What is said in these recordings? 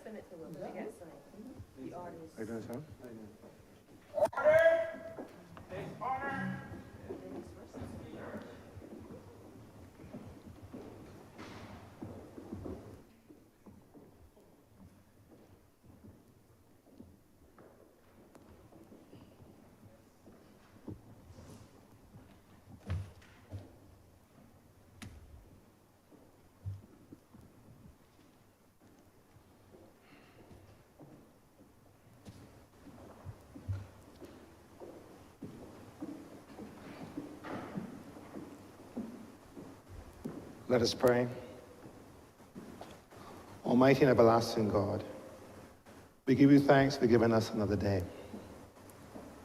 send it to him. They got some. The artist. Are you doing so? Let us pray. Almighty and everlasting God, we give you thanks for giving us another day.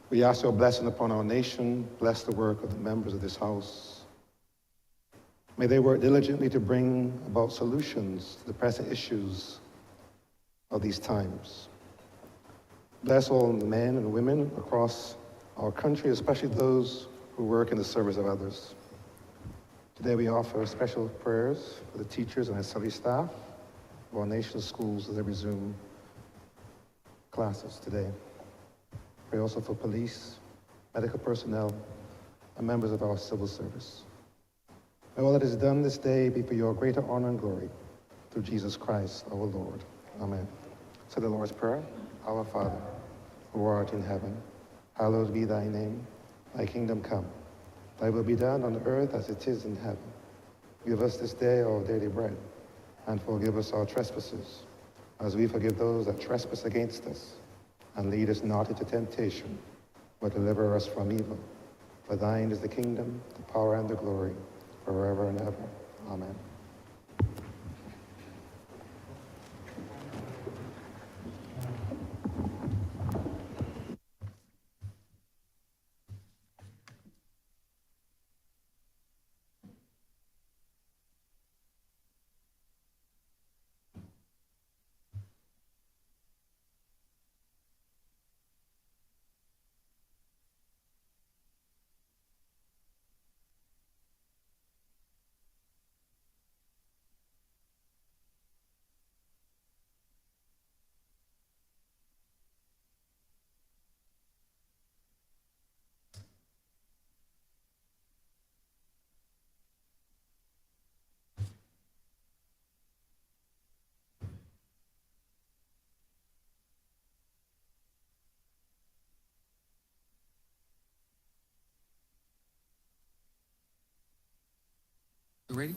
We ask your blessing upon our nation, bless the work of the members of this house. May they work diligently to bring about solutions to the pressing issues of these times. Bless all the men and women across our country, especially those who work in the service of others. Today we offer special prayers for the teachers and auxiliary staff of our nation's schools as they resume classes today. Pray also for police, medical personnel, and members of our civil service. May all that is done this day be for your greater honor and glory, through Jesus Christ our Lord. Amen. Say the Lord's Prayer. Our Father, who art in heaven, hallowed be thy name. Thy kingdom come. Thy will be done on earth as it is in heaven. Give us this day our daily bread, and forgive us our trespasses, as we forgive those that trespass against us. And lead us not into temptation, but deliver us from evil. For thine is the kingdom, the power, and the glory, forever and ever. Amen. You ready?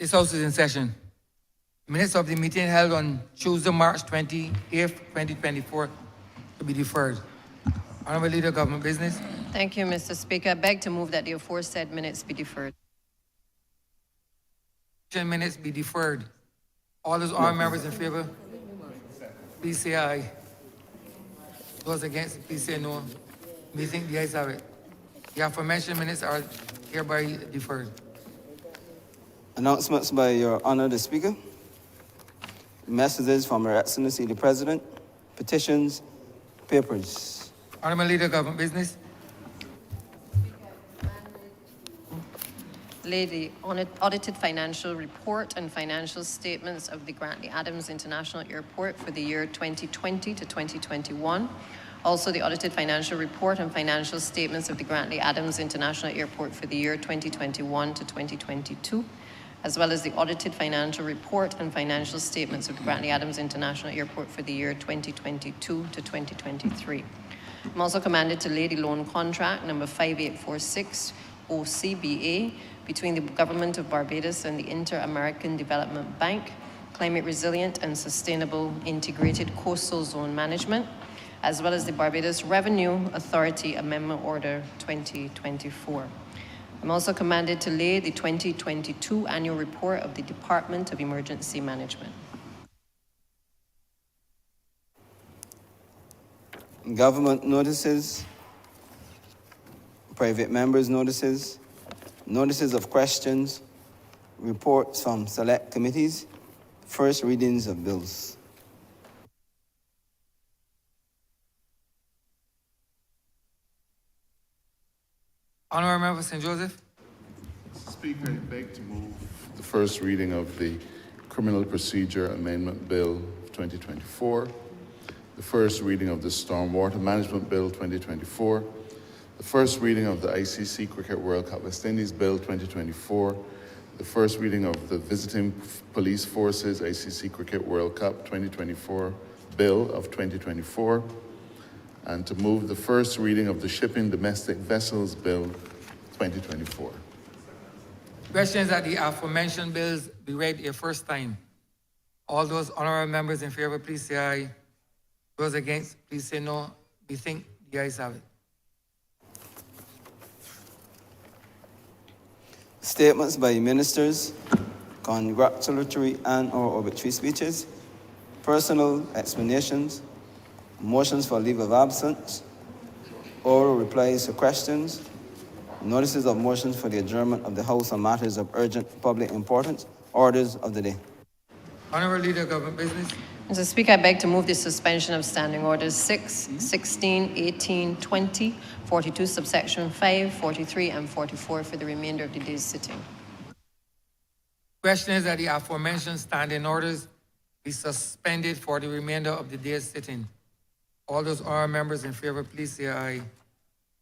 This house is in session. Minutes of the meeting held on Tuesday, March 28th, 2024 to be deferred. Honorable Leader of Government Business. Thank you, Mr. Speaker. I beg to move that the aforesaid minutes be deferred. 10 minutes be deferred. All those honorable members in favor, please say aye. Those against, please say no. Meeting, the ayes have it. The aforementioned minutes are hereby deferred. Announcements by Your Honor the Speaker. Messages from Her Excellency the President. Petitions, papers. Honorable Leader of Government Business. lay the audited financial report and financial statements of the Grantley Adams International Airport for the year 2020 to 2021. Also, the audited financial report and financial statements of the Grantley Adams International Airport for the year 2021 to 2022, as well as the audited financial report and financial statements of the Grantley Adams International Airport for the year 2022 to 2023. I'm also commanded to lay the loan contract number 5846 OCBA between the Government of Barbados and the Inter-American Development Bank, Climate Resilient and Sustainable Integrated Coastal Zone Management, as well as the Barbados Revenue Authority Amendment Order 2024. I'm also commanded to lay the 2022 annual report of the Department of Emergency Management. Government notices, private members' notices, notices of questions, reports from select committees, first readings of bills. Honorable Member St. Joseph. Mr. Speaker, I beg to move the first reading of the Criminal Procedure Amendment Bill 2024, the first reading of the Stormwater Management Bill 2024, the first reading of the ICC Cricket World Cup West Indies Bill 2024, the first reading of the Visiting Police Forces ICC Cricket World Cup 2024 Bill of 2024, and to move the first reading of the Shipping Domestic Vessels Bill 2024. Questions that the aforementioned bills be read a first time. All those honorable members in favor, please say aye. Those against, please say no. We think the ayes have it. Statements by ministers, congratulatory and/or obituary speeches, personal explanations, motions for leave of absence, oral replies to questions, notices of motions for the adjournment of the House on matters of urgent public importance, orders of the day. Honorable Leader of Government Business. Mr. Speaker, I beg to move the suspension of Standing Orders 6, 16, 18, 20, 42, subsection 5, 43, and 44 for the remainder of the day's sitting. Question is that the aforementioned standing orders be suspended for the remainder of the day's sitting. All those honorable members in favor, please say aye.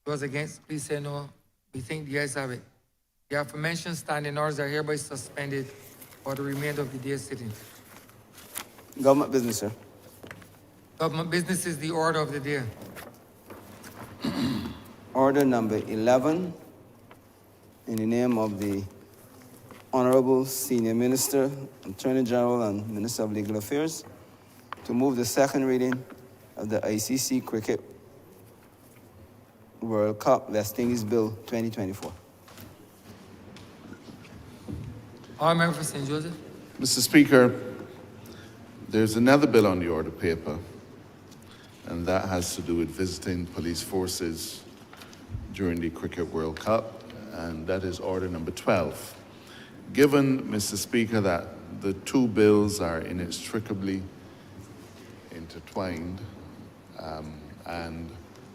Those against, please say no. We think the ayes have it. The aforementioned standing orders are hereby suspended for the remainder of the day's sitting. Government business, sir. Government business is the order of the day. Order number 11, in the name of the Honorable Senior Minister, Attorney General, and Minister of Legal Affairs, to move the second reading of the ICC Cricket World Cup West Indies Bill 2024. Honorable Member for St. Joseph. Mr. Speaker, there's another bill on the order paper, and that has to do with visiting police forces during the Cricket World Cup, and that is order number 12. Given, Mr. Speaker, that the two bills are inextricably intertwined and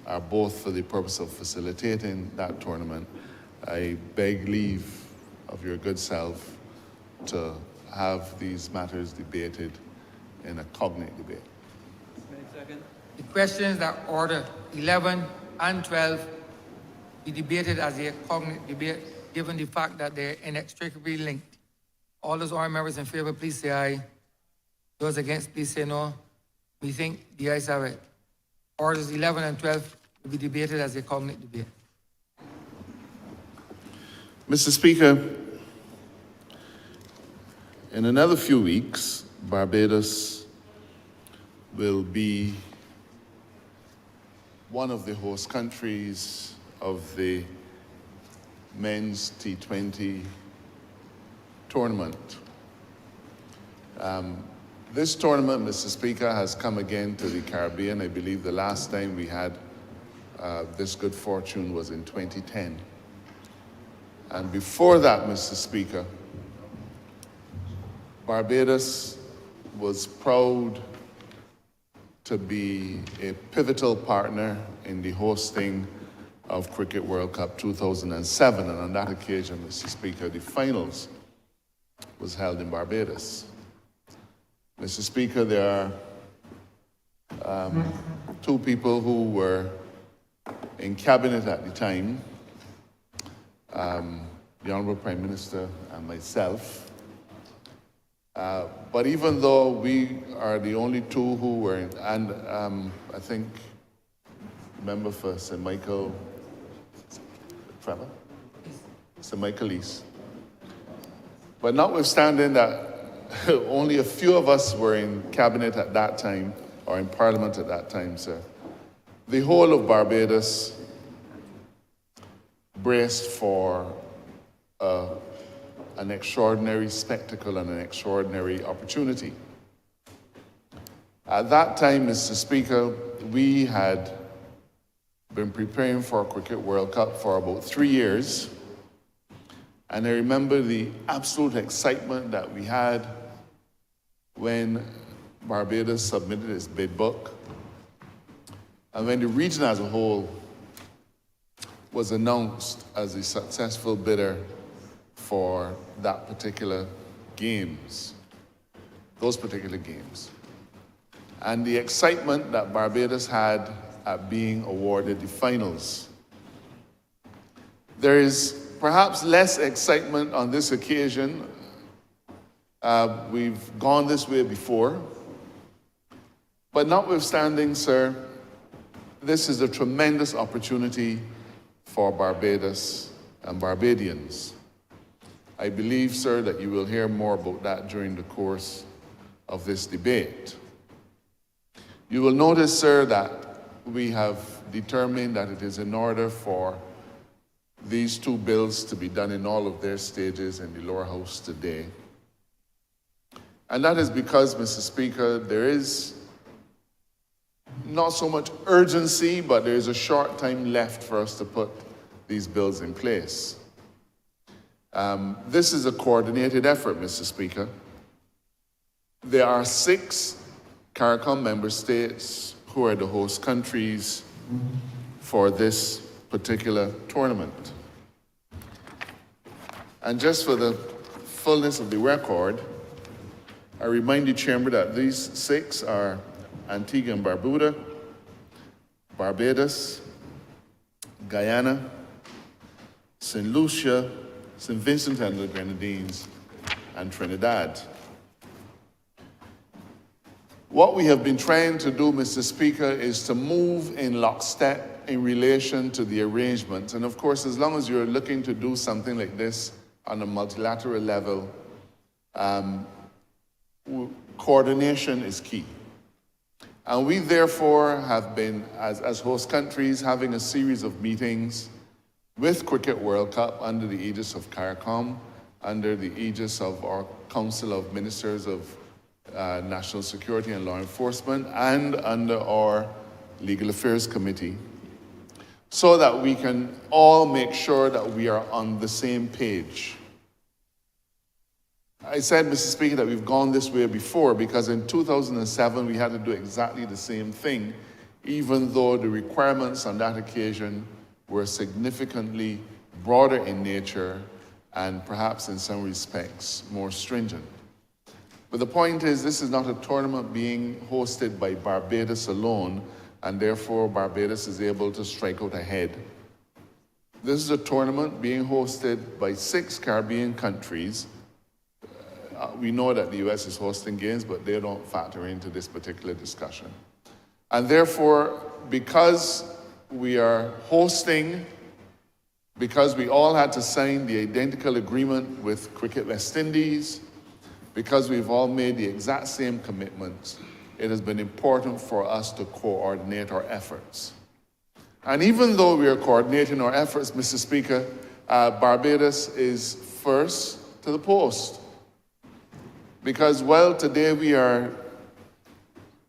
are both for the purpose of facilitating that tournament, I beg leave of your good self to have these matters debated in a cognate debate. The questions that order 11 and 12 be debated as a cognate debate, given the fact that they're inextricably linked. All those honorable members in favor, please say aye. Those against, please say no. We think the ayes have it. Orders 11 and 12 will be debated as a cognate debate. Mr. Speaker, in another few weeks, Barbados will be one of the host countries of the men's T20 tournament. This tournament, Mr. Speaker, has come again to the Caribbean. I believe the last time we had this good fortune was in 2010. And before that, Mr. Speaker, Barbados was proud to be a pivotal partner in the hosting of Cricket World Cup 2007, and on that occasion, Mr. Speaker, the finals was held in Barbados. Mr. Speaker, there are two people who were in cabinet at the time, the Honorable Prime Minister and myself. But even though we are the only two who were in, and I think member for St. Michael, Trevor? St. Michael East. But notwithstanding that only a few of us were in cabinet at that time, or in parliament at that time, sir, the whole of Barbados braced for an extraordinary spectacle and an extraordinary opportunity. At that time, Mr. Speaker, we had been preparing for a Cricket World Cup for about 3 years. And I remember the absolute excitement that we had when Barbados submitted its bid book, and when the region as a whole was announced as a successful bidder for that particular those particular games. And the excitement that Barbados had at being awarded the finals. There is perhaps less excitement on this occasion. We've gone this way before. But notwithstanding, sir, this is a tremendous opportunity for Barbados and Barbadians. I believe, sir, that you will hear more about that during the course of this debate. You will notice, sir, that we have determined that it is in order for these two bills to be done in all of their stages in the lower house today. And that is because, Mr. Speaker, there is not so much urgency, but there is a short time left for us to put these bills in place. This is a coordinated effort, Mr. Speaker. There are 6 CARICOM member states who are the host countries for this particular tournament. And just for the fullness of the record, I remind the Chamber that these 6 are Antigua and Barbuda, Barbados, Guyana, St. Lucia, St. Vincent and the Grenadines, and Trinidad. What we have been trying to do, Mr. Speaker, is to move in lockstep in relation to the arrangements. And of course, as long as you're looking to do something like this on a multilateral level, coordination is key. And we therefore have been, as host countries, having a series of meetings with Cricket World Cup under the aegis of CARICOM, under the aegis of our Council of Ministers of National Security and Law Enforcement, and under our Legal Affairs Committee, so that we can all make sure that we are on the same page. I said, Mr. Speaker, that we've gone this way before because in 2007 we had to do exactly the same thing, even though the requirements on that occasion were significantly broader in nature and perhaps in some respects more stringent. But the point is, this is not a tournament being hosted by Barbados alone, and therefore Barbados is able to strike out ahead. This is a tournament being hosted by 6 Caribbean countries. We know that the US is hosting games, but they don't factor into this particular discussion. And therefore, because we are hosting, because we all had to sign the identical agreement with Cricket West Indies, because we've all made the exact same commitments, it has been important for us to coordinate our efforts. And even though we are coordinating our efforts, Mr. Speaker, Barbados is first to the post. Because, well, today we are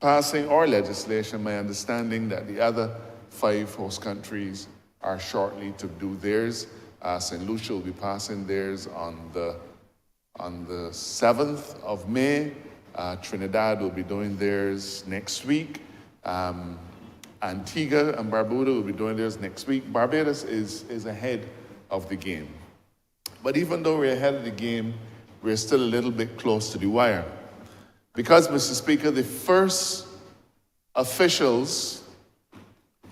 passing our legislation, my understanding that the other 5 host countries are shortly to do theirs. St. Lucia will be passing theirs on the 7th of May. Trinidad will be doing theirs next week. Antigua and Barbuda will be doing theirs next week. Barbados is ahead of the game. But even though we're ahead of the game, we're still a little bit close to the wire. Because, Mr. Speaker, the first officials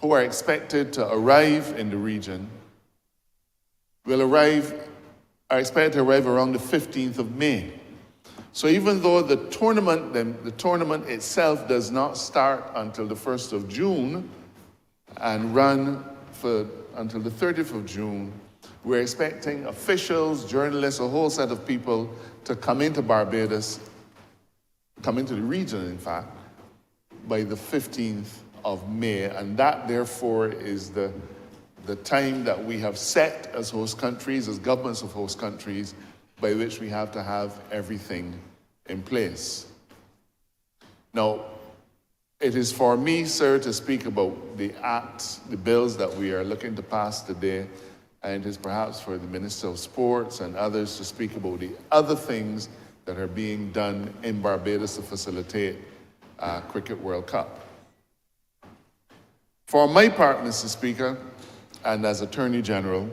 who are expected to arrive in the region are expected to arrive around the 15th of May. So even though the tournament itself does not start until the 1st of June and run until the 30th of June, we're expecting officials, journalists, a whole set of people to come into Barbados, come into the region, in fact, by the 15th of May. And that, therefore, is the time that we have set as host countries, as governments of host countries, by which we have to have everything in place. Now, it is for me, sir, to speak about the acts, the bills that we are looking to pass today, and it is perhaps for the Minister of Sports and others to speak about the other things that are being done in Barbados to facilitate Cricket World Cup. For my part, Mr. Speaker, and as Attorney General,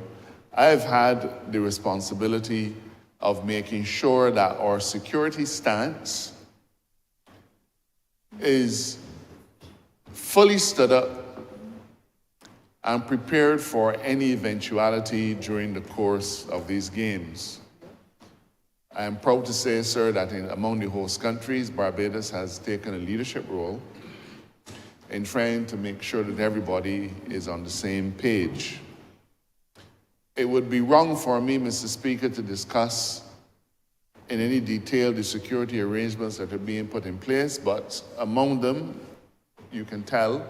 I have had the responsibility of making sure that our security stance is fully stood up and prepared for any eventuality during the course of these games. I am proud to say, sir, that among the host countries, Barbados has taken a leadership role in trying to make sure that everybody is on the same page. It would be wrong for me, Mr. Speaker, to discuss in any detail the security arrangements that are being put in place, but among them, you can tell,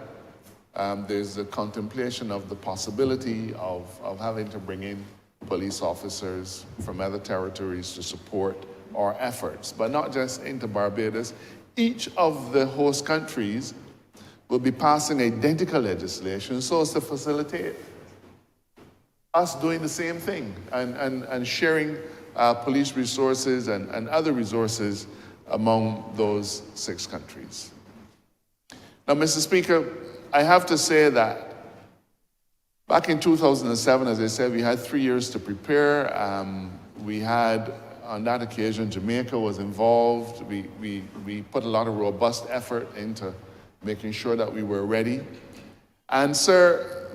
there's the contemplation of the possibility of having to bring in police officers from other territories to support our efforts, but not just into Barbados. Each of the host countries will be passing identical legislation so as to facilitate us doing the same thing and sharing police resources and other resources among those 6 countries. Now, Mr. Speaker, I have to say that back in 2007, as I said, we had 3 years to prepare. We had, on that occasion, Jamaica was involved. We put a lot of robust effort into making sure that we were ready. And, sir,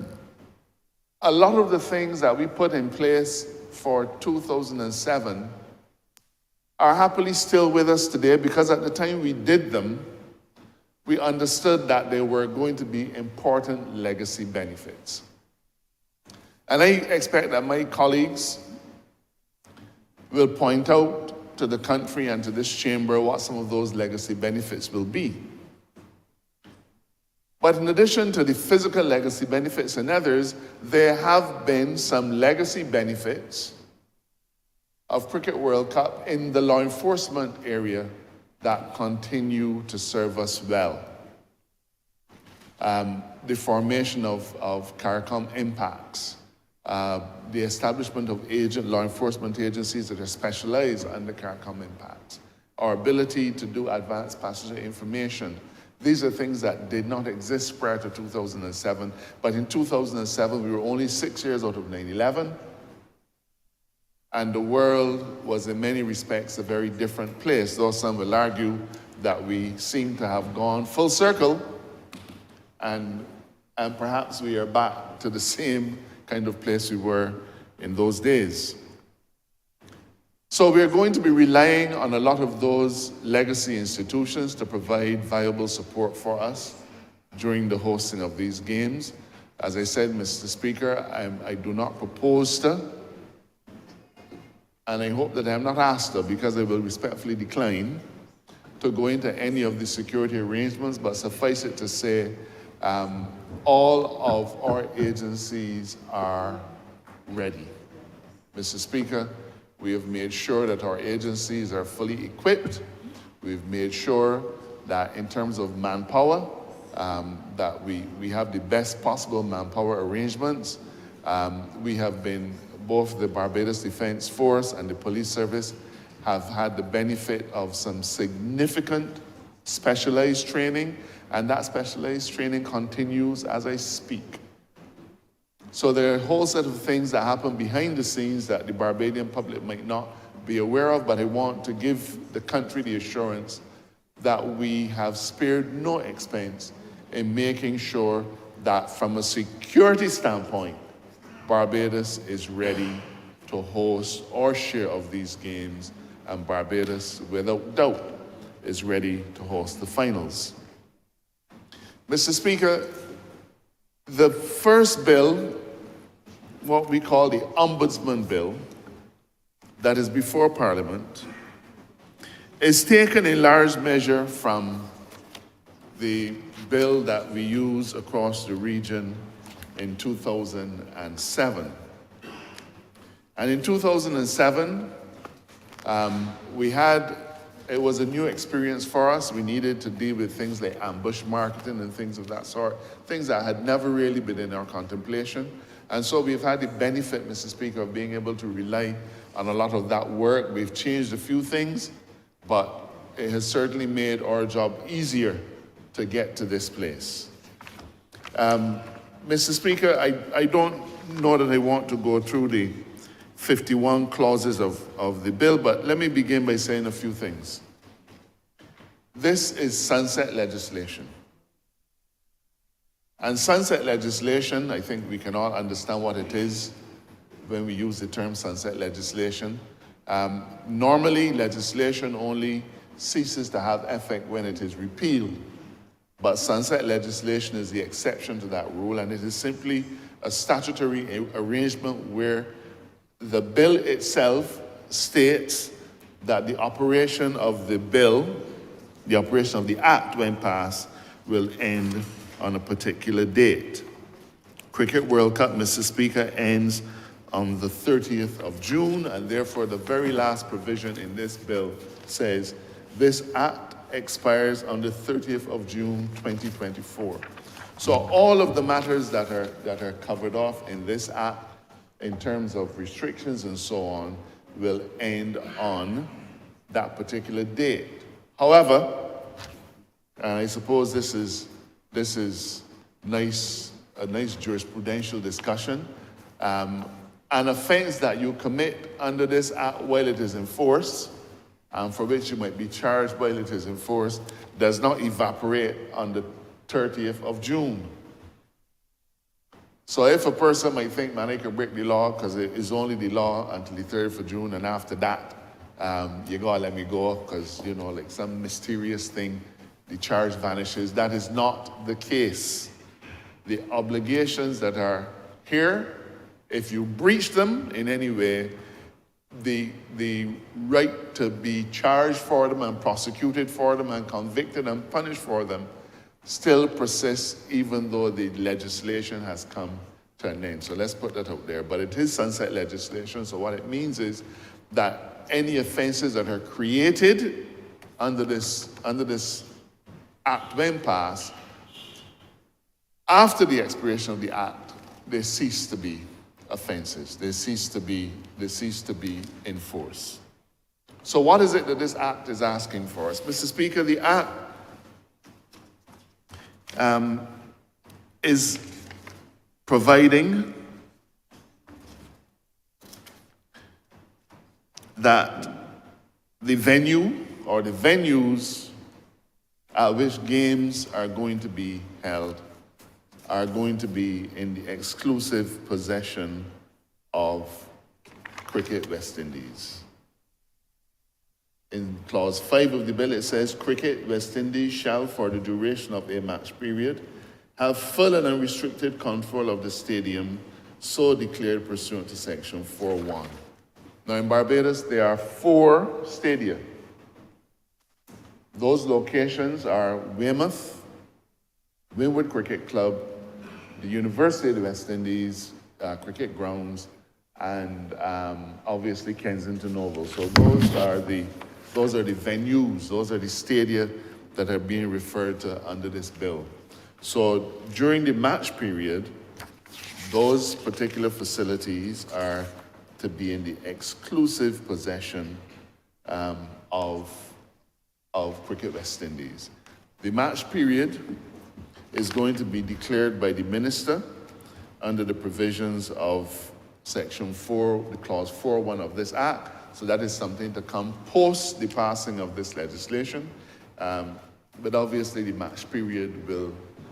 a lot of the things that we put in place for 2007 are happily still with us today, because at the time we did them, we understood that they were going to be important legacy benefits. And I expect that my colleagues will point out to the country and to this chamber what some of those legacy benefits will be. But in addition to the physical legacy benefits and others, there have been some legacy benefits of Cricket World Cup in the law enforcement area that continue to serve us well. The formation of CARICOM impacts, the establishment of law enforcement agencies that are specialized under CARICOM impacts, our ability to do advanced passenger information. These are things that did not exist prior to 2007, but in 2007 we were only 6 years out of 9/11, and the world was in many respects a very different place, though some will argue that we seem to have gone full circle, and perhaps we are back to the same kind of place we were in those days. So we are going to be relying on a lot of those legacy institutions to provide viable support for us during the hosting of these games. As I said, Mr. Speaker, I do not propose to, and I hope that I am not asked to, because I will respectfully decline to go into any of the security arrangements, but suffice it to say, all of our agencies are ready. Mr. Speaker, we have made sure that our agencies are fully equipped. We've made sure that in terms of manpower, that we have the best possible manpower arrangements. We have been, both the Barbados Defense Force and the police service have had the benefit of some significant specialized training, and that specialized training continues as I speak. So there are a whole set of things that happen behind the scenes that the Barbadian public might not be aware of, but I want to give the country the assurance that we have spared no expense in making sure that from a security standpoint, Barbados is ready to host our share of these games, and Barbados, without doubt, is ready to host the finals. Mr. Speaker, the first bill, what we call the Ombudsman Bill, that is before Parliament, is taken in large measure from the bill that we use across the region in 2007. And in 2007, it was a new experience for us. We needed to deal with things like ambush marketing and things of that sort, things that had never really been in our contemplation. And so we've had the benefit, Mr. Speaker, of being able to rely on a lot of that work. We've changed a few things, but it has certainly made our job easier to get to this place. Mr. Speaker, I don't know that I want to go through the 51 clauses of the bill, but let me begin by saying a few things. This is sunset legislation. And sunset legislation, I think we can all understand what it is when we use the term sunset legislation. Normally, legislation only ceases to have effect when it is repealed. But sunset legislation is the exception to that rule, and it is simply a statutory arrangement where the bill itself states that the operation of the bill, the operation of the act when passed, will end on a particular date. Cricket World Cup, Mr. Speaker, ends on the 30th of June, and therefore the very last provision in this bill says this act expires on the 30th of June 2024. So all of the matters that are covered off in this act in terms of restrictions and so on will end on that particular date. However, and I suppose this is a nice jurisprudential discussion, an offense that you commit under this act while it is enforced, and for which you might be charged while it is enforced, does not evaporate on the 30th of June. So if a person might think, man, I can break the law because it is only the law until the 30th of June, and after that, you gotta let me go because, you know, like some mysterious thing, the charge vanishes. That is not the case. The obligations that are here, if you breach them in any way, the right to be charged for them and prosecuted for them and convicted and punished for them still persists even though the legislation has come to an end. So let's put that out there. But it is sunset legislation, so what it means is that any offenses that are created under this act when passed, after the expiration of the act, they cease to be offenses. They cease to be enforced. So what is it that this act is asking for us? Mr. Speaker, the act is providing that the venue or the venues at which games are going to be held are going to be in the exclusive possession of Cricket West Indies. In clause 5 of the bill, it says, Cricket West Indies shall, for the duration of a match period, have full and unrestricted control of the stadium, so declared pursuant to section 4.1. Now in Barbados, there are 4 stadia. Those locations are Weymouth, Windward Cricket Club, the University of the West Indies cricket grounds, and obviously Kensington Oval. So those are the venues, those are the stadia that are being referred to under this bill. So during the match period, those particular facilities are to be in the exclusive possession of of Cricket West Indies. The match period is going to be declared by the minister under the provisions of Section 4, the Clause 4.1 of this Act. So that is something to come post the passing of this legislation. But obviously the match period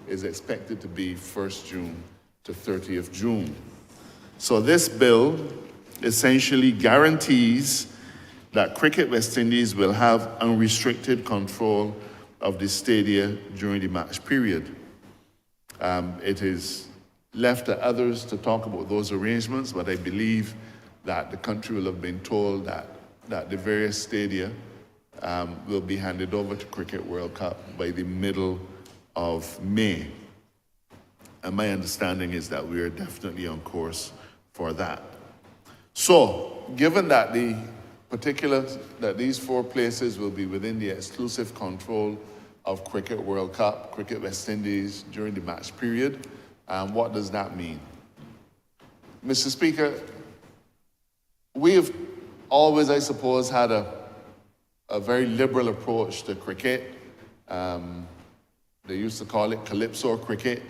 is expected to be 1st June to 30th June. So this bill essentially guarantees that Cricket West Indies will have unrestricted control of the stadia during the match period. It is left to others to talk about those arrangements, but I believe that the country will have been told that the various stadia will be handed over to Cricket World Cup by the middle of May. And my understanding is that we are definitely on course for that. So, given that these 4 places will be within the exclusive control of Cricket World Cup, Cricket West Indies during the match period, what does that mean? Mr. Speaker, we have always, I suppose, had a very liberal approach to cricket. They used to call it calypso cricket,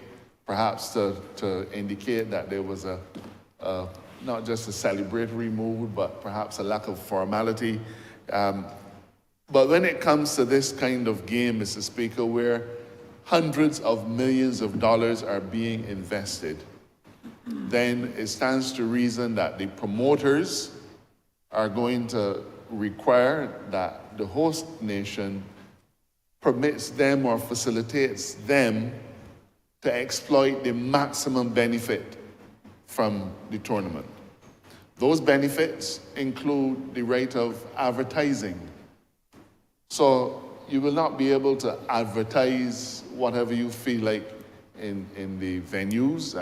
perhaps to indicate that there was not just a celebratory mood, but perhaps a lack of formality. But when it comes to this kind of game, Mr. Speaker, where hundreds of millions of dollars are being invested, then it stands to reason that the promoters are going to require that the host nation permits them or facilitates them to exploit the maximum benefit from the tournament. Those benefits include the right of advertising. So you will not be able to advertise whatever you feel like in the venues.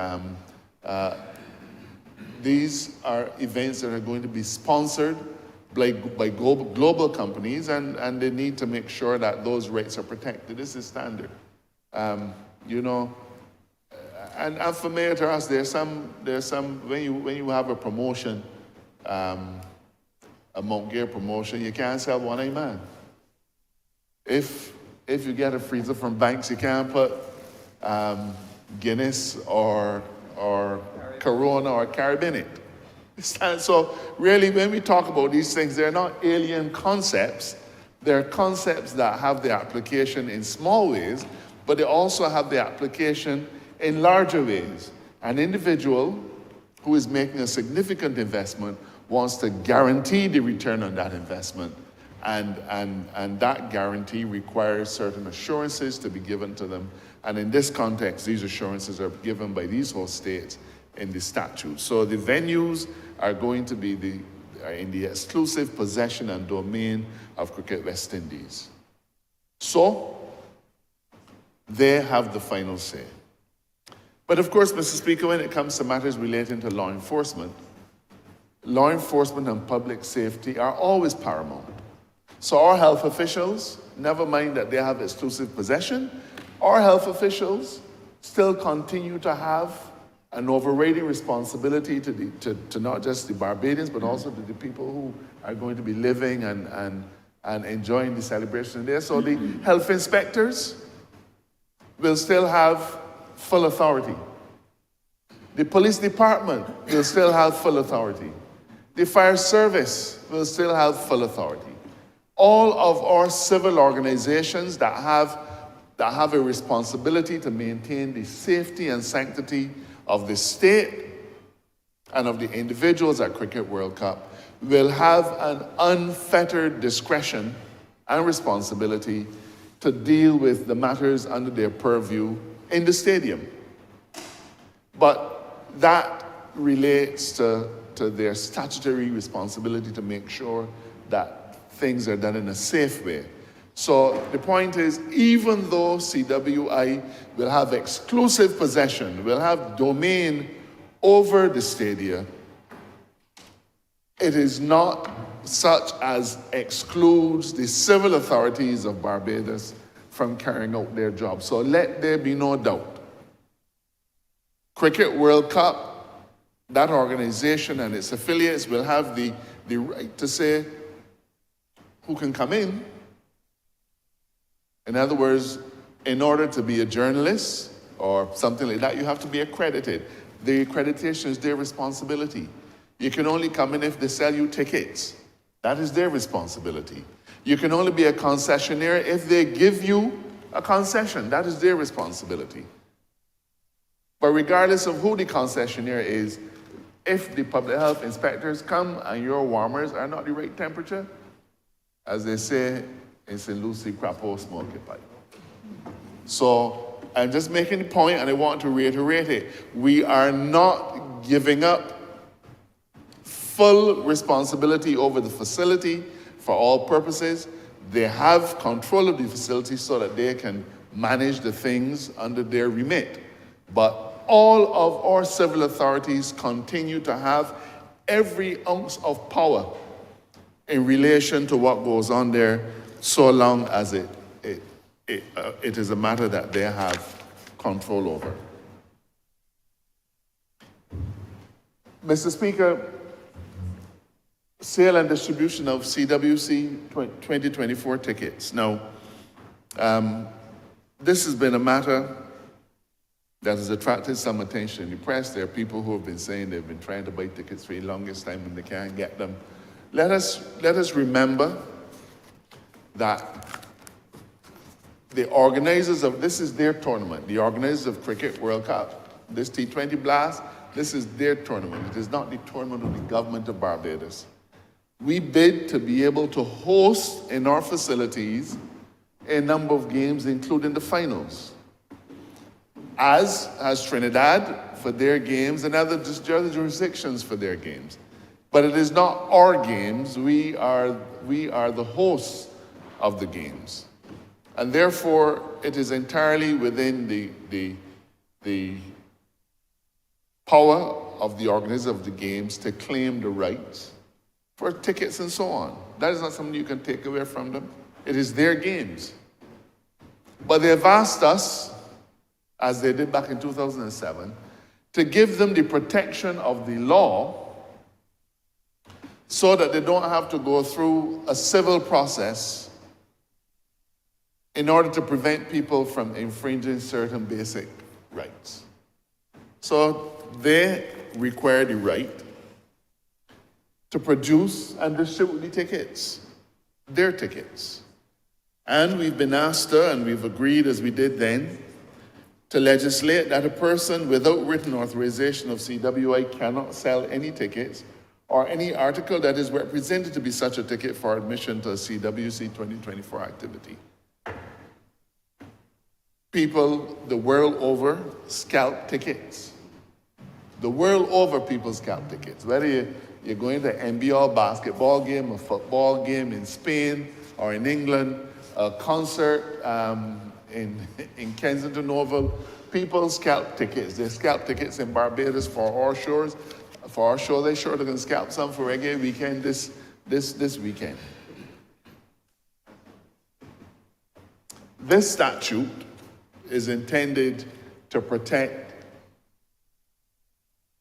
These are events that are going to be sponsored by global companies, and they need to make sure that those rights are protected. This is standard. You know, and familiar to us, there's some when you have a promotion, a Mount Gear promotion, you can't sell one man. If you get a freezer from Banks, you can't put Guinness or Corona or Caribbean in it. So really, when we talk about these things, they're not alien concepts. They're concepts that have the application in small ways, but they also have the application in larger ways. An individual who is making a significant investment wants to guarantee the return on that investment. And that guarantee requires certain assurances to be given to them. And in this context, these assurances are given by these host states in the statute. So the venues are going to be in the exclusive possession and domain of Cricket West Indies. So they have the final say. But of course, Mr. Speaker, when it comes to matters relating to law enforcement and public safety are always paramount. So our health officials, never mind that they have exclusive possession, our health officials still continue to have an overriding responsibility to not just the Barbadians, but also to the people who are going to be living and enjoying the celebration there. So the health inspectors will still have full authority. The police department will still have full authority. The fire service will still have full authority. All of our civil organizations that have a responsibility to maintain the safety and sanctity of the state and of the individuals at Cricket World Cup will have an unfettered discretion and responsibility to deal with the matters under their purview in the stadium. But that relates to their statutory responsibility to make sure that things are done in a safe way. So the point is, even though CWI will have exclusive possession, will have domain over the stadia, it is not such as excludes the civil authorities of Barbados from carrying out their job. So let there be no doubt. Cricket World Cup, that organization and its affiliates will have the right to say who can come in In other words, in order to be a journalist or something like that, you have to be accredited. The accreditation is their responsibility. You can only come in if they sell you tickets. That is their responsibility. You can only be a concessionaire if they give you a concession. That is their responsibility. But regardless of who the concessionaire is, if the public health inspectors come and your warmers are not the right temperature, as they say in St. Lucie, crapo, smoke it pipe. So I'm just making the point, and I want to reiterate it. We are not giving up full responsibility over the facility for all purposes. They have control of the facility so that they can manage the things under their remit. But all of our civil authorities continue to have every ounce of power in relation to what goes on there, so long as it is a matter that they have control over. Mr. Speaker, sale and distribution of CWC 2024 tickets. Now, this has been a matter that has attracted some attention in the press. There are people who have been saying they've been trying to buy tickets for the longest time and they can't get them. Let us remember that the organizers of, this is their tournament, the organizers of Cricket World Cup, this T20 Blast, this is their tournament. It is not the tournament of the government of Barbados. We bid to be able to host in our facilities a number of games, including the finals, as has Trinidad for their games and other jurisdictions for their games. But it is not our games. We are the hosts of the games. And therefore, it is entirely within the power of the organizers of the games to claim the rights for tickets and so on. That is not something you can take away from them. It is their games. But they have asked us, as they did back in 2007, to give them the protection of the law so that they don't have to go through a civil process in order to prevent people from infringing certain basic rights. So they require the right to produce and distribute the tickets, their tickets. And we've been asked to, and we've agreed as we did then, to legislate that a person without written authorization of CWI cannot sell any tickets or any article that is represented to be such a ticket for admission to a CWC 2024 activity. People the world over scalp tickets. The world over people scalp tickets. Whether you're going to an NBL basketball game, a football game in Spain or in England, a concert in Kensington Oval, people scalp tickets. They scalp tickets in Barbados for our shows. For our show, they're sure they're going to scalp some for Reggae Weekend this weekend. This statute is intended to protect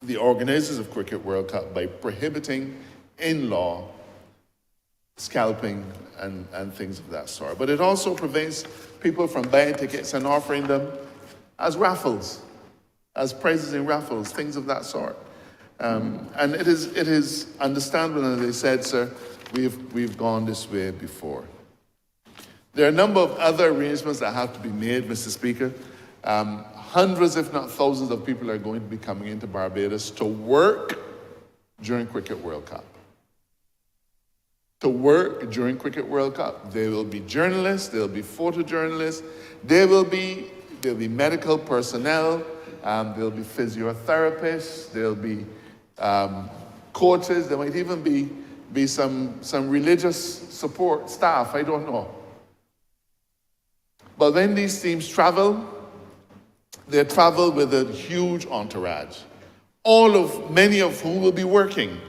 the organizers of Cricket World Cup by prohibiting in law scalping and things of that sort. But it also prevents people from buying tickets and offering them as raffles, as prizes in raffles, things of that sort. And it is understandable, as I said, sir, we've gone this way before. There are a number of other arrangements that have to be made, Mr. Speaker. Hundreds, if not thousands, of people are going to be coming into Barbados to work during Cricket World Cup. To work during Cricket World Cup. There will be journalists, there will be photojournalists, there will be medical personnel, there will be physiotherapists, there will be coaches, there might even be some religious support staff, I don't know. But when these teams travel, they travel with a huge entourage, many of whom will be working.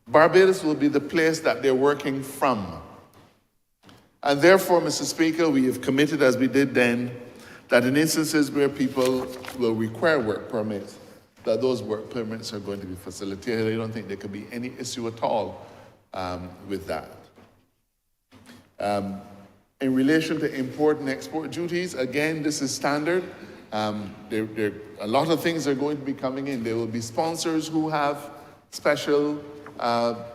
Barbados will be the place that they're working from. And therefore, Mr. Speaker, we have committed, as we did then, that in instances where people will require work permits, that those work permits are going to be facilitated. I don't think there could be any issue at all with that. In relation to import and export duties, again, this is standard. A lot of things are going to be coming in. There will be sponsors who have special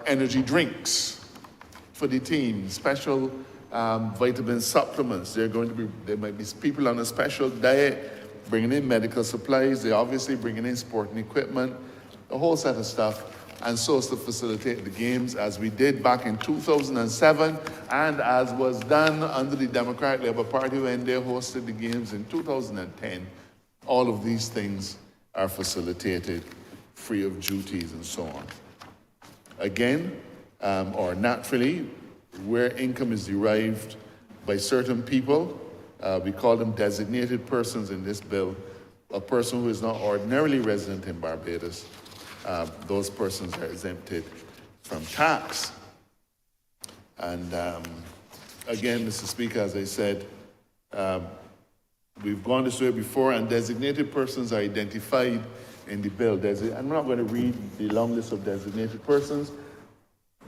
energy drinks for the team, special vitamin supplements. There might be people on a special diet bringing in medical supplies. They're obviously bringing in sporting equipment, a whole set of stuff, and so as to facilitate the games as we did back in 2007 and as was done under the Democratic Labour Party when they hosted the games in 2010. All of these things are facilitated free of duties and so on. Again, or naturally, where income is derived by certain people, we call them designated persons in this bill, a person who is not ordinarily resident in Barbados, those persons are exempted from tax. And again, Mr. Speaker, as I said, we've gone this way before, and designated persons are identified in the bill. I'm not going to read the long list of designated persons,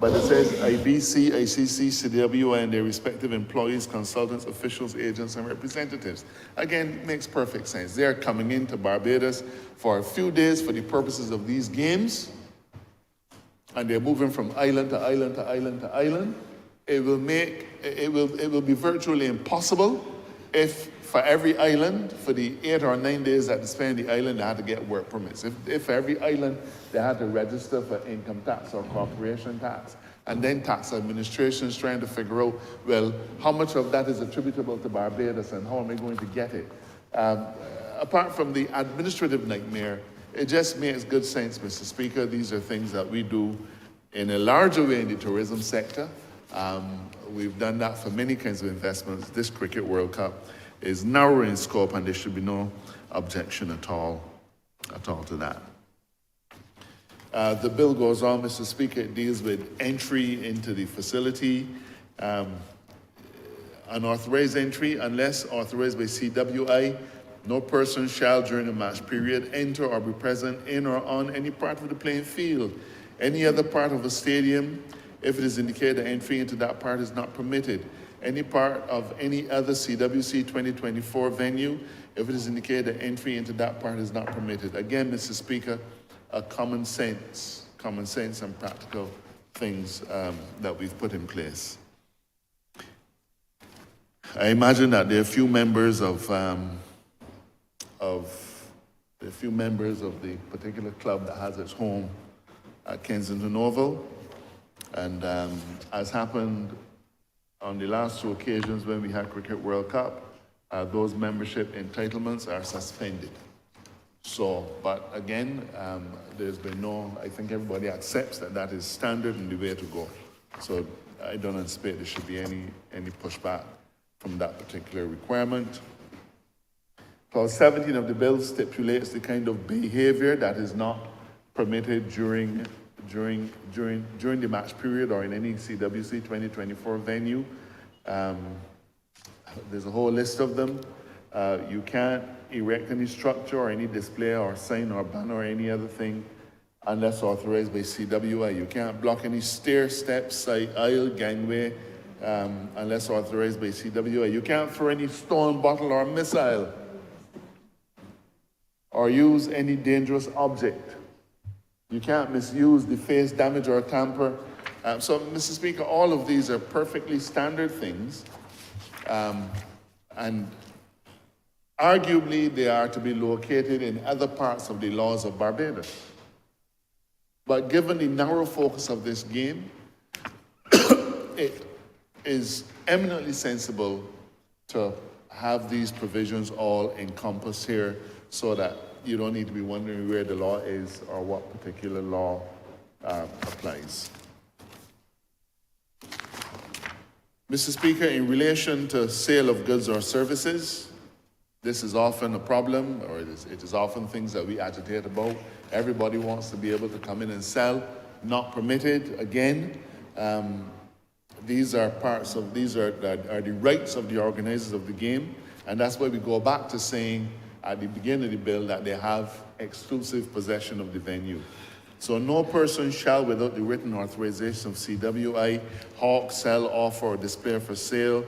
but it says IBC, ICC, CWI, and their respective employees, consultants, officials, agents, and representatives. Again, it makes perfect sense. They're coming into Barbados for a few days for the purposes of these games, and they're moving from island to island to island to island. It will be virtually impossible if for every island, for the 8 or 9 days that they spend the island, they had to get work permits. If every island, they had to register for income tax or corporation tax, and then tax administration is trying to figure out, well, how much of that is attributable to Barbados and how am I going to get it? Apart from the administrative nightmare, it just makes good sense, Mr. Speaker. These are things that we do in a larger way in the tourism sector. We've done that for many kinds of investments. This Cricket World Cup is narrow in scope, and there should be no objection at all to that. The bill goes on, Mr. Speaker. It deals with entry into the facility, unauthorized entry, unless authorized by CWI. No person shall, during a match period, enter or be present in or on any part of the playing field, any other part of a stadium, if it is indicated that entry into that part is not permitted. Any part of any other CWC 2024 venue, if it is indicated that entry into that part is not permitted. Again, Mr. Speaker, common sense and practical things that we've put in place. I imagine that there are a few members of the particular club that has its home at Kensington Oval, and as happened on the last 2 occasions when we had Cricket World Cup, those membership entitlements are suspended. So, but again, there's been I think everybody accepts that that is standard and the way to go. So I don't anticipate there should be any pushback from that particular requirement. Clause 17 of the bill stipulates the kind of behavior that is not permitted during the match period or in any CWC 2024 venue. There's a whole list of them. You can't erect any structure or any display or sign or banner or any other thing unless authorized by CWI. You can't block any stair, steps, side, aisle, gangway unless authorized by CWI. You can't throw any stone, bottle, or missile or use any dangerous object. You can't misuse, deface, damage, or tamper. So, Mr. Speaker, all of these are perfectly standard things, and arguably they are to be located in other parts of the laws of Barbados. But given the narrow focus of this game, it is eminently sensible to have these provisions all encompassed here so that you don't need to be wondering where the law is or what particular law applies. Mr. Speaker, in relation to sale of goods or services, this is often a problem, or it is often things that we agitate about. Everybody wants to be able to come in and sell, not permitted. Again, these are the rights of the organizers of the game, and that's why we go back to saying at the beginning of the bill that they have exclusive possession of the venue. So no person shall, without the written authorization of CWI, hawk, sell, offer, or display for sale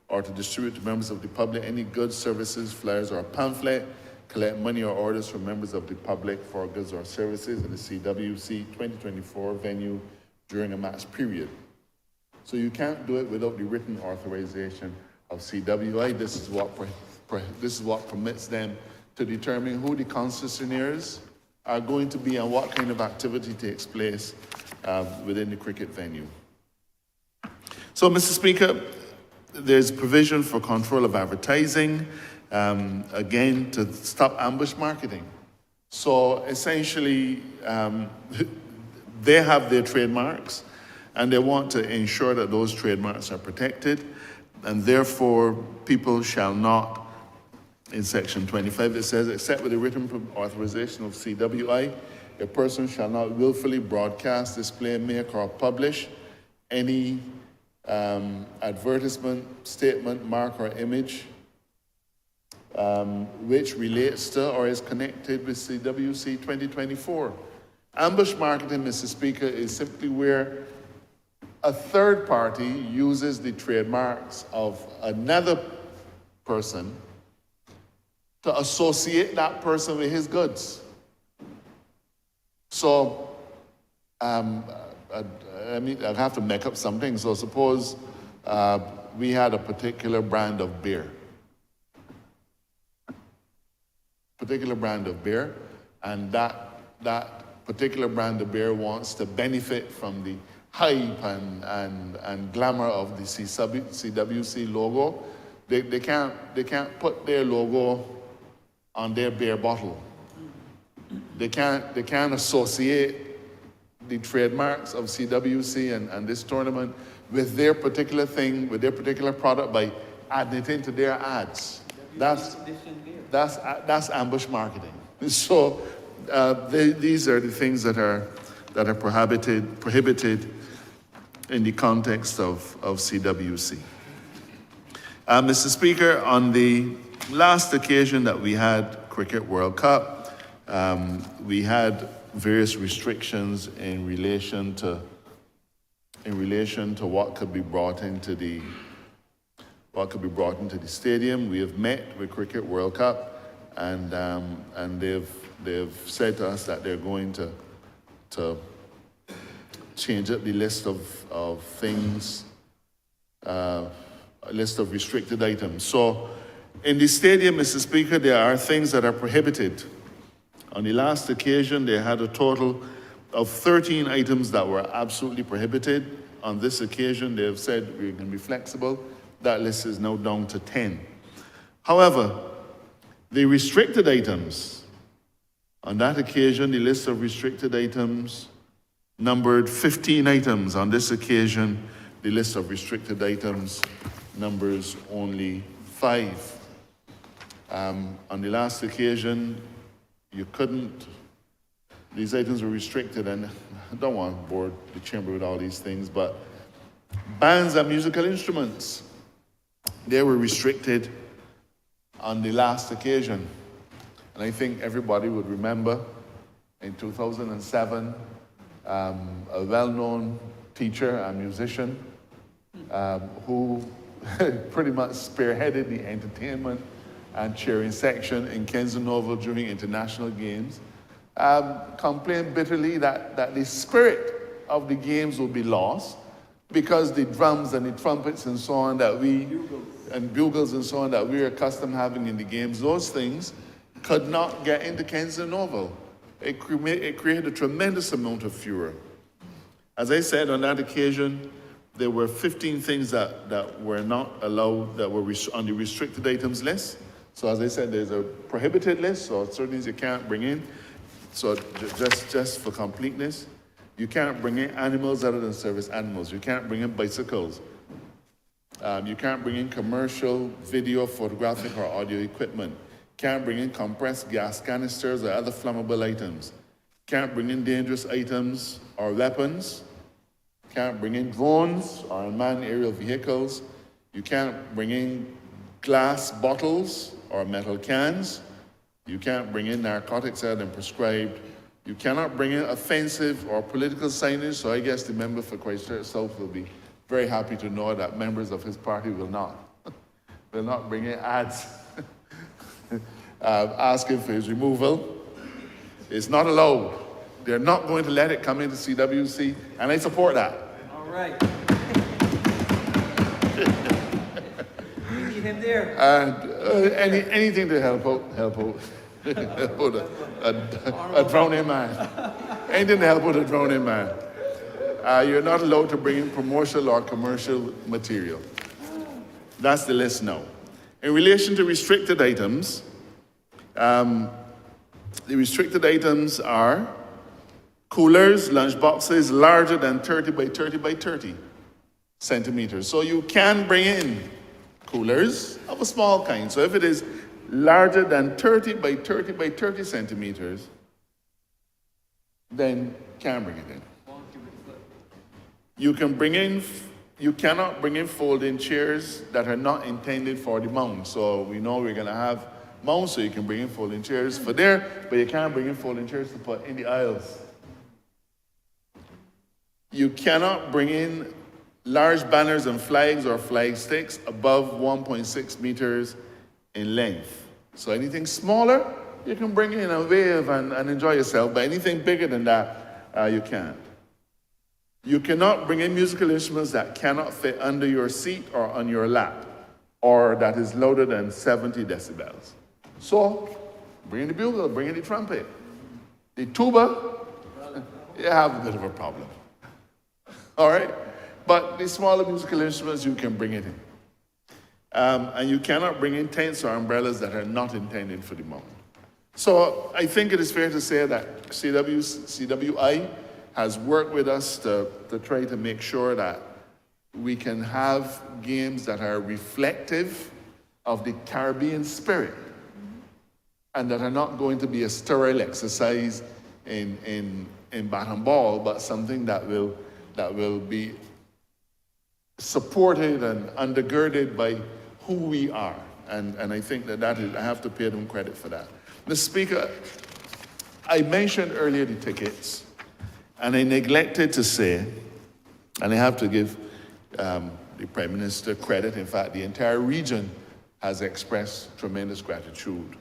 or to distribute to members of the public any goods, services, flyers, or a pamphlet, collect money or orders from members of the public for goods or services in the CWC 2024 venue during a match period. So you can't do it without the written authorization of CWI. This is what permits them to determine who the concessionaires are going to be and what kind of activity takes place within the cricket venue. So, Mr. Speaker, there's provision for control of advertising, again, to stop ambush marketing. So essentially, they have their trademarks, and they want to ensure that those trademarks are protected, and therefore people shall not, in section 25 it says, except with the written authorization of CWI, a person shall not willfully broadcast, display, make, or publish any advertisement, statement, mark, or image which relates to or is connected with CWC 2024. Ambush marketing, Mr. Speaker, is simply where a third party uses the trademarks of another person to associate that person with his goods. So, I have to make up something. So suppose we had a particular brand of beer. And that particular brand of beer wants to benefit from the hype and glamour of the CWC logo. They can't put their logo on their beer bottle. They can't associate the trademarks of CWC and this tournament with their particular thing, with their particular product by adding it into their ads. That's ambush marketing. So these are the things that are prohibited in the context of CWC. Mr. Speaker, on the last occasion that we had Cricket World Cup, we had various restrictions in relation to what could be brought into the stadium. We have met with Cricket World Cup, and they've said to us that they're going to change up the list of things, a list of restricted items. So in the stadium, Mr. Speaker, there are things that are prohibited. On the last occasion, they had a total of 13 items that were absolutely prohibited. On this occasion, they have said we're going to be flexible. That list is now down to 10. However, the restricted items, on that occasion, the list of restricted items numbered 15 items. On this occasion, the list of restricted items numbers only 5. On the last occasion, these items were restricted, and I don't want to bore the chamber with all these things, but bands and musical instruments, they were restricted on the last occasion. And I think everybody would remember in 2007, a well-known teacher and musician who pretty much spearheaded the entertainment and cheering section in Kensington Oval during international games, complained bitterly that the spirit of the games will be lost because the drums and the trumpets and so on and bugles and so on that we're accustomed having in the games, those things could not get into Kensington Oval. It created a tremendous amount of furor. As I said, on that occasion, there were 15 things that were not allowed, that were on the restricted items list. So as I said, there's a prohibited list, so certain things you can't bring in. So just for completeness, you can't bring in animals other than service animals. You can't bring in bicycles. You can't bring in commercial, video, photographic, or audio equipment. Can't bring in compressed gas canisters or other flammable items. Can't bring in dangerous items or weapons. Can't bring in drones or unmanned aerial vehicles. You can't bring in glass bottles or metal cans. You can't bring in narcotics other than prescribed. You cannot bring in offensive or political signage, so I guess the member for Christchurch South will be very happy to know that members of his party will not. will not bring in ads asking for his removal. It's not allowed. They're not going to let it come into CWC, and I support that. All right. We need him there. And anything to help out a drowning man. Anything to help out a drowning man. You're not allowed to bring in promotional or commercial material. That's the list now. In relation to restricted items, the restricted items are coolers, lunch boxes larger than 30 by 30 by 30 centimeters. So you can bring in coolers of a small kind. So if it is larger than 30 by 30 by 30 centimeters, then you can bring it in. You cannot bring in folding chairs that are not intended for the mount. So we know we're gonna have mounts, so you can bring in folding chairs for there, but you can't bring in folding chairs to put in the aisles. You cannot bring in large banners and flags or flag sticks above 1.6 meters in length. So anything smaller, you can bring in and wave and enjoy yourself, but anything bigger than that, you can't. You cannot bring in musical instruments that cannot fit under your seat or on your lap, or that is louder than 70 decibels. So, bring in the bugle, bring in the trumpet. The tuba, you have a bit of a problem. All right? But the smaller musical instruments, you can bring it in. And you cannot bring in tents or umbrellas that are not intended for the mount. So I think it is fair to say that CWI has worked with us to try to make sure that we can have games that are reflective of the Caribbean spirit and that are not going to be a sterile exercise in bat and ball, but something that will be supported and undergirded by who we are. And I think that is, I have to pay them credit for that. Mr. Speaker, I mentioned earlier the tickets, and I neglected to say, and I have to give the Prime Minister credit. In fact, the entire region has expressed tremendous gratitude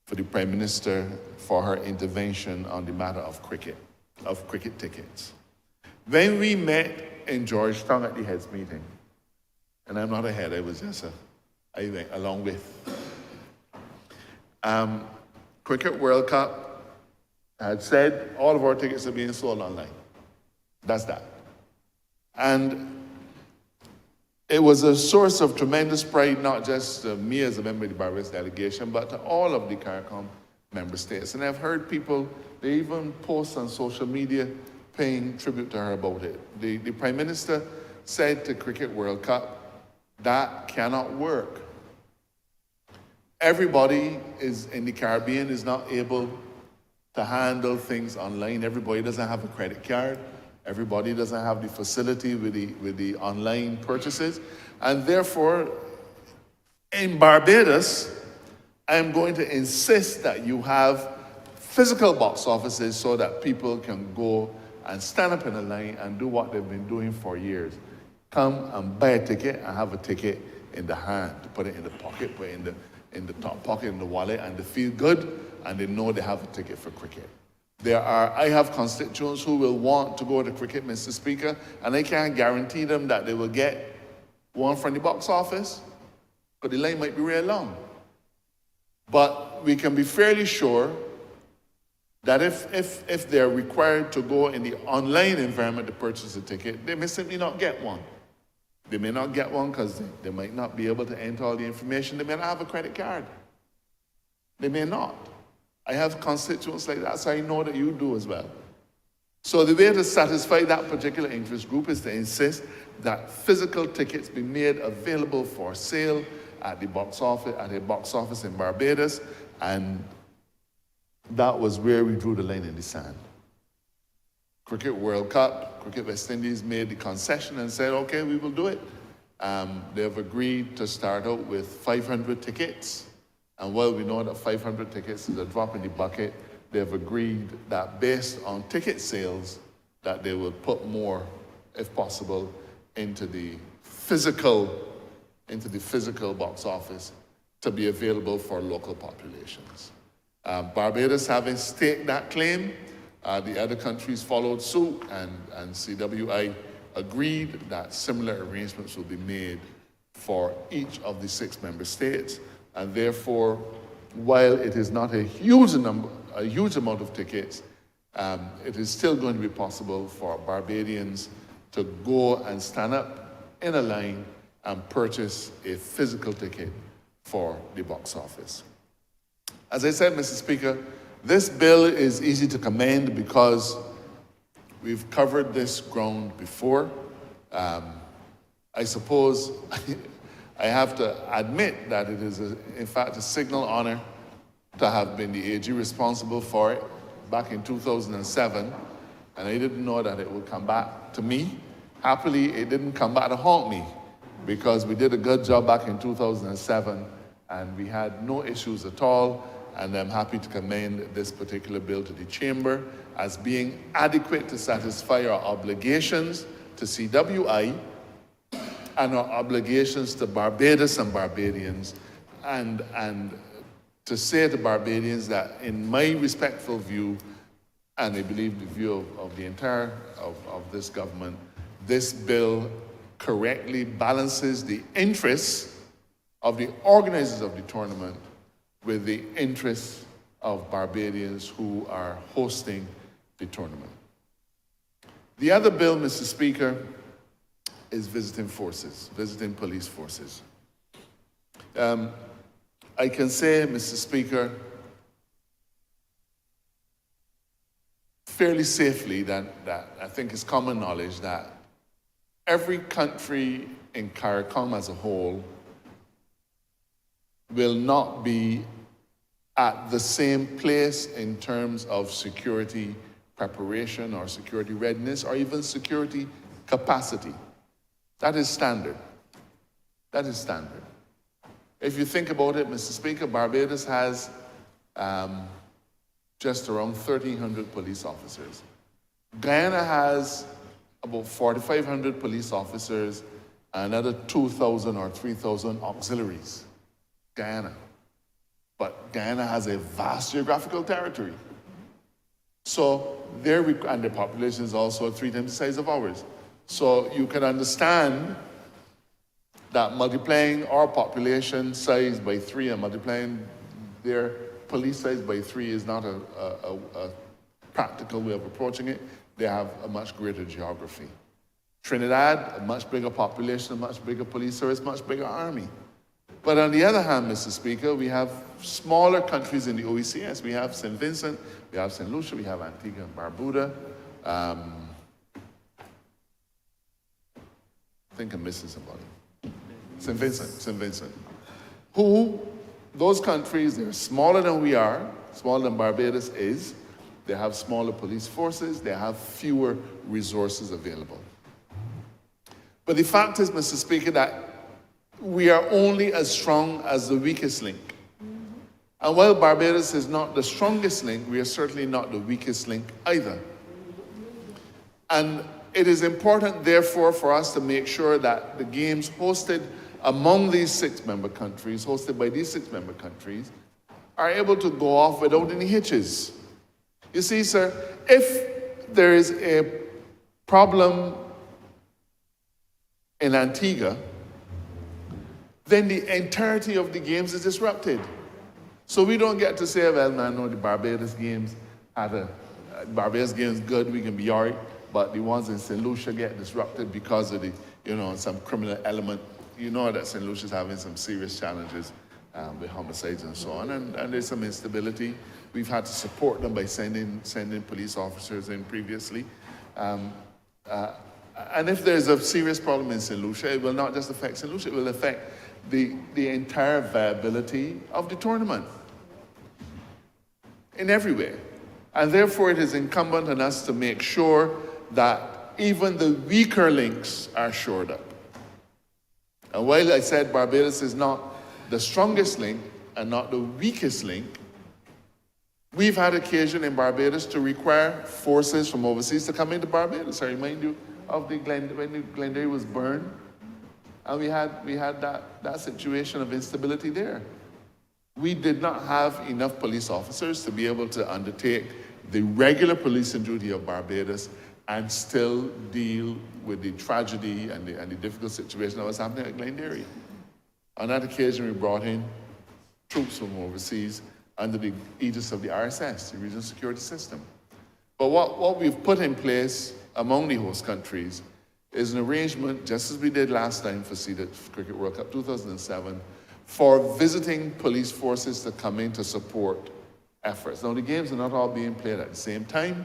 for the Prime Minister for her intervention on the matter of cricket tickets. When we met in Georgetown at the heads meeting, and I'm not a head, I was just I went along with. Cricket World Cup had said all of our tickets are being sold online. That's that. And it was a source of tremendous pride, not just to me as a member of the Barbados delegation, but to all of the CARICOM member states. And I've heard people, they even post on social media paying tribute to her about it. The Prime Minister said to Cricket World Cup, that cannot work. Everybody is in the Caribbean is not able to handle things online. Everybody doesn't have a credit card. Everybody doesn't have the facility with the online purchases. And therefore, in Barbados, I'm going to insist that you have physical box offices so that people can go and stand up in a line and do what they've been doing for years. Come and buy a ticket and have a ticket in the hand, put it in the pocket, put it in the top pocket, in the wallet, and they feel good, and they know they have a ticket for cricket. I have constituents who will want to go to cricket, Mr. Speaker, and I can't guarantee them that they will get one from the box office, but the line might be real long. But we can be fairly sure that if they're required to go in the online environment to purchase a ticket, they may simply not get one. They may not get one because they might not be able to enter all the information. They may not have a credit card. They may not. I have constituents like that, so I know that you do as well. So the way to satisfy that particular interest group is to insist that physical tickets be made available for sale at the box office in Barbados, and that was where we drew the line in the sand. Cricket World Cup, Cricket West Indies made the concession and said, okay, we will do it. They've agreed to start out with 500 tickets. And while we know that 500 tickets is a drop in the bucket, they've agreed that based on ticket sales, that they will put more, if possible, into the physical into the physical box office to be available for local populations. Barbados having staked that claim, the other countries followed suit, and CWI agreed that similar arrangements will be made for each of the 6 member states. And therefore, while it is not a huge amount of tickets, it is still going to be possible for Barbadians to go and stand up in a line and purchase a physical ticket for the box office. As I said, Mr. Speaker, this bill is easy to commend because we've covered this ground before. I suppose I have to admit that it is, in fact, a signal honor to have been the AG responsible for it back in 2007, and I didn't know that it would come back to me. Happily, it didn't come back to haunt me, because we did a good job back in 2007, and we had no issues at all, and I'm happy to commend this particular bill to the Chamber as being adequate to satisfy our obligations to CWI and our obligations to Barbados and Barbadians, and to say to Barbadians that, in my respectful view, and I believe the view of the entire of this government, this bill correctly balances the interests of the organizers of the tournament with the interests of Barbadians who are hosting the tournament. The other bill, Mr. Speaker, is visiting police forces. I can say, Mr. Speaker, fairly safely that I think it's common knowledge that every country in CARICOM as a whole will not be at the same place in terms of security preparation or security readiness or even security capacity. That is standard. That is standard. If you think about it, Mr. Speaker, Barbados has just around 1,300 police officers. Guyana has about 4,500 police officers and another 2,000 or 3,000 auxiliaries. Guyana. But Guyana has a vast geographical territory. So and the population is also 3 times the size of ours. So you can understand that multiplying our population size by 3 and multiplying their police size by 3 is not a practical way of approaching it. They have a much greater geography. Trinidad, a much bigger population, a much bigger police service, much bigger army. But on the other hand, Mr. Speaker, we have smaller countries in the OECS. We have St. Vincent, we have St. Lucia, we have Antigua and Barbuda. I think I'm missing somebody. St. Vincent. Those countries, they're smaller than we are, smaller than Barbados is. They have smaller police forces, they have fewer resources available. But the fact is, Mr. Speaker, that we are only as strong as the weakest link. And while Barbados is not the strongest link, we are certainly not the weakest link either. And it is important, therefore, for us to make sure that the games hosted among these 6 member countries, hosted by these 6 member countries, are able to go off without any hitches. You see, sir, if there is a problem in Antigua, then the entirety of the games is disrupted. So we don't get to say, well, man, no, the Barbados games Barbados games good, we can be all right, but the ones in St. Lucia get disrupted because of some criminal element. You know that St. Lucia's having some serious challenges with homicides and so on, and there's some instability. We've had to support them by sending police officers in previously. And if there's a serious problem in St. Lucia, it will not just affect St. Lucia, it will affect the entire viability of the tournament in every way. And therefore, it is incumbent on us to make sure that even the weaker links are shored up. And while I said Barbados is not the strongest link and not the weakest link, we've had occasion in Barbados to require forces from overseas to come into Barbados. I remind you of when Glendaire was burned. And we had that situation of instability there. We did not have enough police officers to be able to undertake the regular policing duty of Barbados and still deal with the tragedy and the difficult situation that was happening at Glenderry. On that occasion, we brought in troops from overseas under the aegis of the RSS, the Regional Security System. But what we've put in place among the host countries is an arrangement, just as we did last time for SEDA Cricket World Cup 2007, for visiting police forces to come in to support efforts. Now, the games are not all being played at the same time.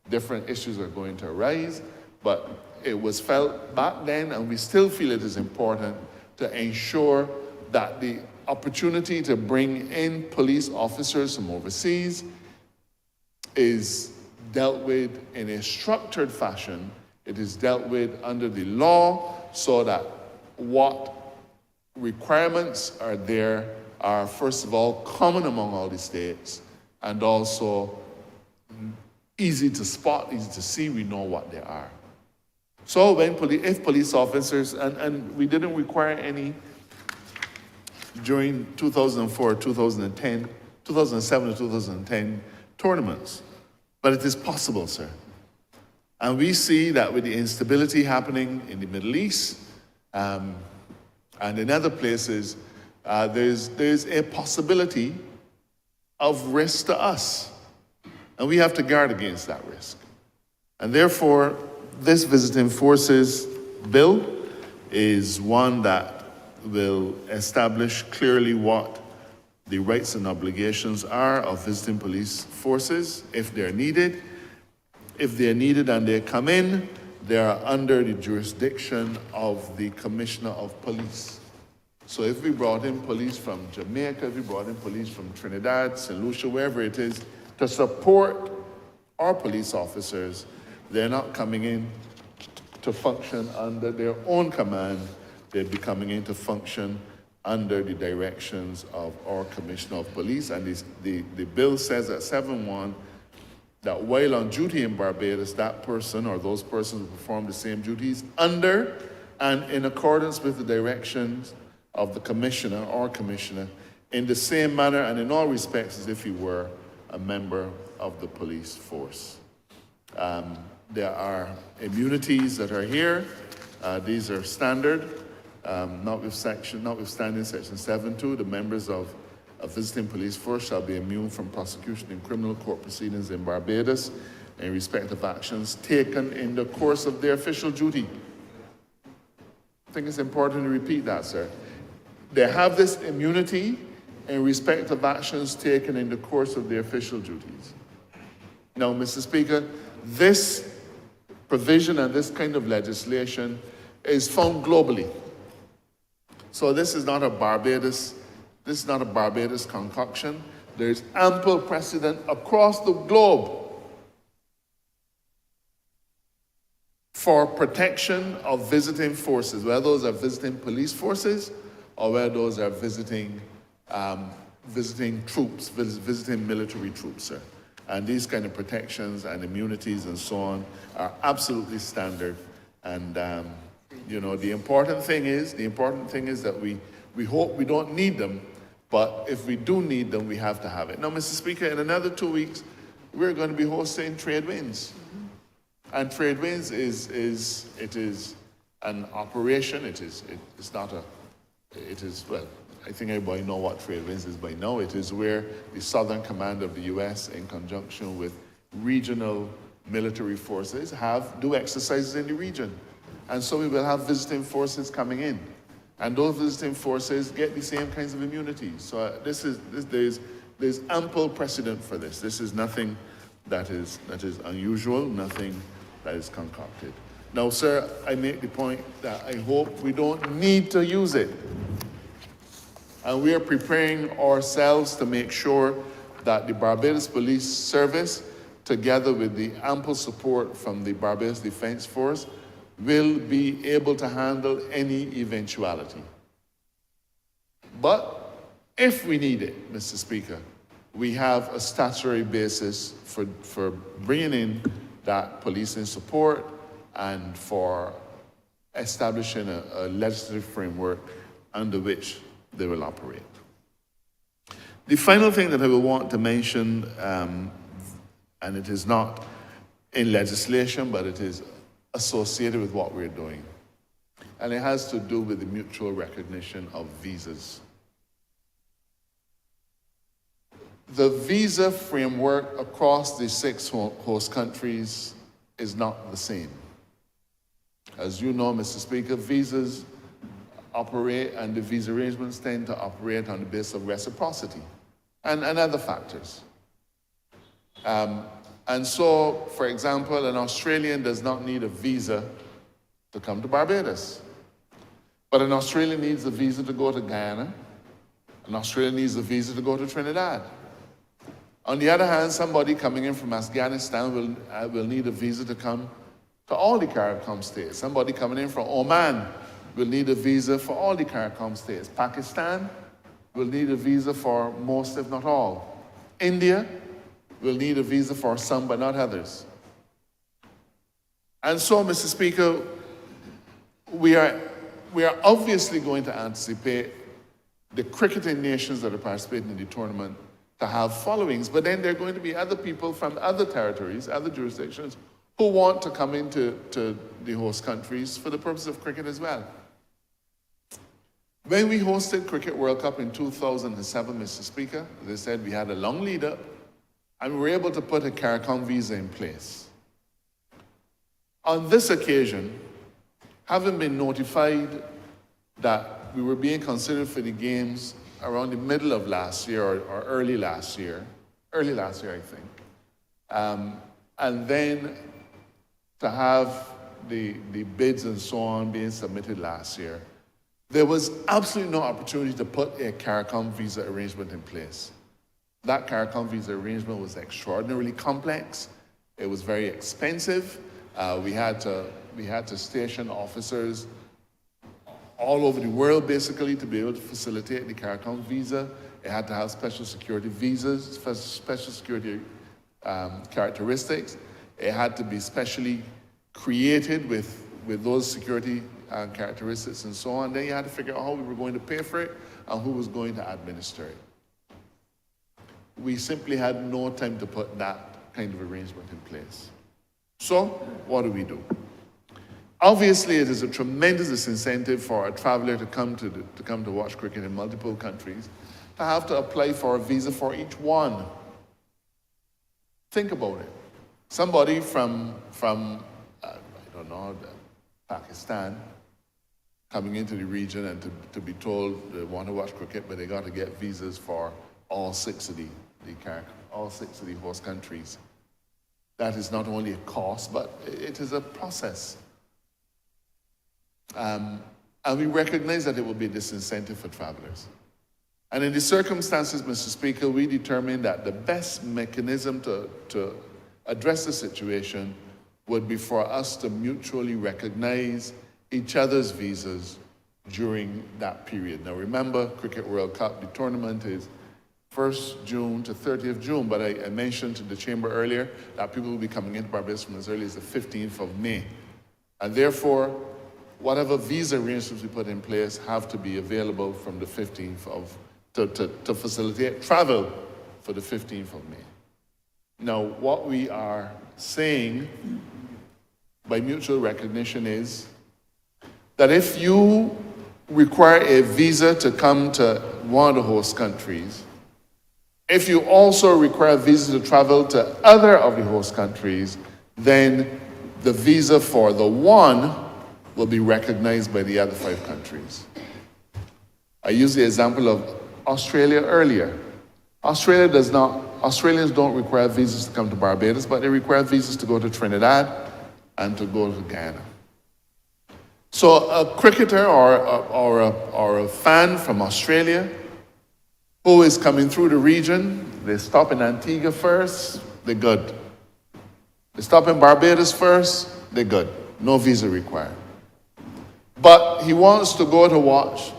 Different issues are going to arise, but it was felt back then, and we still feel it is important to ensure that the opportunity to bring in police officers from overseas is dealt with in a structured fashion. It is dealt with under the law so that what requirements are there are, first of all, common among all the states, and also easy to spot, easy to see, we know what they are. So when if police officers, and we didn't require any during 2004, 2010, 2007 to 2010 tournaments, but it is possible, sir. And we see that with the instability happening in the Middle East and in other places, there's a possibility of risk to us. And we have to guard against that risk. And therefore, this Visiting Forces Bill is one that will establish clearly what the rights and obligations are of visiting police forces if they're needed. If they're needed and they come in, they are under the jurisdiction of the Commissioner of Police. So if we brought in police from Jamaica, if we brought in police from Trinidad, St. Lucia, wherever it is, to support our police officers, they're not coming in to function under their own command. They'll be coming in to function under the directions of our Commissioner of Police. And the bill says at 7.1 that while on duty in Barbados, that person or those persons will perform the same duties under and in accordance with the directions of the Commissioner or Commissioner in the same manner and in all respects as if he were a member of the police force. There are immunities that are here. These are standard. Notwithstanding Section 7.2, the members of a visiting police force shall be immune from prosecution in criminal court proceedings in Barbados in respect of actions taken in the course of their official duty. I think it's important to repeat that, sir. They have this immunity in respect of actions taken in the course of their official duties. Now, Mr. Speaker, this provision and this kind of legislation is found globally. So this is not a Barbados concoction. There's ample precedent across the globe for protection of visiting forces, whether those are visiting police forces or whether those are visiting troops, visiting military troops, sir. And these kind of protections and immunities and so on are absolutely standard. And you know, the important thing is that we hope we don't need them, but if we do need them, we have to have it. Now, Mr. Speaker, in another 2 weeks, we're going to be hosting Trade Winds. And Trade Winds is an operation. Well, I think everybody know what Trade Winds is by now. It is where the Southern Command of the U.S., in conjunction with regional military forces, do exercises in the region. And so we will have visiting forces coming in. And those visiting forces get the same kinds of immunities. So there's ample precedent for this. This is nothing that is unusual, nothing that is concocted. Now, sir, I make the point that I hope we don't need to use it. And we are preparing ourselves to make sure that the Barbados Police Service, together with the ample support from the Barbados Defense Force, will be able to handle any eventuality. But if we need it, Mr. Speaker, we have a statutory basis for bringing in that policing support and for establishing a legislative framework under which they will operate. The final thing that I will want to mention, and it is not in legislation, but it is associated with what we're doing, and it has to do with the mutual recognition of visas. The visa framework across the 6 host countries is not the same. As you know, Mr. Speaker, visas operate and the visa arrangements tend to operate on the basis of reciprocity and other factors. And so, for example, an Australian does not need a visa to come to Barbados. But an Australian needs a visa to go to Guyana. An Australian needs a visa to go to Trinidad. On the other hand, somebody coming in from Afghanistan will need a visa to come to all the CARICOM states. Somebody coming in from Oman will need a visa for all the CARICOM states. Pakistan will need a visa for most, if not all. India will need a visa for some, but not others. And so, Mr. Speaker, we are obviously going to anticipate the cricketing nations that are participating in the tournament to have followings, but then there are going to be other people from other territories, other jurisdictions, who want to come into the host countries for the purpose of cricket as well. When we hosted Cricket World Cup in 2007, Mr. Speaker, as I said, we had a long lead up, and we were able to put a CARICOM visa in place. On this occasion, having been notified that we were being considered for the games around the middle of last year or early last year, I think, and then to have the bids and so on being submitted last year, there was absolutely no opportunity to put a CARICOM visa arrangement in place. That CARICOM visa arrangement was extraordinarily complex. It was very expensive. We had to station officers all over the world, basically, to be able to facilitate the CARICOM visa. It had to have special security visas, special security characteristics. It had to be specially created with those security characteristics and so on. Then you had to figure out how we were going to pay for it and who was going to administer it. We simply had no time to put that kind of arrangement in place. So, what do? Obviously, it is a tremendous disincentive for a traveler to come to watch cricket in multiple countries, to have to apply for a visa for each one. Think about it. Somebody from I don't know, Pakistan, coming into the region and to be told they want to watch cricket, but they got to get visas for all 6 of the host countries. That is not only a cost, but it is a process. And we recognize that it will be a disincentive for travelers. And in the circumstances, Mr. Speaker, we determined that the best mechanism to address the situation would be for us to mutually recognize each other's visas during that period. Now remember, Cricket World Cup, the tournament is 1st June to 30th June, but I mentioned to the Chamber earlier that people will be coming into Barbados from as early as the 15th of May. And therefore, whatever visa arrangements we put in place have to be available from the 15th to facilitate travel for the 15th of May. Now, what we are saying by mutual recognition is that if you require a visa to come to one of the host countries, if you also require a visa to travel to other of the host countries, then the visa for the one will be recognized by the other 5 countries. I used the example of Australia earlier. Australians don't require visas to come to Barbados, but they require visas to go to Trinidad and to go to Guyana. So a cricketer or a fan from Australia who is coming through the region, they stop in Antigua first, they're good. They stop in Barbados first, they're good. No visa required. But he wants to go to watch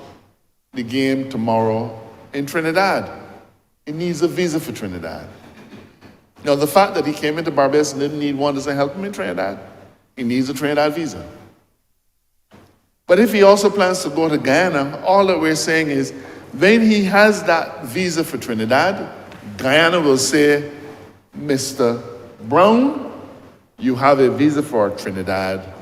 the game tomorrow in Trinidad. He needs a visa for Trinidad. Now, the fact that he came into Barbados and didn't need one doesn't help him in Trinidad. He needs a Trinidad visa. But if he also plans to go to Guyana, all that we're saying is, when he has that visa for Trinidad, Guyana will say, Mr. Brown, you have a visa for Trinidad.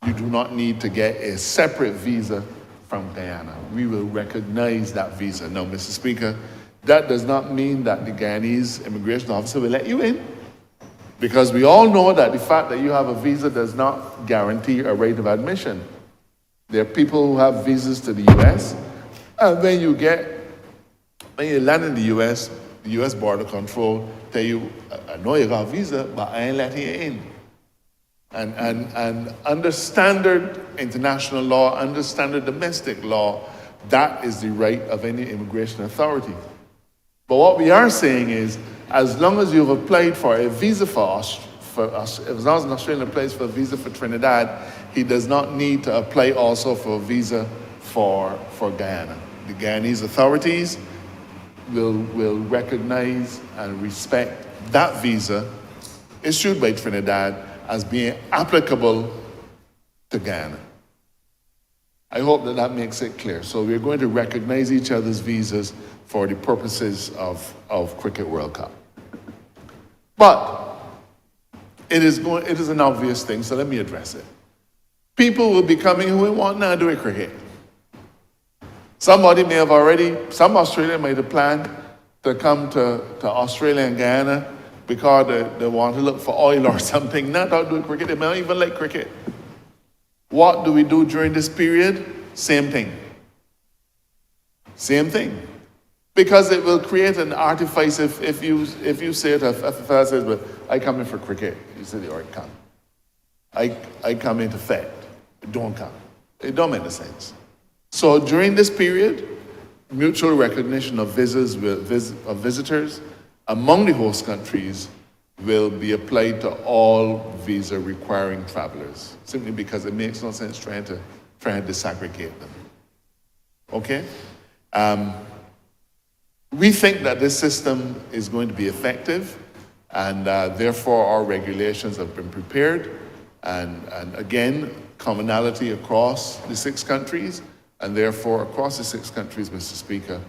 You do not need to get a separate visa from Guyana. We will recognize that visa. Now, Mr. Speaker, that does not mean that the Guyanese immigration officer will let you in, because we all know that the fact that you have a visa does not guarantee a right of admission. There are people who have visas to the U.S., and when you land in the U.S. Border Control tell you, I know you got a visa, but I ain't letting you in. And under standard international law, under standard domestic law, that is the right of any immigration authority. But what we are saying is, as long as you've applied for a visa for us, as long as an Australian applies for a visa for Trinidad, he does not need to apply also for a visa for Guyana. The Guyanese authorities will recognize and respect that visa issued by Trinidad as being applicable to Guyana. I hope that makes it clear. So we're going to recognize each other's visas for the purposes of Cricket World Cup. But it is an obvious thing, so let me address it. People will be coming who will want to do cricket. Some Australian might have planned to come to Australia and Guyana because they want to look for oil or something, not out doing cricket. They may not even like cricket. What do we do during this period? Same thing. Same thing. Because it will create an artifice if you say it, if a fellow says, well, I come in for cricket. You say, all right, come. I come in to fed. Don't come. It don't make any sense. So during this period, mutual recognition of visitors among the host countries will be applied to all visa requiring travelers, simply because it makes no sense trying to disaggregate them. Okay? We think that this system is going to be effective, and therefore our regulations have been prepared, and again, commonality across the 6 countries, and therefore across the 6 countries, Mr. Speaker,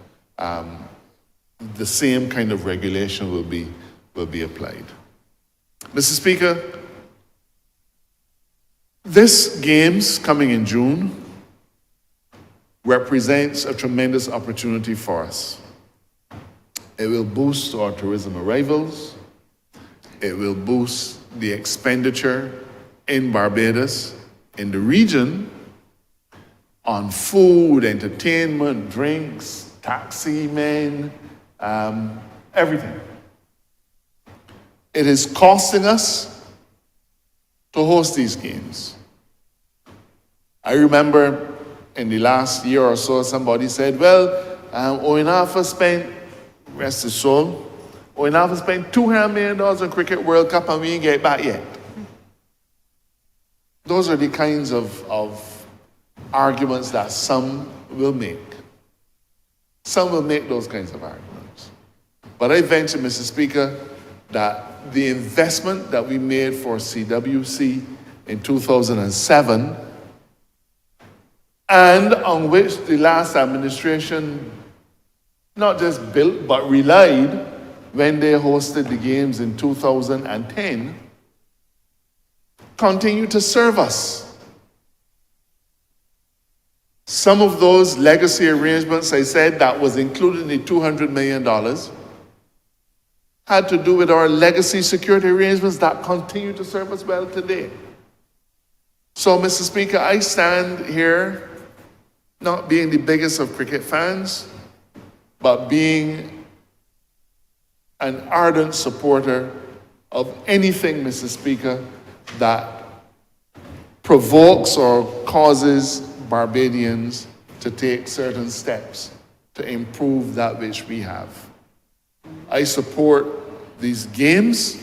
the same kind of regulation will be applied. Mr. Speaker, this Games coming in June represents a tremendous opportunity for us. It will boost our tourism arrivals. It will boost the expenditure in Barbados, in the region, on food, entertainment, drinks, taxi men, everything. It is costing us to host these games. I remember in the last year or so, somebody said, well, Oinafa spent, rest his soul, Oinafa spent $200 million on Cricket World Cup and we ain't get it back yet. Those are the kinds of arguments that some will make. Some will make those kinds of arguments. But I venture, Mr. Speaker, that the investment that we made for CWC in 2007, and on which the last administration not just built but relied when they hosted the games in 2010, continue to serve us. Some of those legacy arrangements, I said, that was included in the $200 million, had to do with our legacy security arrangements that continue to serve us well today. So, Mr. Speaker, I stand here not being the biggest of cricket fans, but being an ardent supporter of anything, Mr. Speaker, that provokes or causes Barbadians to take certain steps to improve that which we have. I support these games.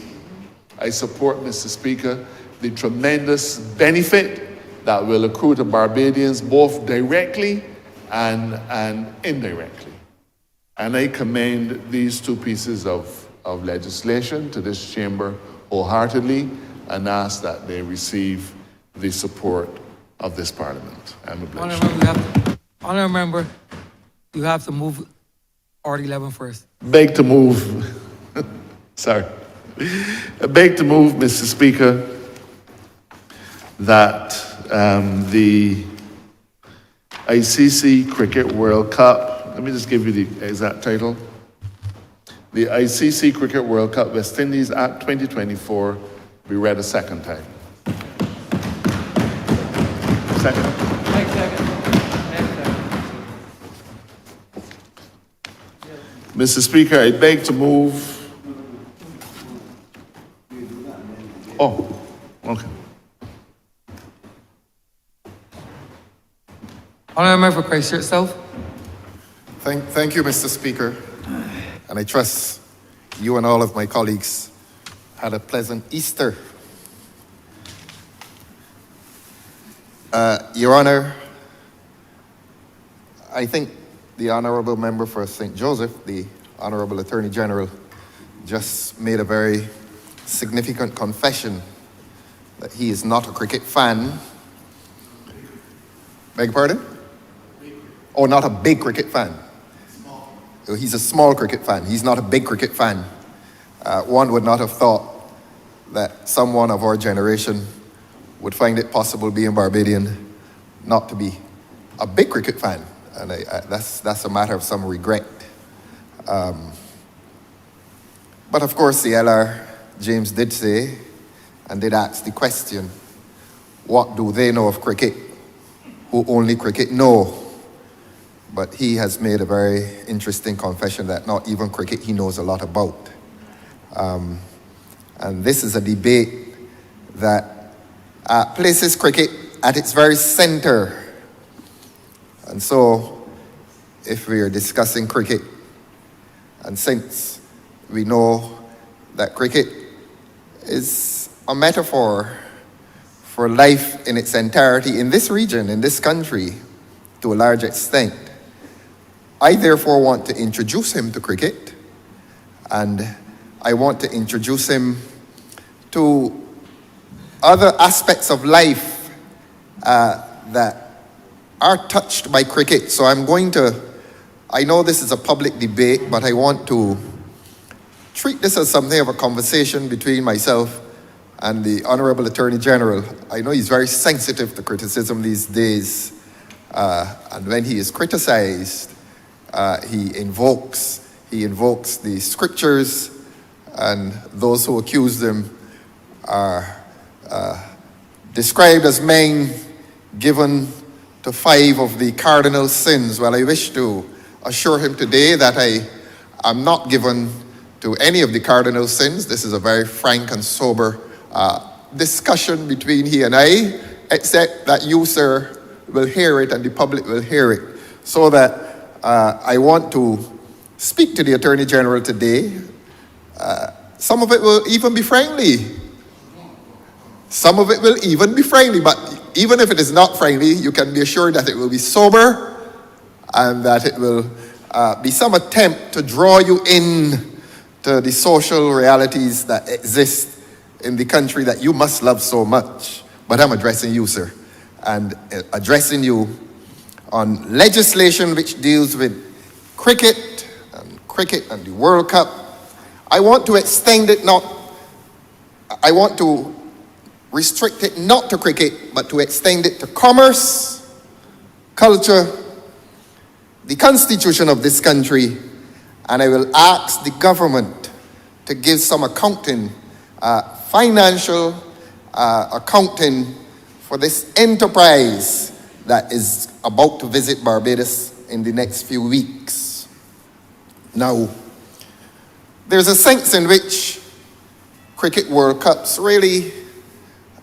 I support, Mr. Speaker, the tremendous benefit that will accrue to Barbadians both directly and indirectly. And I commend these 2 pieces of legislation to this chamber wholeheartedly and ask that they receive the support of this Parliament. I'm obliged. Honourable member, you have to move Order 11 first. Beg to move. Sorry. I beg to move, Mr. Speaker, that the ICC Cricket World Cup, let me just give you the exact title. The ICC Cricket World Cup West Indies Act 2024 be read a second time. Second. Next second. Mr. Speaker, I beg to move. Oh, okay. Honourable member for Christchurch South. Thank you, Mr. Speaker. And I trust you and all of my colleagues had a pleasant Easter. Your Honor, I think the Honourable Member for St. Joseph, the Honourable Attorney General, just made a very significant confession that he is not a cricket fan. Beg your pardon? Oh, not a big cricket fan. He's a small cricket fan. He's not a big cricket fan. One would not have thought that someone of our generation would find it possible, being Barbadian, not to be a big cricket fan. And that's a matter of some regret. But of course, the LR James did say and did ask the question, what do they know of cricket who only cricket know? But he has made a very interesting confession that not even cricket he knows a lot about. And this is a debate that places cricket at its very center. And so, if we are discussing cricket, and since we know that cricket is a metaphor for life in its entirety in this region, in this country, to a large extent, I therefore want to introduce him to cricket, and I want to introduce him to other aspects of life that are touched by cricket. So I know this is a public debate, but I want to treat this as something of a conversation between myself and the Honourable Attorney General. I know he's very sensitive to criticism these days, and when he is criticized, he invokes the scriptures, and those who accuse them are described as men given to 5 of the cardinal sins. Well, I wish to assure him today that I am not given to any of the cardinal sins. This is a very frank and sober discussion between he and I, except that you, sir, will hear it and the public will hear it. So that I want to speak to the Attorney General today. Some of it will even be friendly. Some of it will even be friendly, but even if it is not friendly, you can be assured that it will be sober and that it will be some attempt to draw you in to the social realities that exist in the country that you must love so much. But I'm addressing you, sir, and addressing you on legislation which deals with cricket and the World Cup. I want to extend it I want to restrict it not to cricket, but to extend it to commerce, culture, the constitution of this country, and I will ask the government to give some accounting, financial accounting for this enterprise that is about to visit Barbados in the next few weeks. Now, there's a sense in which Cricket World Cups really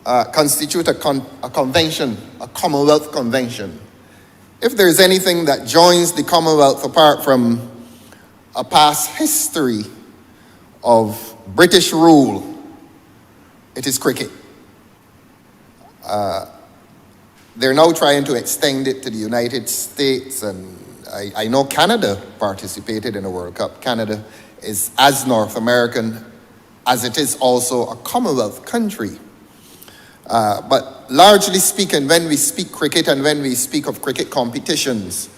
constitute a convention, a Commonwealth convention. If there's anything that joins the Commonwealth apart from a past history of British rule, it is cricket. They're now trying to extend it to the United States, and I know Canada participated in a World Cup. Canada is as North American as it is also a Commonwealth country. But largely speaking, when we speak cricket and when we speak of cricket competitions,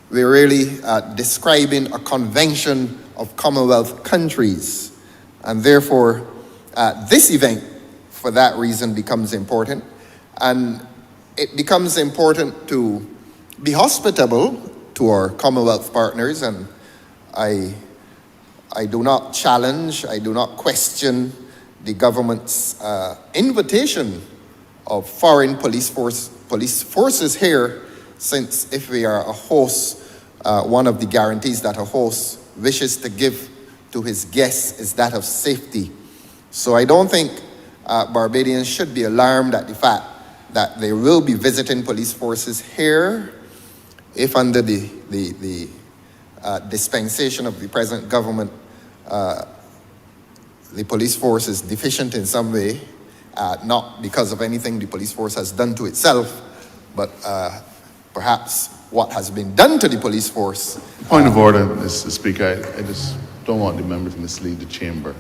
we're really describing a convention of Commonwealth countries. And therefore, this event, for that reason, becomes important. And it becomes important to be hospitable to our Commonwealth partners. And I do not challenge, I do not question the government's invitation of foreign police forces here, since if we are a host, one of the guarantees that a host wishes to give to his guests is that of safety. So I don't think Barbadians should be alarmed at the fact that there will be visiting police forces here if under the dispensation of the present government, the police force is deficient in some way, not because of anything the police force has done to itself, but perhaps what has been done to the police force. Point of order, Mr. Speaker. I just don't want the member to mislead the chamber.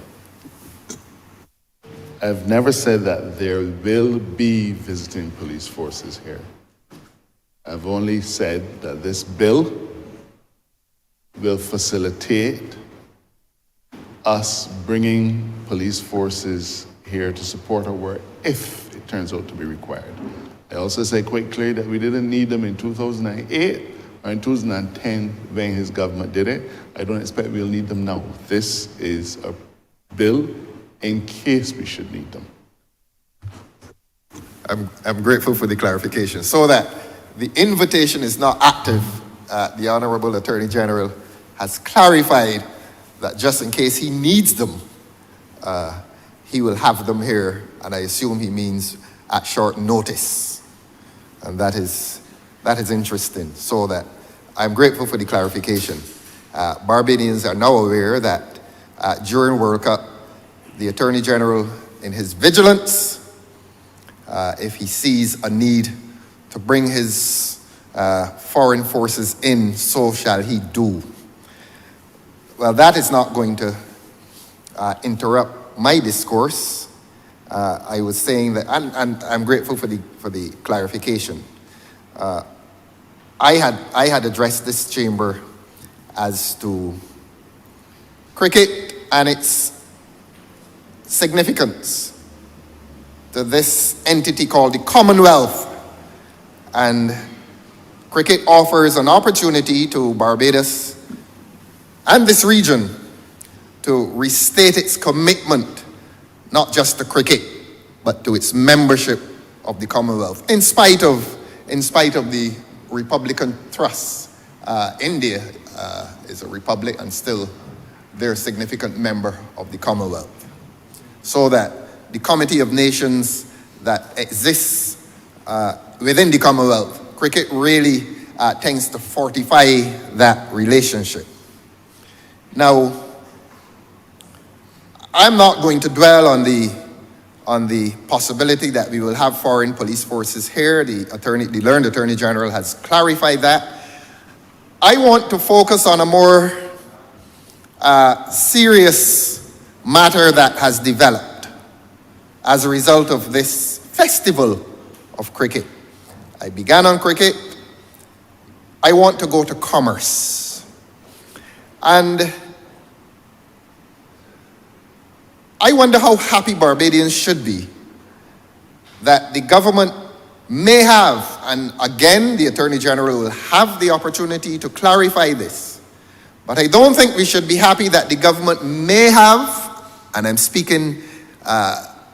I've never said that there will be visiting police forces here. I've only said that this bill will facilitate us bringing police forces here to support our work if it turns out to be required. I also say quite clearly that we didn't need them in 2008 or in 2010 when his government did it. I don't expect we'll need them now. This is a bill in case we should need them. I'm grateful for the clarification. So that the invitation is not active, the Honorable Attorney General has clarified that just in case he needs them, he will have them here, and I assume he means at short notice. And that is interesting, so that I'm grateful for the clarification. Barbadians are now aware that during World Cup, the Attorney General, in his vigilance, if he sees a need to bring his foreign forces in, so shall he do. Well, that is not going to interrupt my discourse. I was saying that, and I'm grateful for the clarification. I had addressed this chamber as to cricket and its significance to this entity called the Commonwealth. And cricket offers an opportunity to Barbados and this region to restate its commitment, not just to cricket, but to its membership of the Commonwealth. In spite of the Republican thrust, India is a republic and still they're a significant member of the Commonwealth. So that the Committee of Nations that exists within the Commonwealth, cricket really tends to fortify that relationship. Now, I'm not going to dwell on the possibility that we will have foreign police forces here. The learned Attorney General has clarified that. I want to focus on a more serious matter that has developed as a result of this festival of cricket. I began on cricket. I want to go to commerce. And I wonder how happy Barbadians should be that the government may have, and again, the Attorney General will have the opportunity to clarify this, but I don't think we should be happy that the government may have, and I'm speaking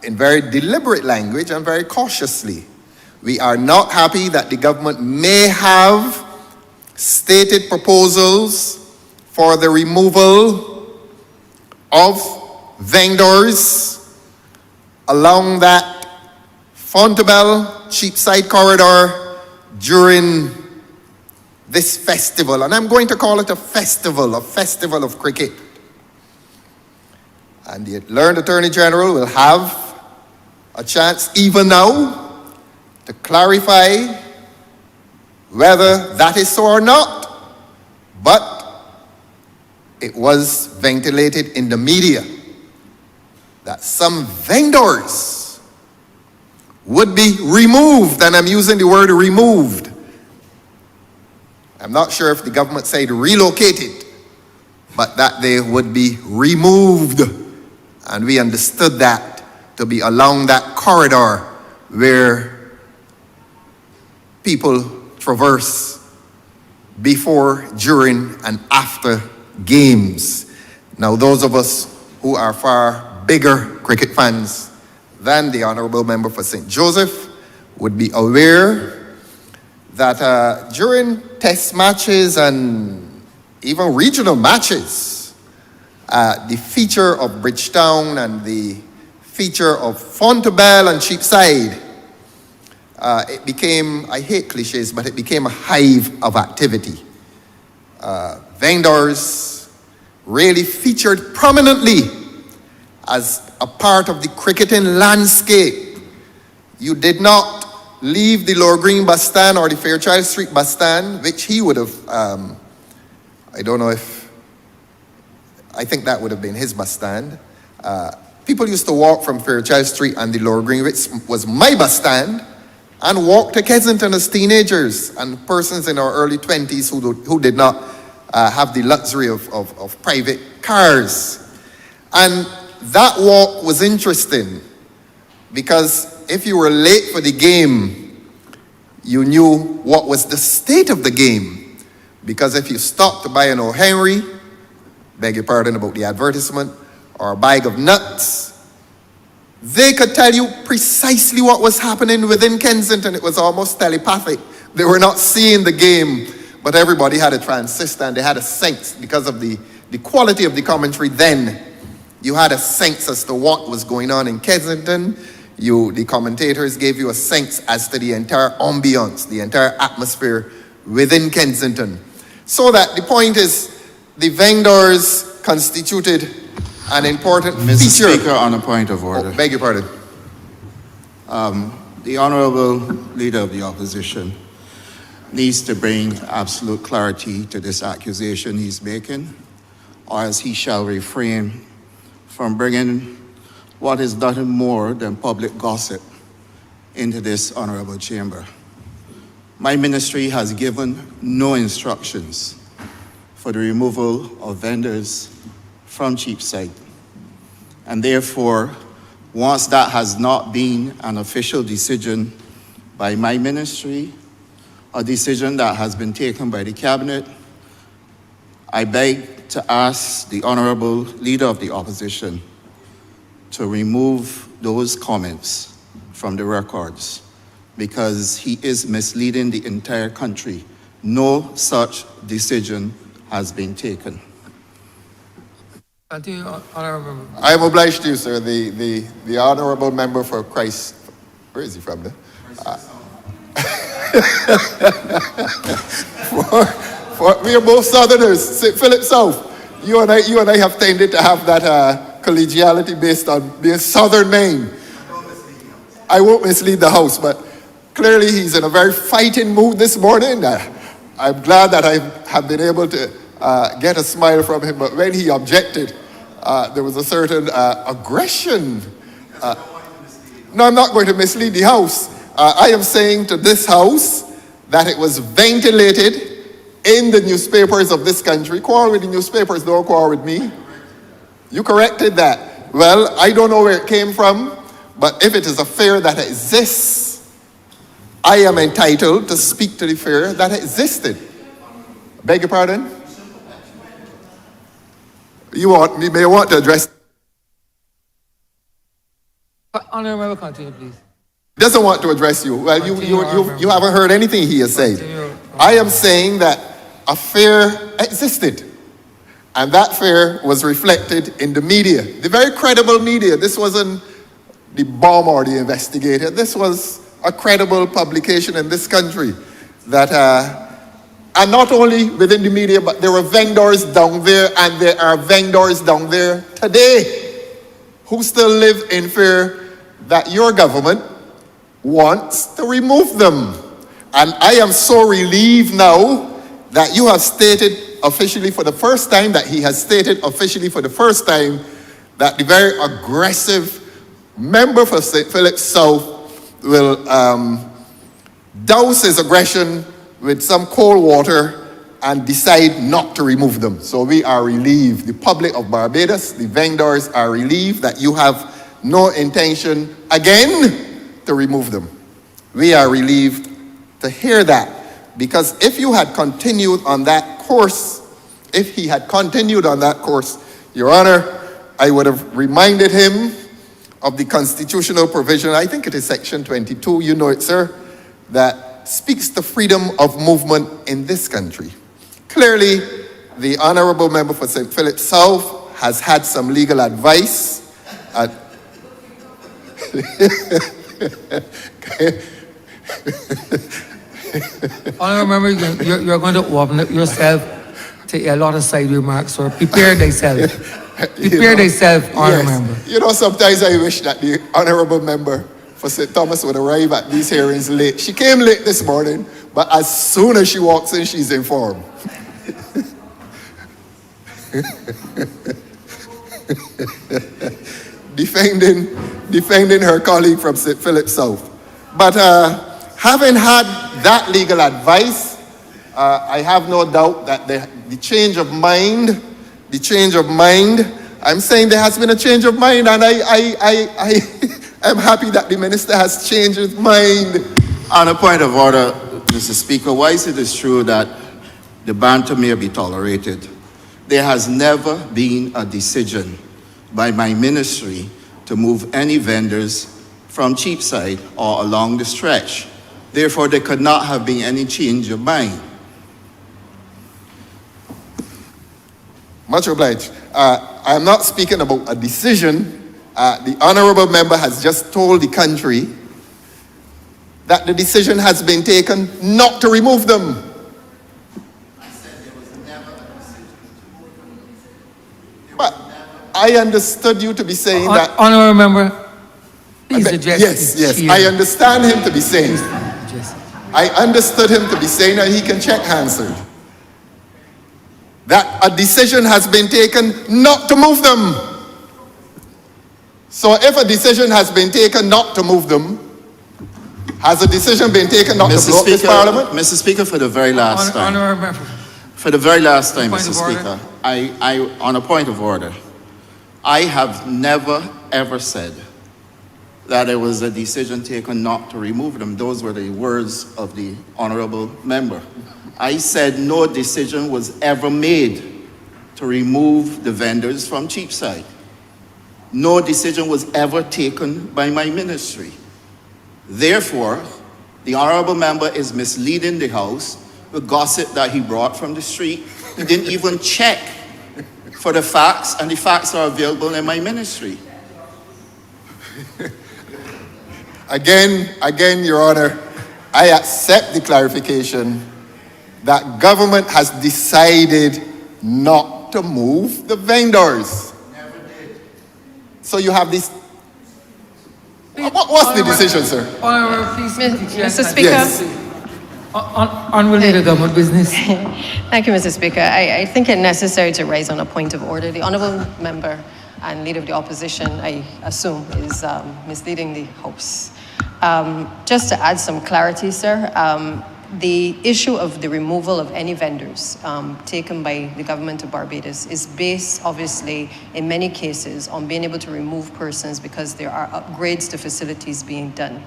in very deliberate language and very cautiously, we are not happy that the government may have stated proposals for the removal of vendors along that Fontebelle Cheapside corridor during this festival. And I'm going to call it a festival of cricket. And the learned Attorney General will have a chance even now to clarify whether that is so or not. But it was ventilated in the media that some vendors would be removed, and I'm using the word removed. I'm not sure if the government said relocated, but that they would be removed. And we understood that to be along that corridor where people traverse before, during, and after games. Now, those of us who are far bigger cricket fans than the Honorable Member for St. Joseph would be aware that during test matches and even regional matches, the feature of Bridgetown and the feature of Fontebelle and Cheapside, it became, I hate cliches, but it became a hive of activity. Vendors really featured prominently as a part of the cricketing landscape. You did not leave the Lower Green bus stand or the Fairchild Street bus stand, which he would have, I don't know if, I think that would have been his bus stand. People used to walk from Fairchild Street and the Lower Green, which was my bus stand, and walk to Kensington as teenagers and persons in our early 20s who did not have the luxury of private cars. And that walk was interesting because if you were late for the game, you knew what was the state of the game. Because if you stopped to buy an O'Henry, beg your pardon about the advertisement, or a bag of nuts, they could tell you precisely what was happening within Kensington. It was almost telepathic. They were not seeing the game, but everybody had a transistor and they had a sense because of the quality of the commentary then. You had a sense as to what was going on in Kensington. The commentators gave you a sense as to the entire ambience, the entire atmosphere within Kensington. So that the point is, the vendors constituted an important Mr. feature. Speaker, on a point of order. Oh, beg your pardon. The Honorable Leader of the Opposition needs to bring absolute clarity to this accusation he's making, or else he shall refrain from bringing what is nothing more than public gossip into this honorable chamber. My ministry has given no instructions for the removal of vendors from Cheapside. And therefore, once that has not been an official decision by my ministry, a decision that has been taken by the cabinet, I beg to ask the Honorable Leader of the Opposition to remove those comments from the records because he is misleading the entire country. No such decision has been taken. Continue, Honorable Member. I am obliged to you, sir. The Honorable Member for Christ, where is he from? We are both Southerners, St. Philip South. You and I have tended to have that collegiality based on being Southern Maine. I won't mislead the House, but clearly he's in a very fighting mood this morning. I'm glad that I have been able to get a smile from him, but when he objected, there was a certain aggression. No, I'm not going to mislead the House. I am saying to this House that it was ventilated in the newspapers of this country. Quarrel with the newspapers, don't quarrel with me. You corrected that. Well, I don't know where it came from, but if it is a fear that exists, I am entitled to speak to the fear that existed. Beg your pardon? You may want to address. Honorable Member, continue, please. Doesn't want to address you. Well, you haven't heard anything he has said. Continue. I am saying that a fear existed. And that fear was reflected in the media. The very credible media. This wasn't the bomb or the investigator. This was a credible publication in this country that, and not only within the media, but there were vendors down there, and there are vendors down there today who still live in fear that your government wants to remove them. And I am so relieved now that you have stated officially for the first time, that he has stated officially for the first time, that the very aggressive member for St. Philip South douse his aggression with some cold water and decide not to remove them. So we are relieved. The public of Barbados, the vendors are relieved that you have no intention again to remove them. We are relieved to hear that, because if you had continued on that course, if he had continued on that course, Your Honor, I would have reminded him of the constitutional provision, I think it is section 22, you know it, sir, that speaks to freedom of movement in this country. Clearly, the honorable member for St. Philip South has had some legal advice. Honorable member, you're going to open up yourself to a lot of side remarks, so prepare thyself. Prepare thyself, honorable member. You know, sometimes I wish that the honorable member for St. Thomas would arrive at these hearings late. She came late this morning, but as soon as she walks in, she's informed. defending her colleague from St. Philip South. But having had that legal advice, I have no doubt that the change of mind, I'm saying there has been a change of mind, and I am happy that the minister has changed his mind. On a point of order, Mr. Speaker, whilst it is true that the banter may be tolerated, there has never been a decision by my ministry to move any vendors from Cheapside or along the stretch. Therefore, there could not have been any change of mind. Much obliged. I am not speaking about a decision. The honorable member has just told the country that the decision has been taken not to remove them. I said there was never a decision to move them. But I understood you to be saying that... Honorable member, please address Yes, the chair. I understand him to be saying. Address. I understood him to be saying that he can check Hansard. That a decision has been taken not to move them. So if a decision has been taken not to move them, has a decision been taken not to block this parliament? Mr. Speaker, for the very last time. Honorable member. For the very last time, Point Mr. of order. Speaker, I, on a point of order, I have never ever said that it was a decision taken not to remove them. Those were the words of the honorable member. I said no decision was ever made to remove the vendors from Cheapside. No decision was ever taken by my ministry. Therefore, the honorable member is misleading the House with gossip that he brought from the street. He didn't even check for the facts, and the facts are available in my ministry. Again, Your Honor, I accept the clarification that government has decided not to move the vendors. Never did. So you have this... What's the decision, sir? Honorable, please. Mr. Speaker. Yes. Unrelated government business. Thank you, Mr. Speaker. I think it necessary to raise on a point of order. The honourable member and leader of the opposition, I assume, is misleading the House. Just to add some clarity, sir, the issue of the removal of any vendors taken by the government of Barbados is based, obviously, in many cases, on being able to remove persons because there are upgrades to facilities being done.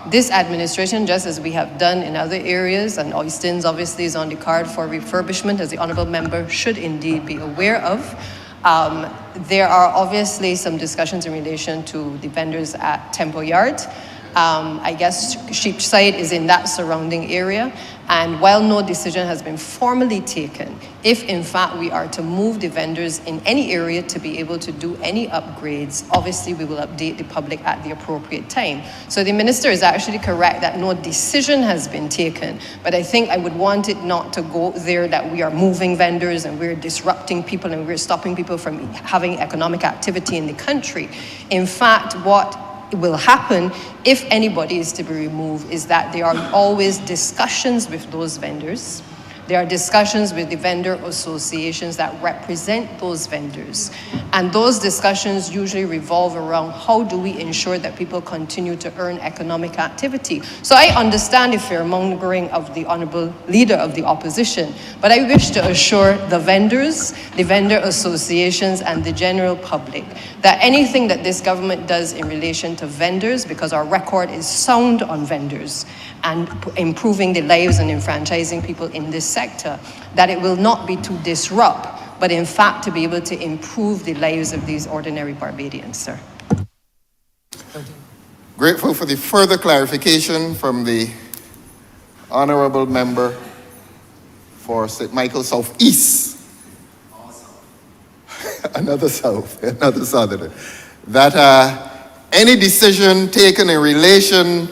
This administration, just as we have done in other areas, and Oystins obviously is on the card for refurbishment, as the honourable member should indeed be aware of. There are obviously some discussions in relation to the vendors at Temple Yard. I guess Cheapside is in that surrounding area. And while no decision has been formally taken, if in fact we are to move the vendors in any area to be able to do any upgrades, obviously we will update the public at the appropriate time. So the minister is actually correct that no decision has been taken, but I think I would want it not to go there that we are moving vendors and we're disrupting people and we're stopping people from having economic activity in the country. In fact, what will happen if anybody is to be removed is that there are always discussions with those vendors. There are discussions with the vendor associations that represent those vendors. And those discussions usually revolve around how do we ensure that people continue to earn economic activity. So I understand the fear-mongering of the Honourable Leader of the Opposition, but I wish to assure the vendors, the vendor associations, and the general public that anything that this government does in relation to vendors, because our record is sound on vendors and improving the lives and enfranchising people in this sector, that it will not be to disrupt, but in fact to be able to improve the lives of these ordinary Barbadians, sir. Grateful for the further clarification from the Honourable Member for St. Michael South East. Another South, another Southerner. That any decision taken in relation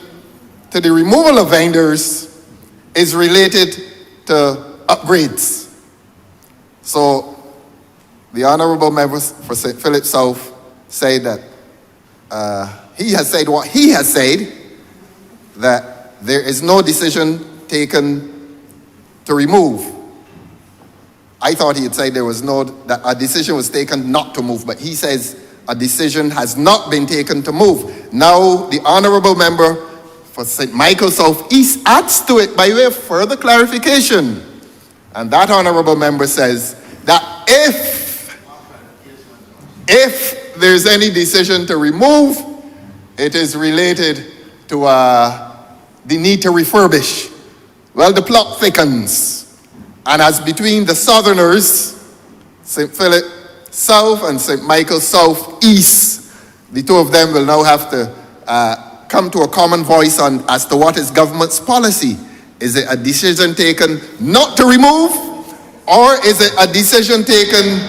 to the removal of vendors is related to upgrades. So the Honourable Members for St. Philip South say that he has said what he has said, that there is no decision taken to remove. I thought he had said that a decision was taken not to move, but he says a decision has not been taken to move. Now the Honourable Member for St. Michael South East adds to it by way of further clarification. And that Honourable Member says that if there's any decision to remove, it is related to the need to refurbish. Well, the plot thickens. And as between the Southerners, St. Philip South and St. Michael South East, the two of them will now have to come to a common voice on as to what is government's policy. Is it a decision taken not to remove, or is it a decision taken?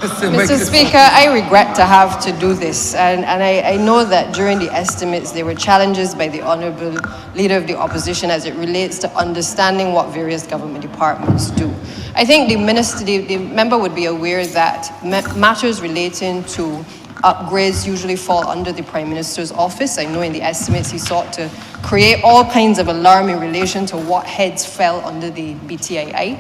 Mr. Speaker, I regret to have to do this, and I know that during the estimates there were challenges by the Honourable Leader of the Opposition as it relates to understanding what various government departments do. I think the member would be aware that matters relating to upgrades usually fall under the Prime Minister's office. I know in the estimates he sought to create all kinds of alarm in relation to what heads fell under the BTII.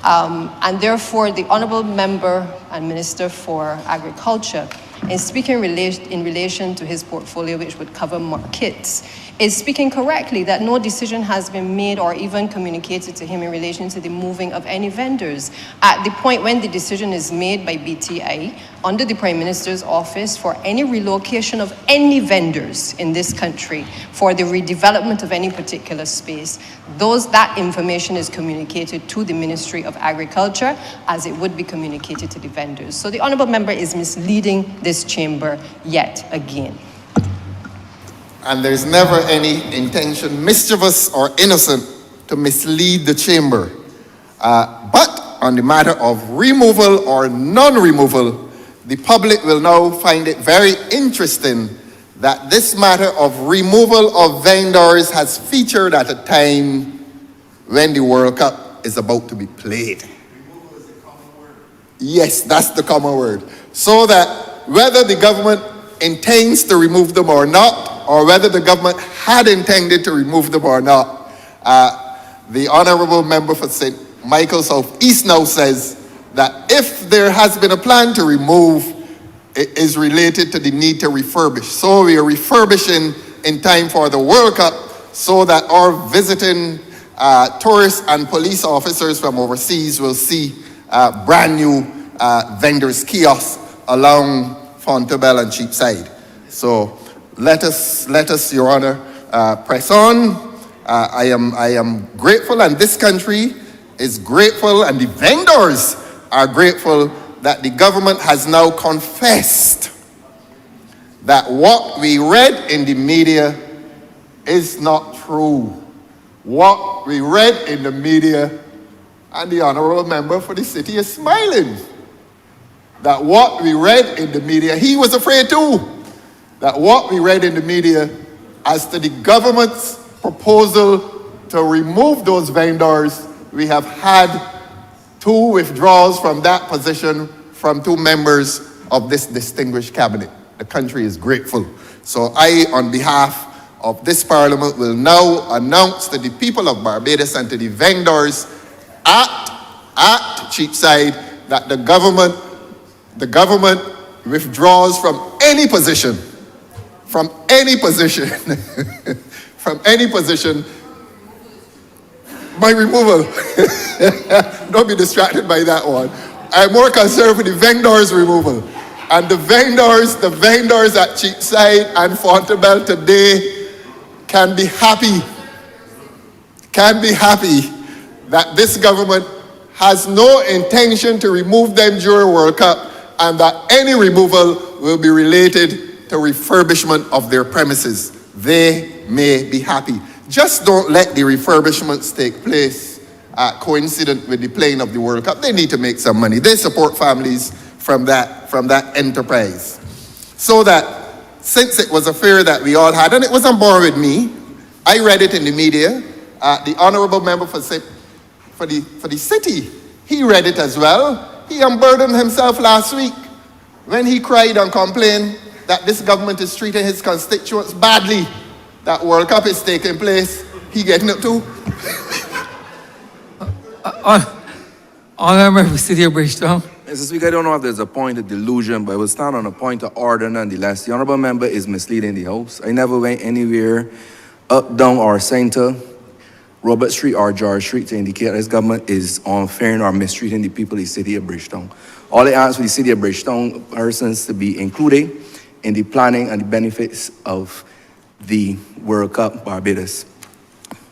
And therefore, the Honourable Member and Minister for Agriculture, in speaking in relation to his portfolio, which would cover markets, is speaking correctly that no decision has been made or even communicated to him in relation to the moving of any vendors. At the point when the decision is made by BTI under the Prime Minister's office for any relocation of any vendors in this country for the redevelopment of any particular space, that information is communicated to the Ministry of Agriculture as it would be communicated to the vendors. So the Honourable Member is misleading this chamber yet again. And there's never any intention, mischievous or innocent, to mislead the chamber. But on the matter of removal or non-removal, the public will now find it very interesting that this matter of removal of vendors has featured at a time when the World Cup is about to be played. Removal is the common word. Yes, that's the common word. So that whether the government intends to remove them or not, or whether the government had intended to remove them or not, the Honourable Member for St. Michael South East now says that if there has been a plan to remove, it is related to the need to refurbish. So we are refurbishing in time for the World Cup so that our visiting tourists and police officers from overseas will see brand new vendors' kiosks along Fontebelle and Cheapside. So let us, Your Honor, press on. I am grateful, and this country is grateful, and the vendors are grateful that the government has now confessed that what we read in the media is not true. What we read in the media, and the Honourable Member for the city is smiling, that what we read in the media, he was afraid too, that what we read in the media as to the government's proposal to remove those vendors, we have had 2 withdrawals from that position from 2 members of this distinguished cabinet. The country is grateful. So I, on behalf of this Parliament will now announce to the people of Barbados and to the vendors at Cheapside that the government withdraws from any position, from any position, my removal. Don't be distracted by that one. I'm more concerned with the vendors' removal. And the vendors at Cheapside and Fontebelle today can be happy that this government has no intention to remove them during World Cup, and that any removal will be related to refurbishment of their premises. They may be happy. Just don't let the refurbishments take place coincident with the playing of the World Cup. They need to make some money. They support families from that enterprise. So that, since it was a fear that we all had, and it wasn't born with me, I read it in the media. The honorable member for the city, he read it as well. He unburdened himself last week when he cried and complained that this government is treating his constituents badly, that World Cup is taking place. He getting it too. Honorable Member for City of Bridgetown. Mr. Speaker, I don't know if there's a point of delusion, but I will stand on a point of order nonetheless. The honorable member is misleading the House. I never went anywhere up, down, or center, Robert Street or George Street, to indicate this government is unfair or mistreating the people of the city of Bridgetown. All I ask for the city of Bridgetown persons to be included in the planning and the benefits of the World Cup Barbados.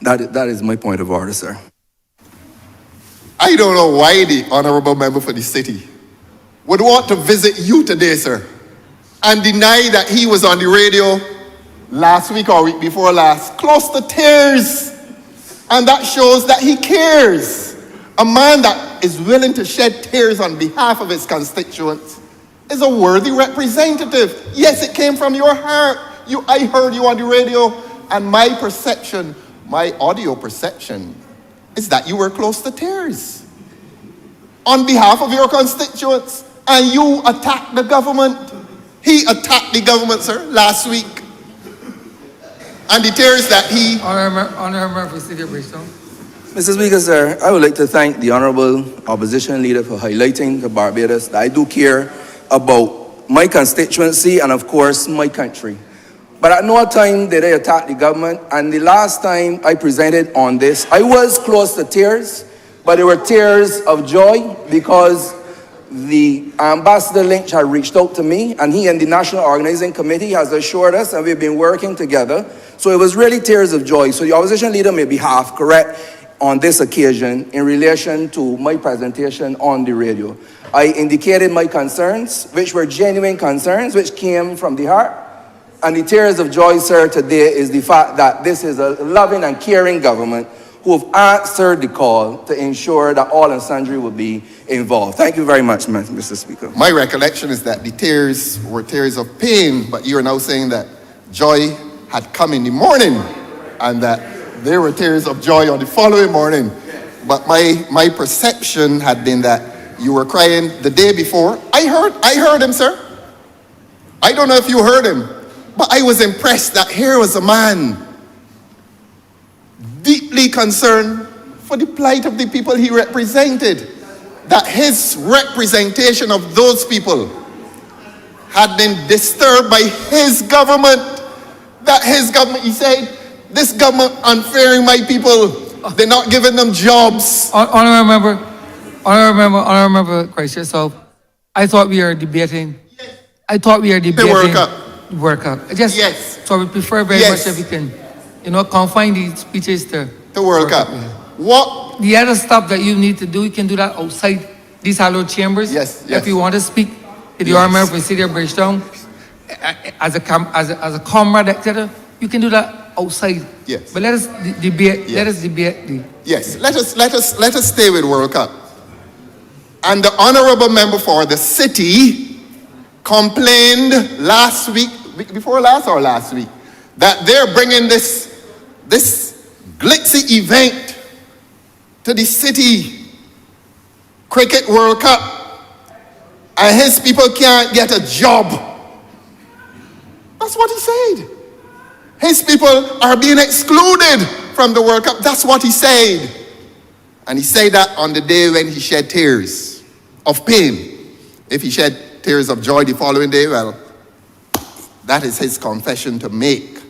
That is my point of order, sir. I don't know why the honorable member for the city would want to visit you today, sir, and deny that he was on the radio last week or week before last, close to tears. And that shows that he cares. A man that is willing to shed tears on behalf of his constituents is a worthy representative. Yes, it came from your heart. I heard you on the radio, and my perception, my audio perception, is that you were close to tears on behalf of your constituents, and you attacked the government. He attacked the government, sir, last week. And the tears that he... Honorable Member for City of Bridgetown. Mr. Speaker, sir, I would like to thank the honorable opposition leader for highlighting to Barbados that I do care about my constituency and, of course, my country. But at no time did I attack the government, and the last time I presented on this, I was close to tears, but there were tears of joy because the Ambassador Lynch had reached out to me, and he and the National Organizing Committee has assured us, and we've been working together. So it was really tears of joy. So the opposition leader may be half correct on this occasion in relation to my presentation on the radio. I indicated my concerns, which were genuine concerns, which came from the heart. And the tears of joy, sir, today is the fact that this is a loving and caring government who have answered the call to ensure that all and sundry will be involved. Thank you very much, Mr. Speaker. My recollection is that the tears were tears of pain, but you're now saying that joy had come in the morning and that there were tears of joy on the following morning. But my perception had been that you were crying the day before. I heard him, sir. I don't know if you heard him, but I was impressed that here was a man deeply concerned for the plight of the people he represented, that his representation of those people had been disturbed by his government, that his government, he said, this government unfairing my people, they're not giving them jobs. Honorable member, Christ yourself. I thought we were debating. The World Cup. World Cup. Yes. So we prefer very much if we can, confine these speeches to World Cup. Yeah. What? The other stuff that you need to do, you can do that outside these hallowed chambers. Yes. If you want to speak to the honorable member for the city of Bridgetown, as a comrade, etc., you can do that outside. Yes. But let us debate. Yes. Let us debate. Yes. Let us stay with World Cup. And the honorable member for the city complained last week, before last or last week, that they're bringing this glitzy event to the city, Cricket World Cup, and his people can't get a job. That's what he said. His people are being excluded from the World Cup. That's what he said. And he said that on the day when he shed tears of pain. If he shed tears of joy the following day, well, that is his confession to make.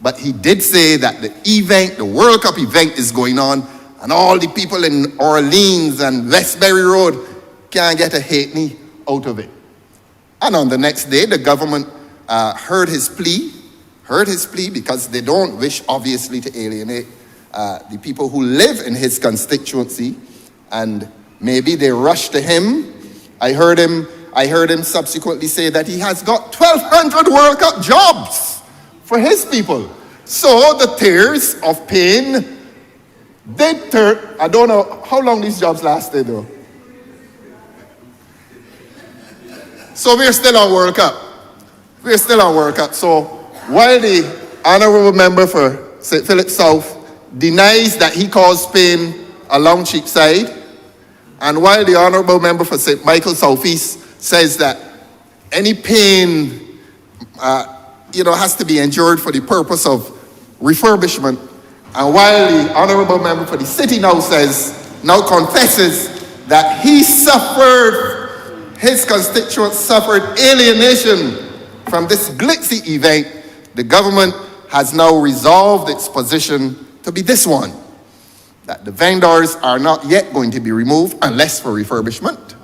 But he did say that the event, the World Cup event is going on, and all the people in Orleans and Westbury Road can't get a halfpenny out of it. And on the next day, the government heard his plea because they don't wish, obviously, to alienate the people who live in his constituency, and maybe they rushed to him. I heard him subsequently say that he has got 1,200 World Cup jobs for his people. So the tears of pain did turn. I don't know how long these jobs lasted though. So we're still on World Cup. We're still on World Cup. So while the honorable member for St. Philip South denies that he caused pain along Cheapside, and while the honorable member for St. Michael Southeast says that any pain, has to be endured for the purpose of refurbishment, and while the honorable member for the city now confesses that his constituents suffered alienation from this glitzy event, the government has now resolved its position to be this one, that the vendors are not yet going to be removed unless for refurbishment.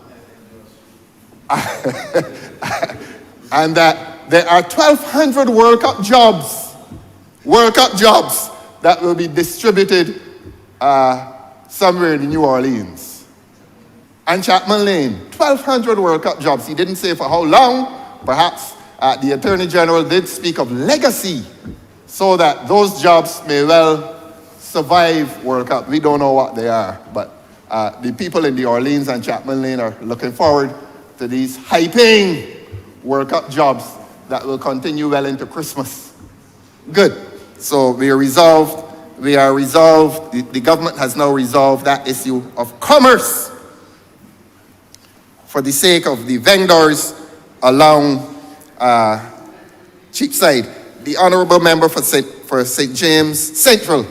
And that there are 1,200 World Cup jobs that will be distributed somewhere in New Orleans. And Chapman Lane, 1,200 World Cup jobs. He didn't say for how long. Perhaps the Attorney General did speak of legacy, so that those jobs may well survive World Cup. We don't know what they are, but the people in the Orleans and Chapman Lane are looking forward to these high-paying World Cup jobs that will continue well into Christmas. Good. So we are resolved. The government has now resolved that issue of commerce for the sake of the vendors along Cheapside. The honorable member for St. James Central,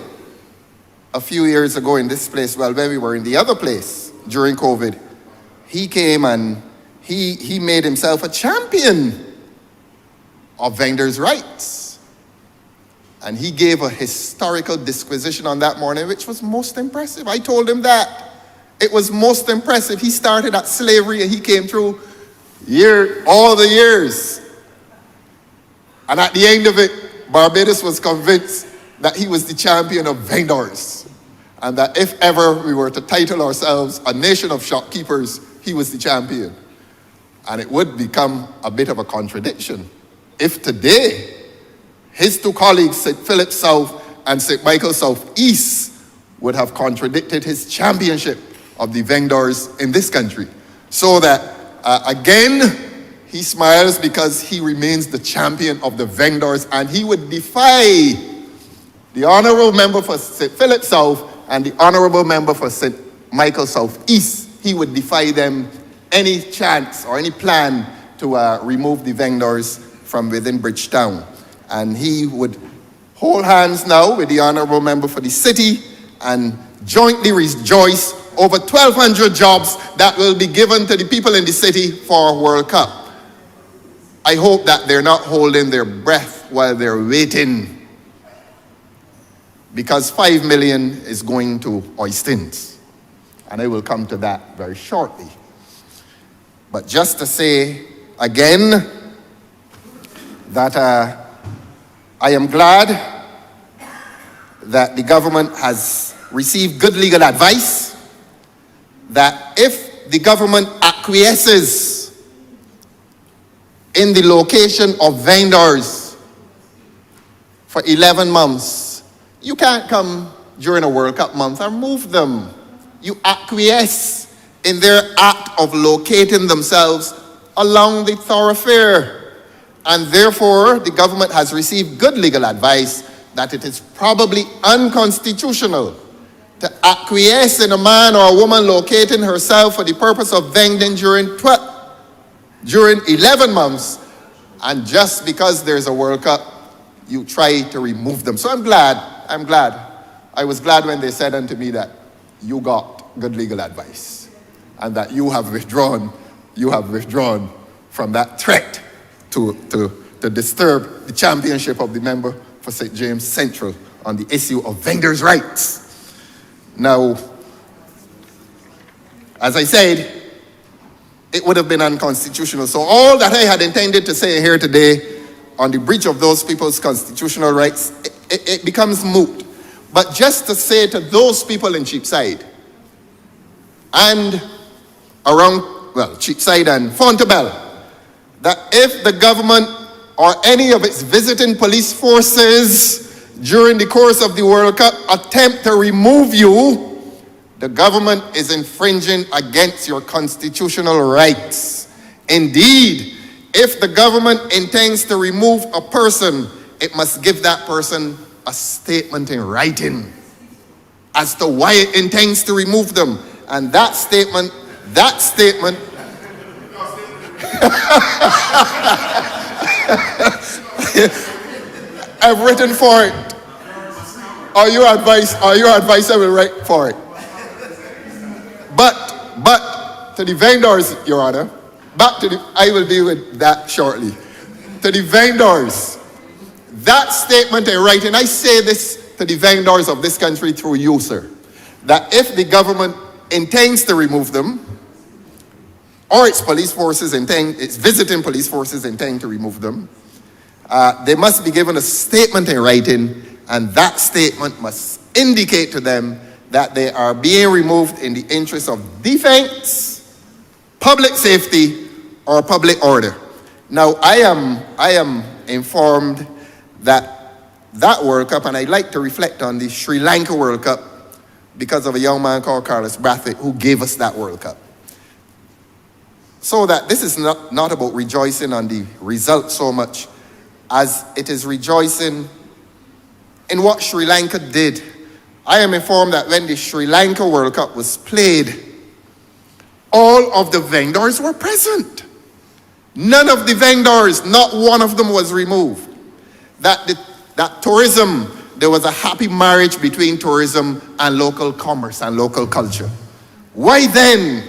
a few years ago in this place, when we were in the other place during COVID, he came and he made himself a champion of vendors' rights. And he gave a historical disquisition on that morning, which was most impressive. I told him that. It was most impressive. He started at slavery and he came through all the years. And at the end of it, Barbados was convinced that he was the champion of vendors. And that if ever we were to title ourselves a nation of shopkeepers, he was the champion. And it would become a bit of a contradiction if today his two colleagues, St. Philip South and St. Michael South East, would have contradicted his championship of the vendors in this country. So that, again, he smiles because he remains the champion of the vendors, and he would defy the honorable member for St. Philip South and the honorable member for St. Michael South East. He would defy them any chance or any plan to remove the vendors from within Bridgetown. And he would hold hands now with the honorable member for the city and jointly rejoice over 1,200 jobs that will be given to the people in the city for World Cup. I hope that they're not holding their breath while they're waiting, because 5 million is going to Oistins, and I will come to that very shortly. But just to say again that I am glad that the government has received good legal advice, that if the government acquiesces in the location of vendors for 11 months, you can't come during a World Cup month and move them. You acquiesce in their act of locating themselves along the thoroughfare. And therefore, the government has received good legal advice that it is probably unconstitutional to acquiesce in a man or a woman locating herself for the purpose of vending during 11 months, and just because there's a World Cup, you try to remove them. So I'm glad. I was glad when they said unto me that you got good legal advice and that you have withdrawn from that threat to disturb the championship of the member for St. James Central on the issue of vendors' rights. Now, as I said, it would have been unconstitutional. So all that I had intended to say here today on the breach of those people's constitutional rights, it becomes moot. But just to say to those people in Cheapside and around, well, Cheapside and Fontebelle, that if the government or any of its visiting police forces during the course of the World Cup attempt to remove you, the government is infringing against your constitutional rights. Indeed, if the government intends to remove a person, it must give that person a statement in writing as to why it intends to remove them. And that statement, I've written for it. Or your advice I will write for it. But to the vendors, Your Honor, I will deal with that shortly. To the vendors, that statement in writing, I say this to the vendors of this country through you, sir, that if the government intends to remove them, or its visiting police forces intend to remove them, they must be given a statement in writing, and that statement must indicate to them that they are being removed in the interest of defense, public safety, or public order. Now, I am informed that World Cup, and I'd like to reflect on the Sri Lanka World Cup because of a young man called Carlos Brathwaite who gave us that World Cup. So that this is not about rejoicing on the result so much as it is rejoicing in what Sri Lanka did. I am informed that when the Sri Lanka World Cup was played, all of the vendors were present. None of the vendors, not one of them was removed. That tourism, there was a happy marriage between tourism and local commerce and local culture. Why then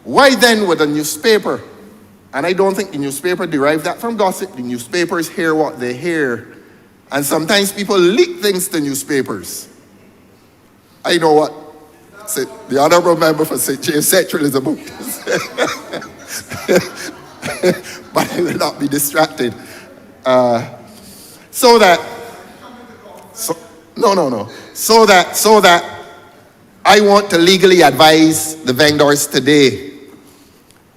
would a newspaper, and I don't think the newspaper derived that from gossip, the newspapers hear what they hear, and sometimes people leak things to newspapers. I know what the honorable member for St. James Central is about this. But I will not be distracted. So that I want to legally advise the vendors today.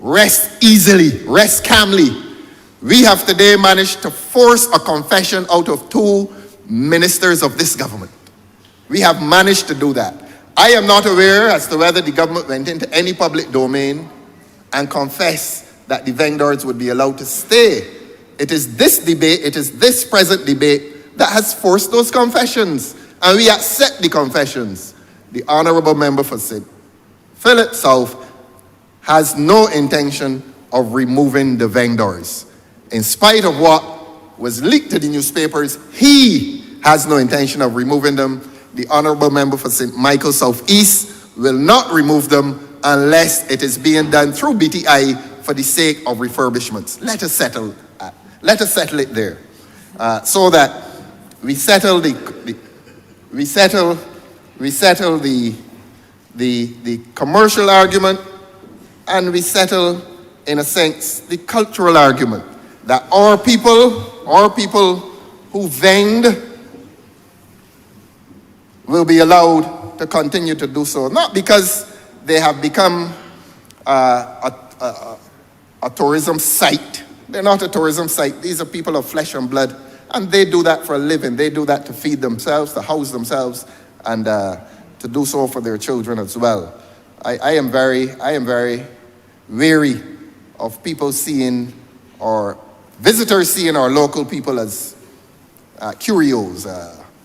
Rest easily, rest calmly. We have today managed to force a confession out of 2 ministers of this government. We have managed to do that. I am not aware as to whether the government went into any public domain and confessed that the vendors would be allowed to stay. It is this debate, it is this present debate that has forced those confessions, and we accept the confessions. The honorable member for St. Philip South has no intention of removing the vendors. In spite of what was leaked to the newspapers, he has no intention of removing them. The honorable member for St. Michael Southeast will not remove them unless it is being done through BTI for the sake of refurbishments. Let us settle it there, so that we settle the commercial argument, and we settle, in a sense, the cultural argument that our people who vend will be allowed to continue to do so, not because they have become a tourism site. They're not a tourism site. These are people of flesh and blood, and they do that for a living. They do that to feed themselves, to house themselves, and to do so for their children as well. I am very wary of people seeing, or visitors seeing, our local people as curios,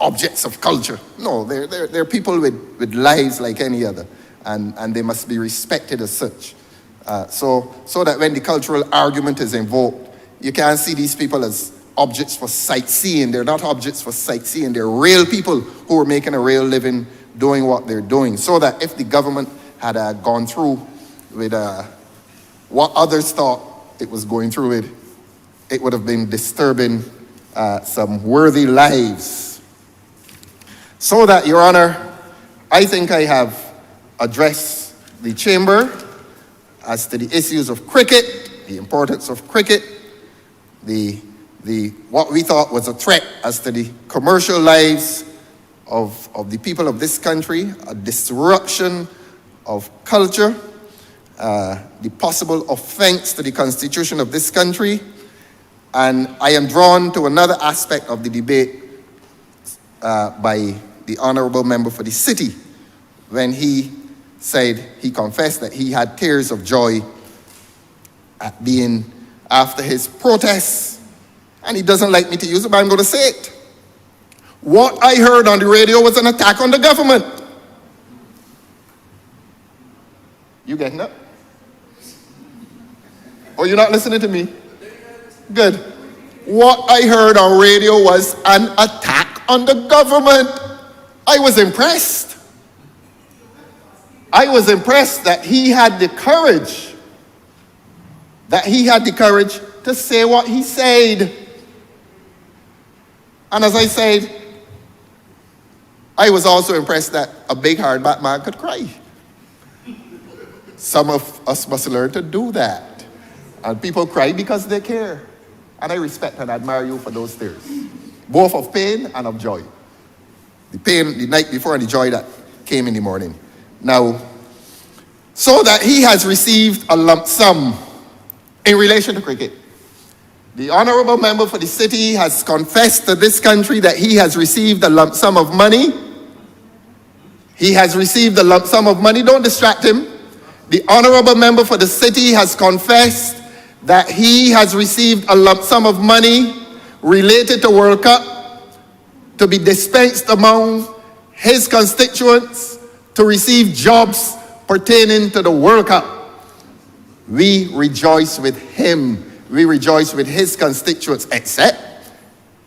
objects of culture. No, they're people with lives like any other, and they must be respected as such. So that when the cultural argument is invoked, you can't see these people as objects for sightseeing. They're not objects for sightseeing. They're real people who are making a real living doing what they're doing. So that if the government had gone through with what others thought it was going through with, it would have been disturbing some worthy lives. So that, Your Honor, I think I have addressed the chamber as to the issues of cricket, the importance of cricket, the what we thought was a threat as to the commercial lives of the people of this country, a disruption of culture, the possible offense to the Constitution of this country. And I am drawn to another aspect of the debate by the honorable member for the city when he said, he confessed that he had tears of joy at being after his protests. And he doesn't like me to use it, but I'm going to say it. What I heard on the radio was an attack on the government. You getting up? Or you're not listening to me? Good. What I heard on radio was an attack on the government. I was impressed. I was impressed that he had the courage. To say what he said. And as I said, I was also impressed that a big hardback man could cry. Some of us must learn to do that. And people cry because they care. And I respect and admire you for those tears, both of pain and of joy. The pain the night before and the joy that came in the morning. Now, so that he has received a lump sum in relation to cricket. The honorable member for the city has confessed to this country that he has received a lump sum of money. He has received a lump sum of money. Don't distract him. The honorable member for the city has confessed that he has received a lump sum of money related to World Cup to be dispensed among his constituents to receive jobs pertaining to the World Cup. We rejoice with him. We rejoice with his constituents, except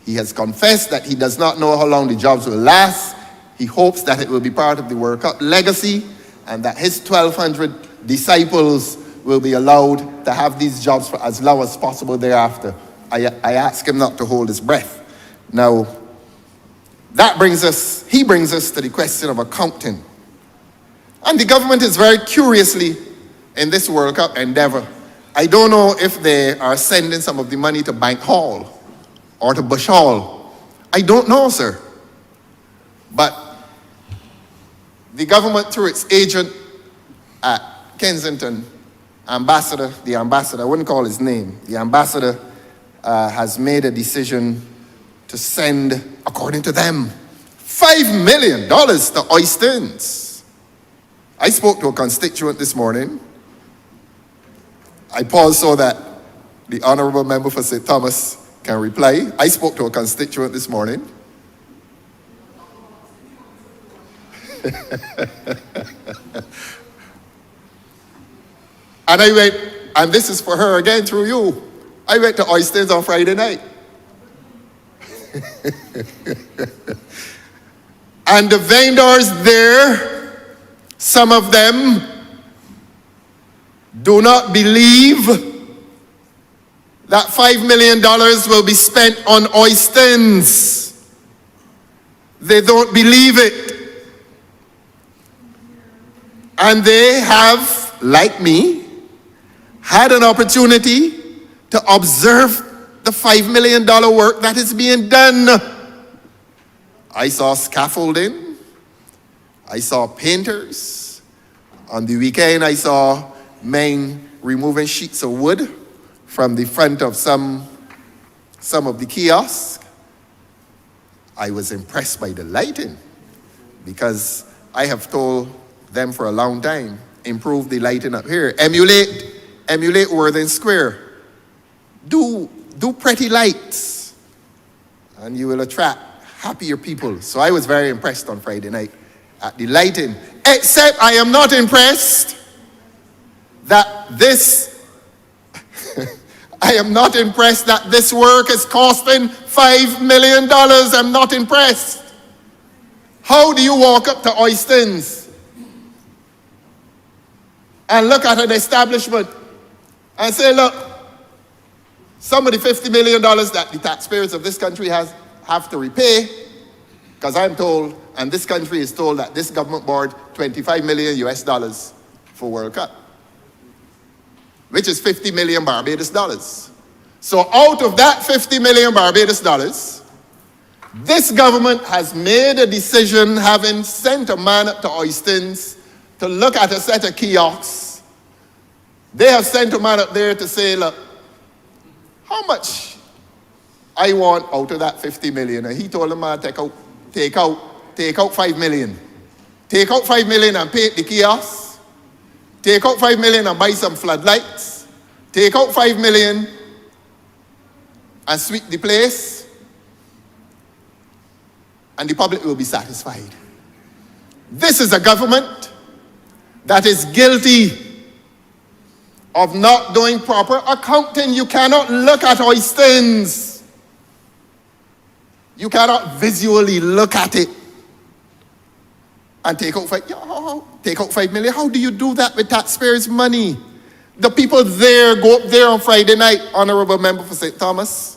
he has confessed that he does not know how long the jobs will last. He hopes that it will be part of the World Cup legacy and that his 1,200 disciples will be allowed to have these jobs for as long as possible thereafter. I ask him not to hold his breath. Now, he brings us to the question of accounting. And the government is very curiously in this World Cup endeavor. I don't know if they are sending some of the money to Bank Hall or to Bush Hall. I don't know, sir. But the government, through its agent at Kensington, the ambassador, I wouldn't call his name, the ambassador has made a decision to send, according to them, $5 million to Oistins. I spoke to a constituent this morning. I paused so that the honorable member for St. Thomas can reply. I spoke to a constituent this morning. And I went, and this is for her again through you. I went to Oysters on Friday night. And the vendors there, some of them do not believe that $5 million will be spent on Oystins. They don't believe it. And they have, like me, had an opportunity to observe the $5 million work that is being done. I saw scaffolding. I saw painters. On the weekend, I saw men removing sheets of wood from the front of some of the kiosks. I was impressed by the lighting because I have told them for a long time, improve the lighting up here. Emulate Worthing Square. Do pretty lights and you will attract happier people. So I was very impressed on Friday night at the lighting. Except I am not impressed that this, I am not impressed that this work is costing $5 million. I'm not impressed. How do you walk up to Oistins and look at an establishment and say, look, some of the $50 million that the taxpayers of this country have to repay, because I'm told, and this country is told, that this government borrowed $25 million US for World Cup, which is 50 million Barbados dollars. So out of that 50 million Barbados dollars, this government has made a decision, having sent a man up to Oistins to look at a set of kiosks. They have sent a man up there to say, look, how much I want out of that 50 million? And he told them, take out 5 million. Take out 5 million and paint the kiosks. Take out 5 million and buy some floodlights. Take out 5 million and sweep the place. And the public will be satisfied. This is a government that is guilty of not doing proper accounting. You cannot look at Oistins. You cannot visually look at it and take out 5 million. How do you do that with taxpayers' money? The people there go up there on Friday night, Honorable Member for St. Thomas.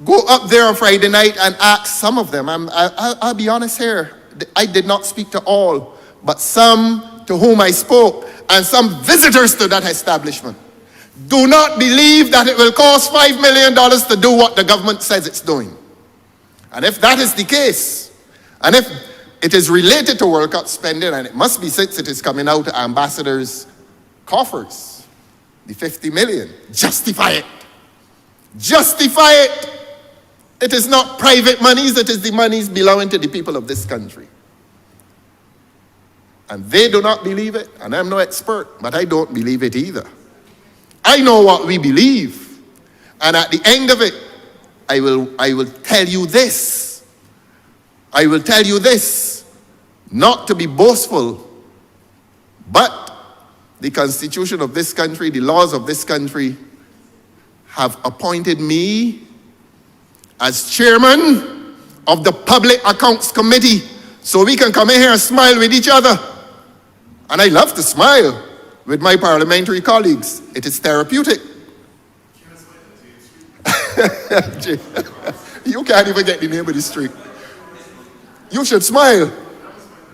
Go up there on Friday night and ask some of them. I'll be honest here. I did not speak to all, but some to whom I spoke and some visitors to that establishment do not believe that it will cost $5 million to do what the government says it's doing. And if that is the case, and if it is related to World Cup spending, and it must be since it is coming out of ambassadors' coffers, the 50 million, justify it. Justify it. It is not private monies, it is the monies belonging to the people of this country. And they do not believe it, and I'm no expert, but I don't believe it either. I know what we believe, and at the end of it, I will tell you this. I will tell you this, not to be boastful, but the Constitution of this country, the laws of this country, have appointed me as chairman of the Public Accounts Committee, so we can come in here and smile with each other. And I love to smile with my parliamentary colleagues. It is therapeutic. You can't even get the name of the street. You should smile.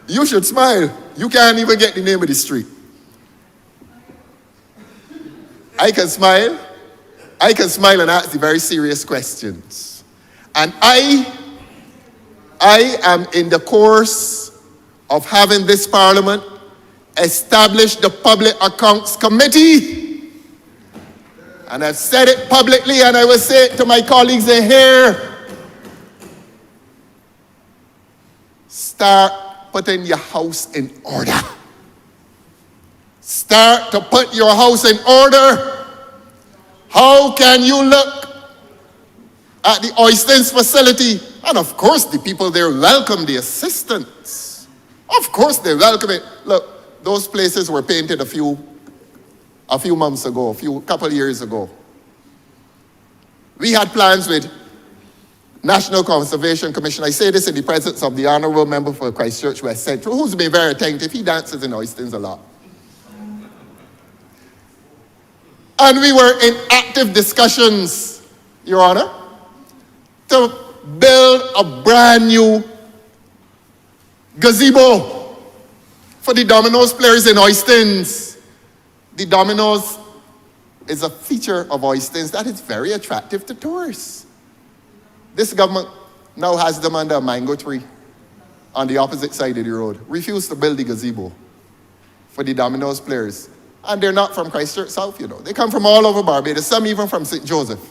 You should smile. You can't even get the name of the street. I can smile. I can smile and ask the very serious questions. And I am in the course of having this parliament establish the Public Accounts Committee. And I've said it publicly, and I will say it to my colleagues in here. Start putting your house in order. Start to put your house in order. How can you look at the Oistins facility? And of course the people there welcome the assistance. Of course they welcome it. Look, those places were painted a few months ago, couple years ago. We had plans with National Conservation Commission. I say this in the presence of the Honorable Member for Christchurch West Central, who's been very attentive. He dances in Oistins a lot. And we were in active discussions, Your Honor, to build a brand new gazebo for the Domino's players in Oistins. The Domino's is a feature of Oistins that is very attractive to tourists. This government now has them under a mango tree on the opposite side of the road. Refused to build the gazebo for the Domino's players. And they're not from Christchurch South, you know. They come from all over Barbados, some even from St. Joseph.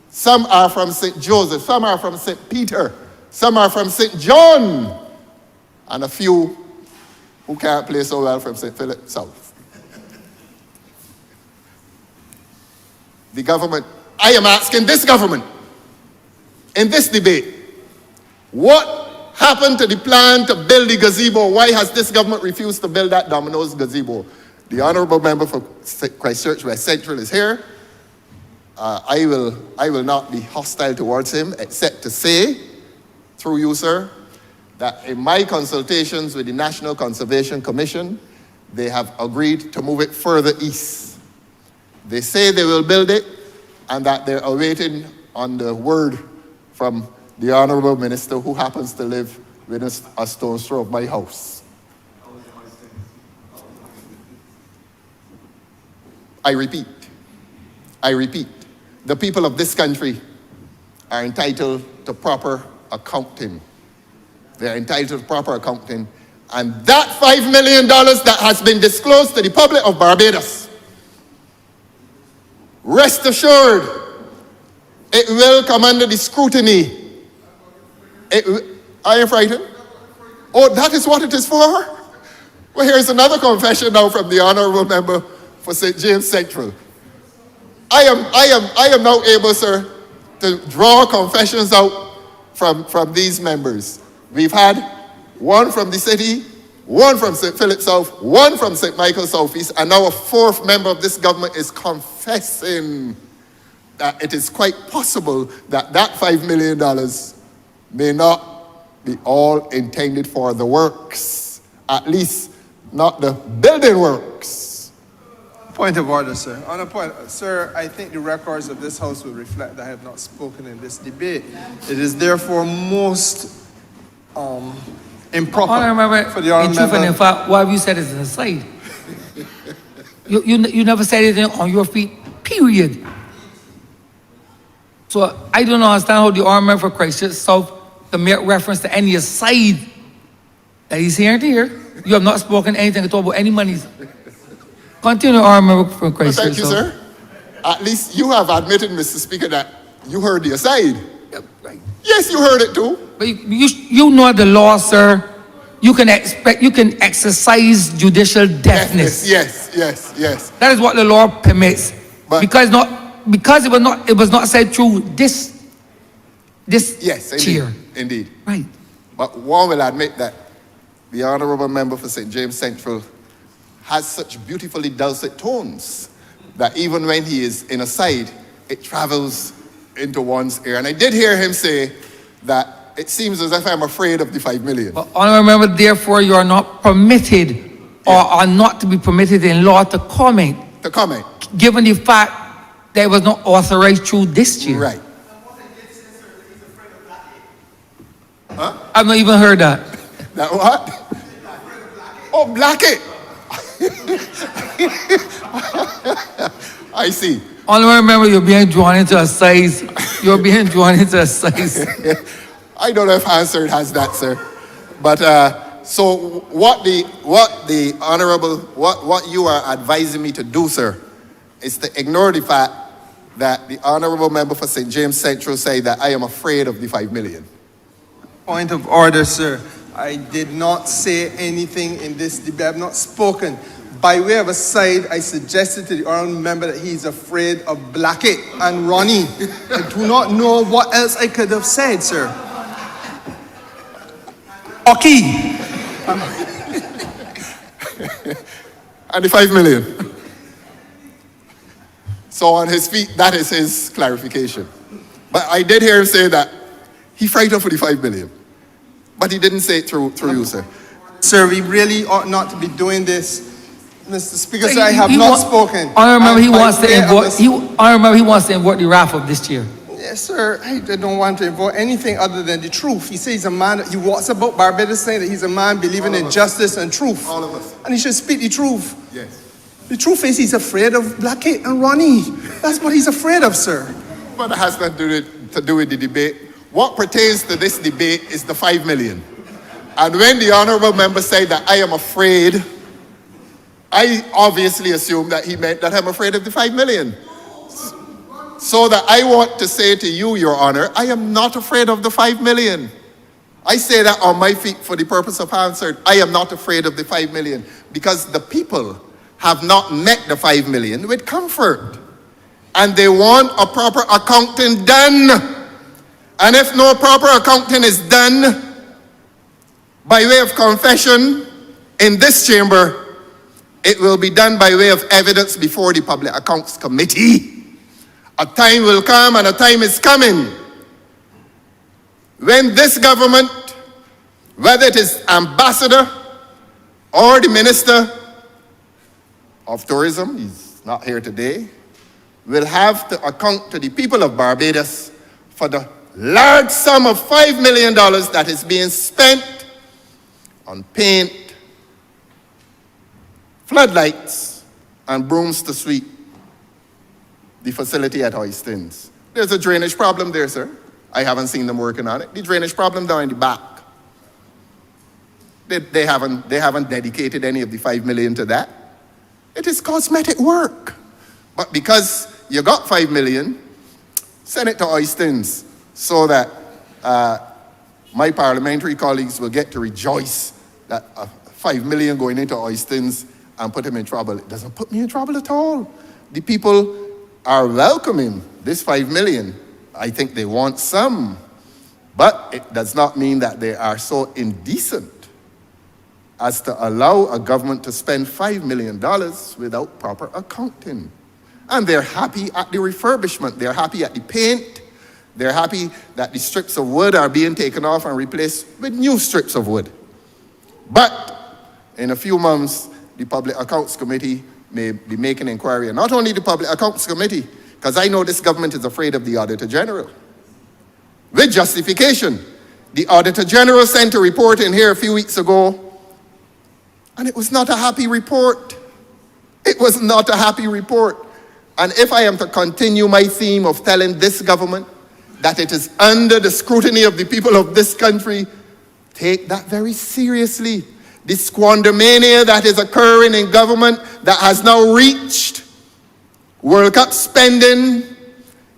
Some are from St. Joseph, some are from St. Peter, some are from St. John, and a few who can't play so well from St. Philip South. The government, I am asking this government, in this debate, what happened to the plan to build the gazebo? Why has this government refused to build that Domino's gazebo? The Honorable Member for Christchurch West Central is here. I will not be hostile towards him, except to say, through you, sir, that in my consultations with the National Conservation Commission, they have agreed to move it further east. They say they will build it, and that they're awaiting on the word from the Honorable Minister, who happens to live within a stone's throw of my house. I repeat, the people of this country are entitled to proper accounting. They're entitled to proper accounting. And that $5 million that has been disclosed to the public of Barbados, rest assured, it will come under the scrutiny. Are you frightened? Oh, that is what it is for? Well, here's another confession now from the Honorable Member for St. James Central. I am now able, sir, to draw confessions out from these members. We've had one from the city, one from St. Philip South, one from St. Michael Southeast, and now a fourth member of this government is confessing that it is quite possible that that $5 million may not be all intended for the works, at least not the building works. Point of order, sir. On a point, sir, I think the records of this House will reflect that I have not spoken in this debate. It is therefore most improper for the honourable in truth and member. in fact, why you said it an aside. you never said anything on your feet, period. So I don't understand how the honourable member for Christchurch South can make reference to any aside that he's hearing to hear. You have not spoken anything at all about any monies. Continue, honourable member for Christchurch Thank you, sir. At least you have admitted, Mr. Speaker, that you heard the aside. Right. Yes, you heard it too. But you know the law, sir. You can exercise judicial deafness. Yes. That is what the law permits. But- because it was not said through this Yes, chair. indeed. Right. But one will admit that the Honourable Member for St. James Central has such beautifully dulcet tones that even when he is in a side, it travels into one's ear. And I did hear him say that it seems as if I'm afraid of the $5 million. But honourable member, therefore, you are not permitted or are not to be permitted in law to comment, given the fact that it was not authorized through this chair. Right. Huh? I've not even heard that. That what? Oh, Blackett. I see. Honourable member, you're being drawn into a size. You're being drawn into a size. I don't know if Hansard has that, sir. But so what you are advising me to do, sir, is to ignore the fact that the Honourable Member for St. James Central say that I am afraid of the $5 million. Point of order, sir. I did not say anything in this debate. I have not spoken. By way of aside, I suggested to the honourable member that he's afraid of Blackett and Ronnie. I do not know what else I could have said, sir. Okay. And the $5 million. So on his feet, that is his clarification. But I did hear him say that he frightened for the $5 million. But he didn't say it through you, sir. Sir, we really ought not to be doing this. Mr. Speaker, sir, I have not spoken. Honourable member, he wants to invoke the wrath of this chair. Yes, sir. I don't want to invoke anything other than the truth. He says he's a man. He walks about Barbados saying that he's a man believing in justice and truth. All of us. And he should speak the truth. Yes. The truth is he's afraid of Blackett and Ronnie. That's what he's afraid of, sir. But it has nothing to do with the debate. What pertains to this debate is the $5 million. And when the honourable member said that I am afraid, I obviously assumed that he meant that I'm afraid of the $5 million. So that I want to say to you, Your Honour, I am not afraid of the $5 million. I say that on my feet for the purpose of answer. I am not afraid of the $5 million because the people have not met the $5 million with comfort. And they want a proper accounting done. And if no proper accounting is done, by way of confession in this chamber, it will be done by way of evidence before the Public Accounts Committee. A time will come, and a time is coming, when this government, whether it is ambassador or the minister of tourism, he's not here today, will have to account to the people of Barbados for the large sum of $5 million that is being spent on paint, floodlights, and brooms to sweep the facility at Oistins. There's a drainage problem there, sir. I haven't seen them working on it. The drainage problem down in the back. They haven't dedicated any of the $5 million to that. It is cosmetic work. But because you got $5 million, send it to Oistins so that my parliamentary colleagues will get to rejoice that $5 million going into Oistins and put him in trouble. It doesn't put me in trouble at all. The people are welcoming this $5 million. I think they want some, but it does not mean that they are so indecent as to allow a government to spend $5 million without proper accounting. And they're happy at the refurbishment. They're happy at the paint. They're happy that the strips of wood are being taken off and replaced with new strips of wood. But in a few months, the Public Accounts Committee may be making inquiry. And not only the Public Accounts Committee, because I know this government is afraid of the Auditor General. With justification. The Auditor General sent a report in here a few weeks ago, and it was not a happy report. It was not a happy report. And if I am to continue my theme of telling this government that it is under the scrutiny of the people of this country, take that very seriously. The squandermania that is occurring in government that has now reached World Cup spending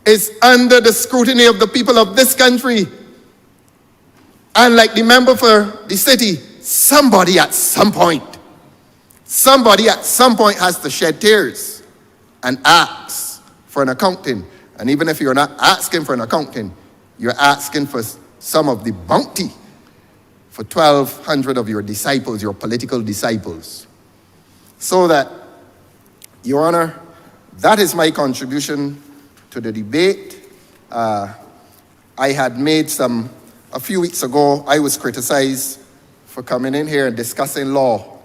is under the scrutiny of the people of this country. And like the member for the city, somebody at some point has to shed tears and ask for an accounting. And even if you're not asking for an accounting, you're asking for some of the bounty for 1,200 of your disciples, your political disciples. So that, Your Honor, that is my contribution to the debate. I had made a few weeks ago, I was criticized for coming in here and discussing law.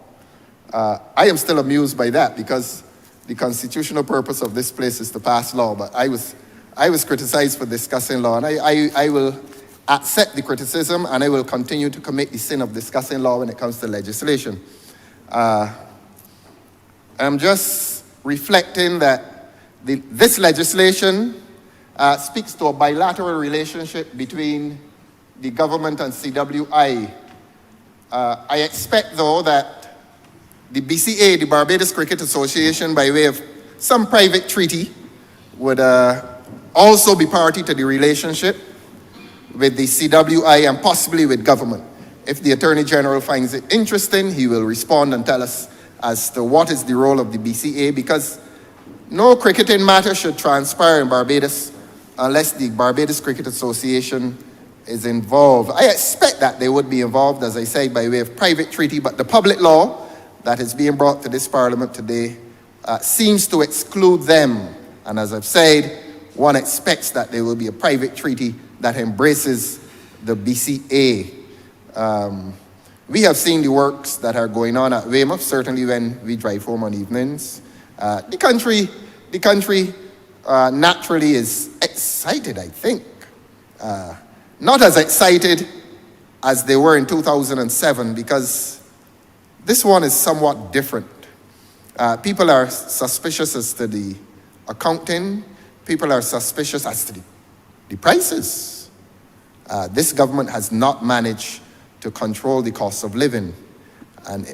I am still amused by that because the constitutional purpose of this place is to pass law, but I was criticized for discussing law, and I will accept the criticism, and I will continue to commit the sin of discussing law when it comes to legislation. I'm just reflecting that this legislation speaks to a bilateral relationship between the government and CWI. I expect, though, that the BCA, the Barbados Cricket Association, by way of some private treaty, would also be party to the relationship with the CWI and possibly with government. If the Attorney General finds it interesting, he will respond and tell us as to what is the role of the BCA, because no cricketing matter should transpire in Barbados unless the Barbados Cricket Association is involved. I expect that they would be involved, as I said, by way of private treaty, but the public law that is being brought to this Parliament today seems to exclude them. And as I've said, one expects that there will be a private treaty that embraces the BCA. We have seen the works that are going on at Weymouth, certainly when we drive home on evenings. The country naturally is excited, I think. Not as excited as they were in 2007, because this one is somewhat different. People are suspicious as to the accounting. People are suspicious as to the prices. This government has not managed to control the cost of living. And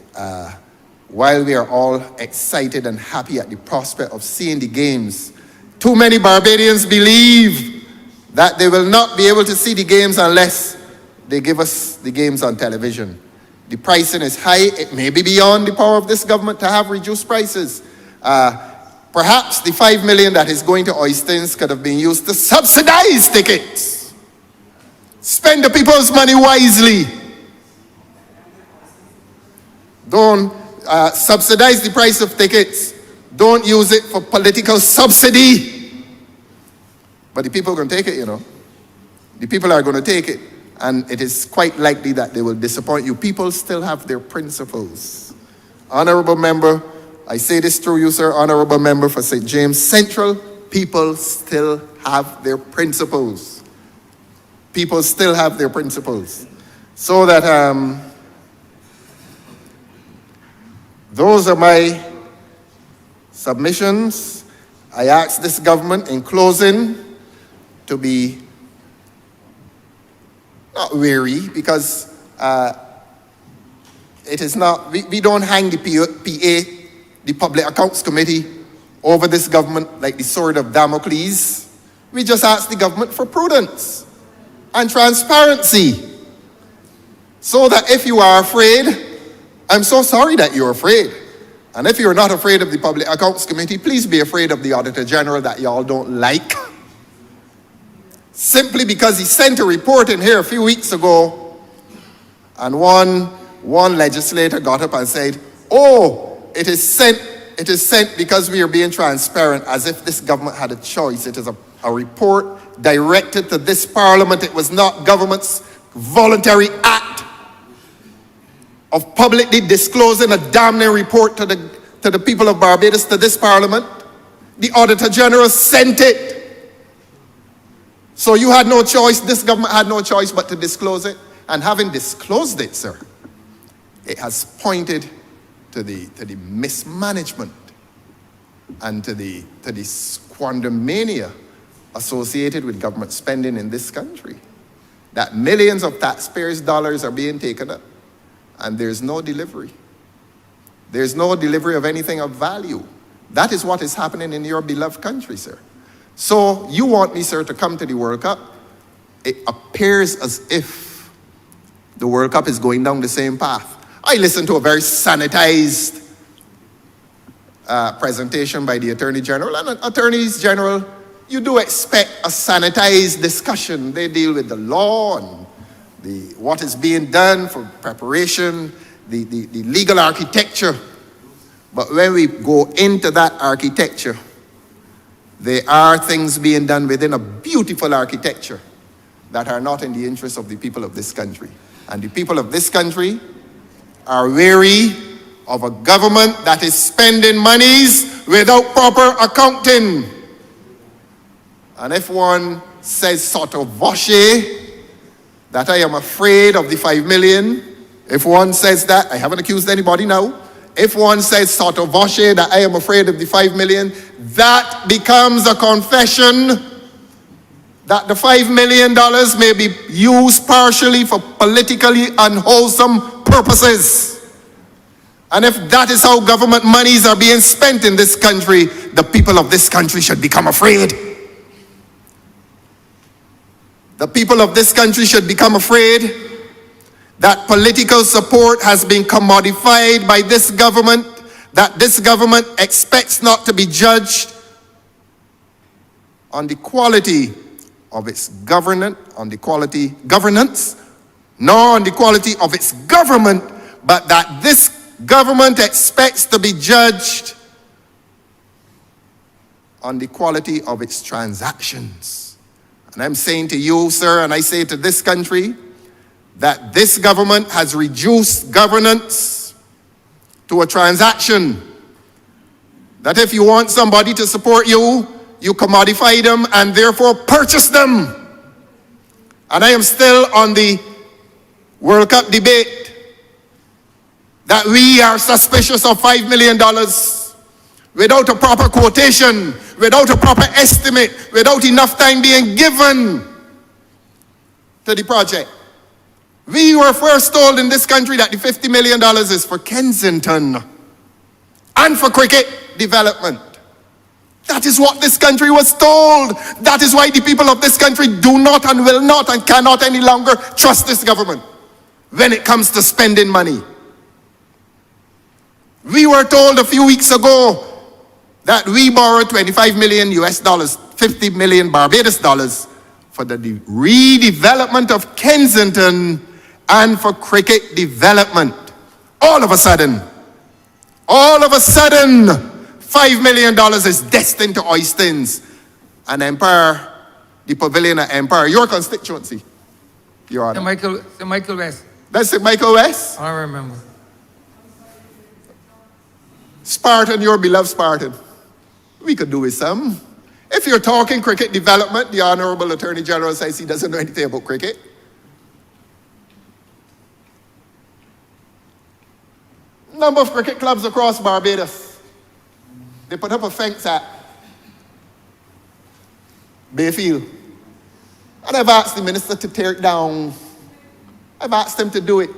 while we are all excited and happy at the prospect of seeing the games, too many Barbadians believe that they will not be able to see the games unless they give us the games on television. The pricing is high. It may be beyond the power of this government to have reduced prices. Perhaps the $5 million that is going to Oistins could have been used to subsidize tickets. Spend the people's money wisely. Don't subsidize the price of tickets. Don't use it for political subsidy. But the people are going to take it, you know. The people are going to take it. And it is quite likely that they will disappoint you. People still have their principles. Honorable member, I say this through you, sir, honorable member for St. James Central, people still have their principles. People still have their principles. So that those are my submissions. I ask this government in closing to be not weary, because it is not, we don't hang the PA, the Public Accounts Committee, over this government like the sword of Damocles. We just ask the government for prudence and transparency. So that if you are afraid, I'm so sorry that you're afraid. And if you're not afraid of the Public Accounts Committee, please be afraid of the Auditor General that y'all don't like. Simply because he sent a report in here a few weeks ago, and one legislator got up and said, oh, it is sent because we are being transparent, as if this government had a choice. It is a report directed to this parliament. It was not government's voluntary act of publicly disclosing a damning report to the people of Barbados, to this parliament. The Auditor General sent it. So you had no choice, this government had no choice but to disclose it. And having disclosed it, sir, it has pointed to the mismanagement and to the squandermania associated with government spending in this country. That millions of taxpayers' dollars are being taken up, and there's no delivery. There's no delivery of anything of value. That is what is happening in your beloved country, sir. So you want me, sir, to come to the World Cup? It appears as if the World Cup is going down the same path. I listened to a very sanitized presentation by the Attorney General. And Attorneys General, you do expect a sanitized discussion. They deal with the law and what is being done for preparation, the legal architecture. But when we go into that architecture, there are things being done within a beautiful architecture that are not in the interest of the people of this country. And the people of this country are weary of a government that is spending monies without proper accounting. And if one says sotto voce that I am afraid of the 5 million, if one says that, I haven't accused anybody now, if one says sotto voce that I am afraid of the 5 million, that becomes a confession that the $5 million may be used partially for politically unwholesome purposes. And if that is how government monies are being spent in this country, the people of this country should become afraid. The people of this country should become afraid that political support has been commodified by this government, that this government expects not to be judged on the quality of its governance, nor on the quality of its government, but that this government expects to be judged on the quality of its transactions. And I'm saying to you, sir, and I say to this country, that this government has reduced governance to a transaction. That if you want somebody to support you, you commodify them and therefore purchase them. And I am still on the World Cup debate that we are suspicious of $5 million without a proper quotation, without a proper estimate, without enough time being given to the project. We were first told in this country that the $50 million is for Kensington and for cricket development. That is what this country was told. That is why the people of this country do not and will not and cannot any longer trust this government when it comes to spending money. We were told a few weeks ago that we borrowed $25 million US dollars, 50 million Barbados dollars for the redevelopment of Kensington and for cricket development. All of a sudden, $5 million is destined to Oistins, an empire the Pavilion at Empire, your constituency, Your Honor. St. Michael West. That's St. Michael West? I don't remember. Spartan, your beloved Spartan. We could do with some. If you're talking cricket development, the Honorable Attorney General says he doesn't know anything about cricket. Number of cricket clubs across Barbados. They put up a fence at Bayfield. And I've asked the minister to tear it down. I've asked him to do it.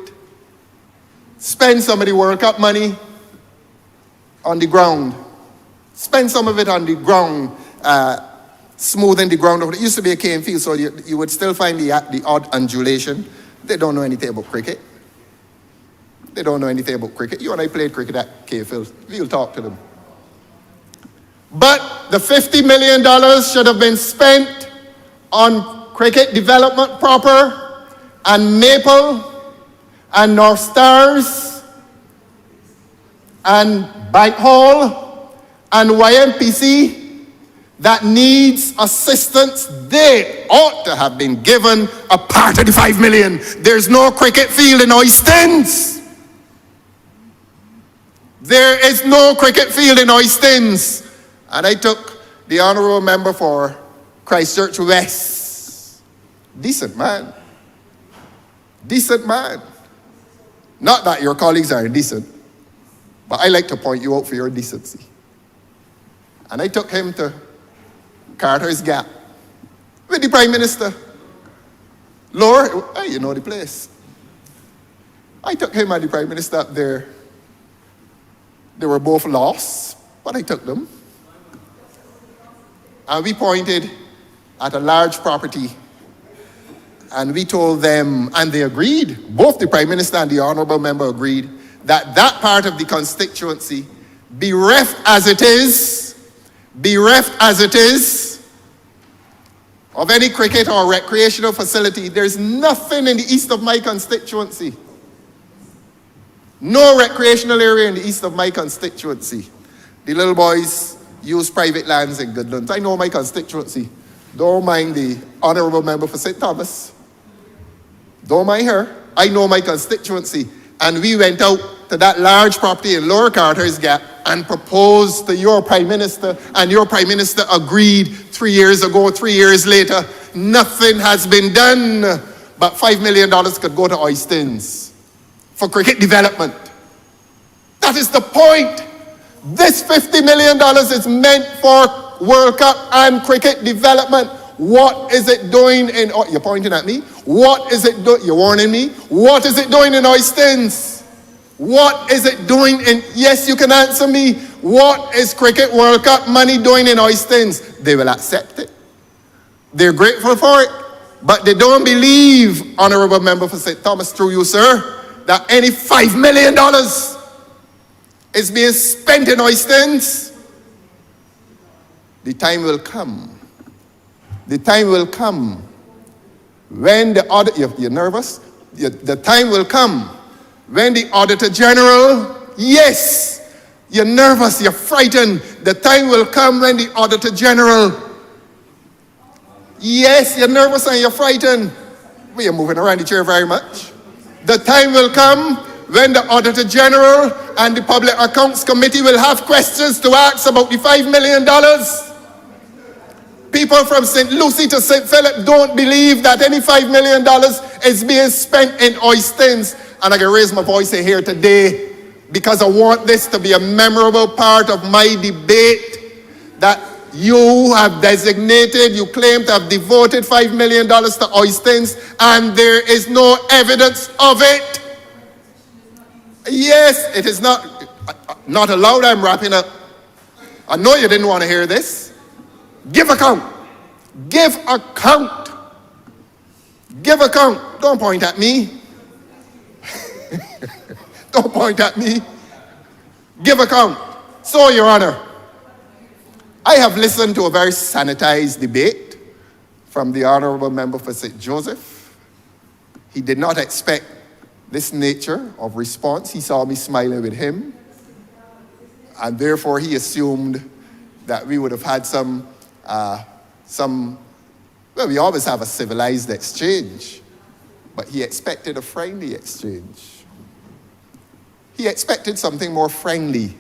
Spend some of the World Cup money on the ground. Spend some of it on the ground, smoothing the ground over. It used to be a cane field, so you would still find the odd undulation. They don't know anything about cricket. They don't know anything about cricket. You and I played cricket at K-Field. We'll talk to them. But the $50 million should have been spent on cricket development proper, and Maple, and North Stars, and Bank Hall, and YMPC that needs assistance. They ought to have been given a part of the $5 million. There's no cricket field in Oistins. There is no cricket field in Oistins. And I took the honorable member for Christchurch West. Decent man. Decent man. Not that your colleagues are indecent, but I like to point you out for your decency. And I took him to Carter's Gap with the Prime Minister. Lord, you know the place. I took him and the Prime Minister up there. They were both lost, but I took them. And we pointed at a large property. And we told them, and they agreed, both the Prime Minister and the Honourable Member agreed, that that part of the constituency, bereft as it is, of any cricket or recreational facility. There's nothing in the east of my constituency. No recreational area in the east of my constituency. The little boys use private lands in Goodlands. I know my constituency. Don't mind the Honourable Member for St. Thomas. Don't mind her. I know my constituency. And we went out to that large property in Lower Carter's Gap and proposed to your Prime Minister, and your Prime Minister agreed 3 years ago. 3 years later, nothing has been done. But $5 million could go to Oistins for cricket development. That is the point. This $50 million is meant for World Cup and cricket development. What is it doing in, oh, you're pointing at me? What is it doing? You're warning me? What is it doing in Oistins? What is it doing in, yes, you can answer me. What is Cricket World Cup money doing in Oistins? They will accept it. They're grateful for it. But they don't believe, Honourable Member for St. Thomas, through you, sir, that any $5 million is being spent in Oistins. The time will come. The time will come when the audit, you're nervous? The time will come when the Auditor General, yes, you're nervous, you're frightened. The time will come when the Auditor General, yes, you're nervous and you're frightened. We are moving around the chair very much. The time will come when the Auditor General and the Public Accounts Committee will have questions to ask about the $5 million. People from St. Lucie to St. Philip don't believe that any $5 million is being spent in Oistins. And I can raise my voice here today because I want this to be a memorable part of my debate that you have designated, you claim to have devoted $5 million to Oistins, and there is no evidence of it. Yes, it is not allowed. I'm wrapping up. I know you didn't want to hear this. Give account. Give account. Give account. Don't point at me. Don't point at me. Give account. So, Your Honor, I have listened to a very sanitized debate from the Honourable Member for St. Joseph. He did not expect this nature of response. He saw me smiling with him, and therefore he assumed that we would have had some Well, we always have a civilized exchange, but he expected a friendly exchange. He expected something more friendly.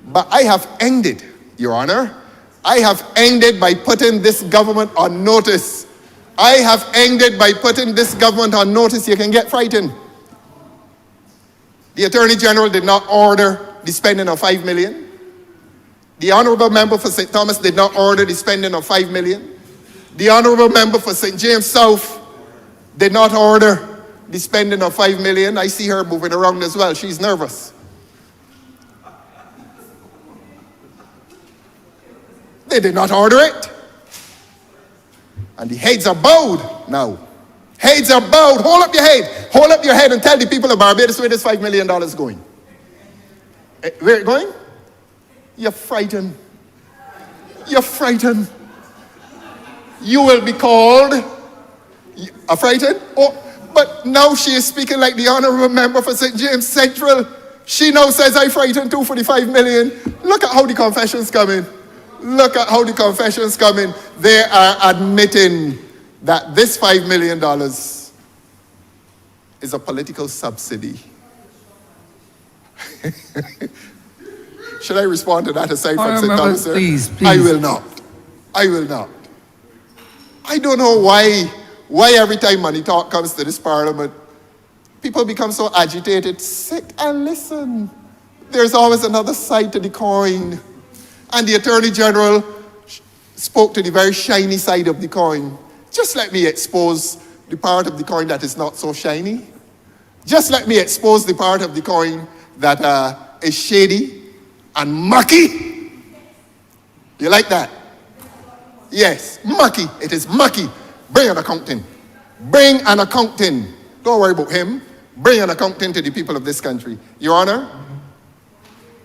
But I have ended, Your Honor. I have ended by putting this government on notice. I have ended by putting this government on notice. You can get frightened. The Attorney General did not order the spending of $5 million. The Honorable Member for St. Thomas did not order the spending of $5 million. The Honorable Member for St. James South did not order the spending of $5 million. I see her moving around as well. She's nervous. They did not order it. And the heads are bowed now. Heads are bowed. Hold up your head. Hold up your head and tell the people of Barbados where this $5 million is going. Where it going? You're frightened. You're frightened. You will be called. Are frightened? Oh, but now she is speaking like the Honorable Member for St. James Central. She now says I frightened too for the $5 million. Look at how the confessions come in. Look at how the confessions come in. They are admitting that this $5 million is a political subsidy. Should I respond to that aside from St. Thomas, sir? Please. I will not. I will not. I don't know why every time money talk comes to this parliament, people become so agitated. Sit and listen. There's always another side to the coin. And the Attorney General spoke to the very shiny side of the coin. Just let me expose the part of the coin that is not so shiny. Just let me expose the part of the coin that is shady and mucky. You like that? Yes, mucky. It is mucky. Bring an accountant. Bring an accountant. Don't worry about him. Bring an accountant to the people of this country. Your Honor,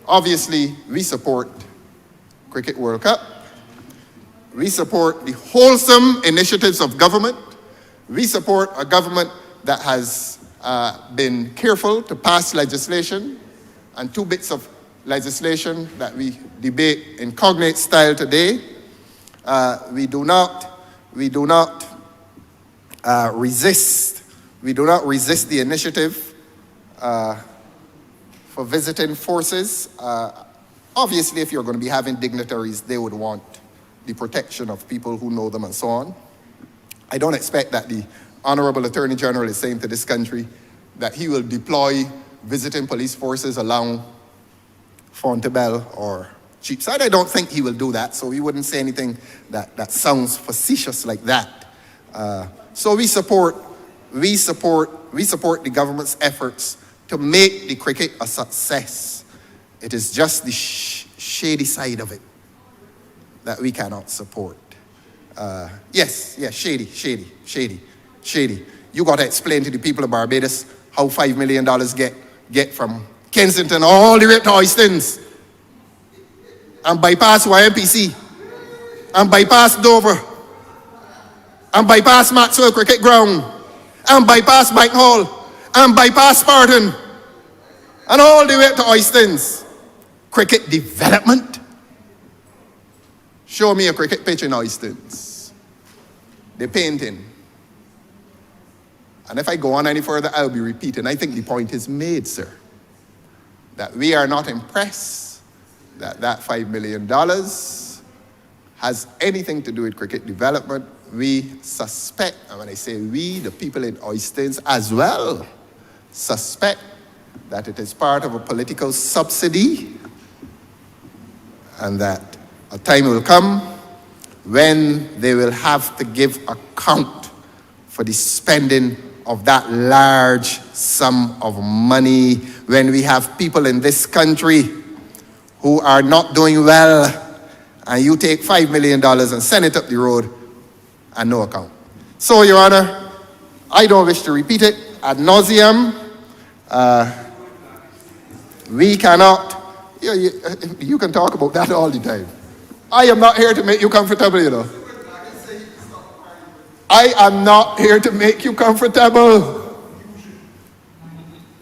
obviously we support Cricket World Cup. We support the wholesome initiatives of government. We support a government that has been careful to pass legislation, and two bits of legislation that we debate in cognate style today. We do not resist the initiative for visiting forces. Obviously, if you're going to be having dignitaries, they would want the protection of people who know them and so on. I don't expect that the Honorable Attorney General is saying to this country that he will deploy visiting police forces along Fontebelle or Cheapside. I don't think he will do that, so we wouldn't say anything that sounds facetious like that. So we support the government's efforts to make the cricket a success. It is just the shady side of it that we cannot support. Yes, shady. You got to explain to the people of Barbados how $5 million get from Kensington all the way to Oistins, and bypass YMPC, and bypass Dover, and bypass Maxwell Cricket Ground, and bypass Bank Hall, and bypass Spartan, and all the way to Oistins. Cricket development? Show me a cricket pitch in Oistins. They're painting. And if I go on any further, I'll be repeating. I think the point is made, sir, that we are not impressed that $5 million has anything to do with cricket development. We suspect, and when I say we, the people in Oistins as well, suspect that it is part of a political subsidy, and that a time will come when they will have to give account for the spending of that large sum of money, when we have people in this country who are not doing well, and you take $5 million and send it up the road and no account. So, Your Honor, I don't wish to repeat it ad nauseum. We cannot, you can talk about that all the time. I am not here to make you comfortable, you know. I am not here to make you comfortable.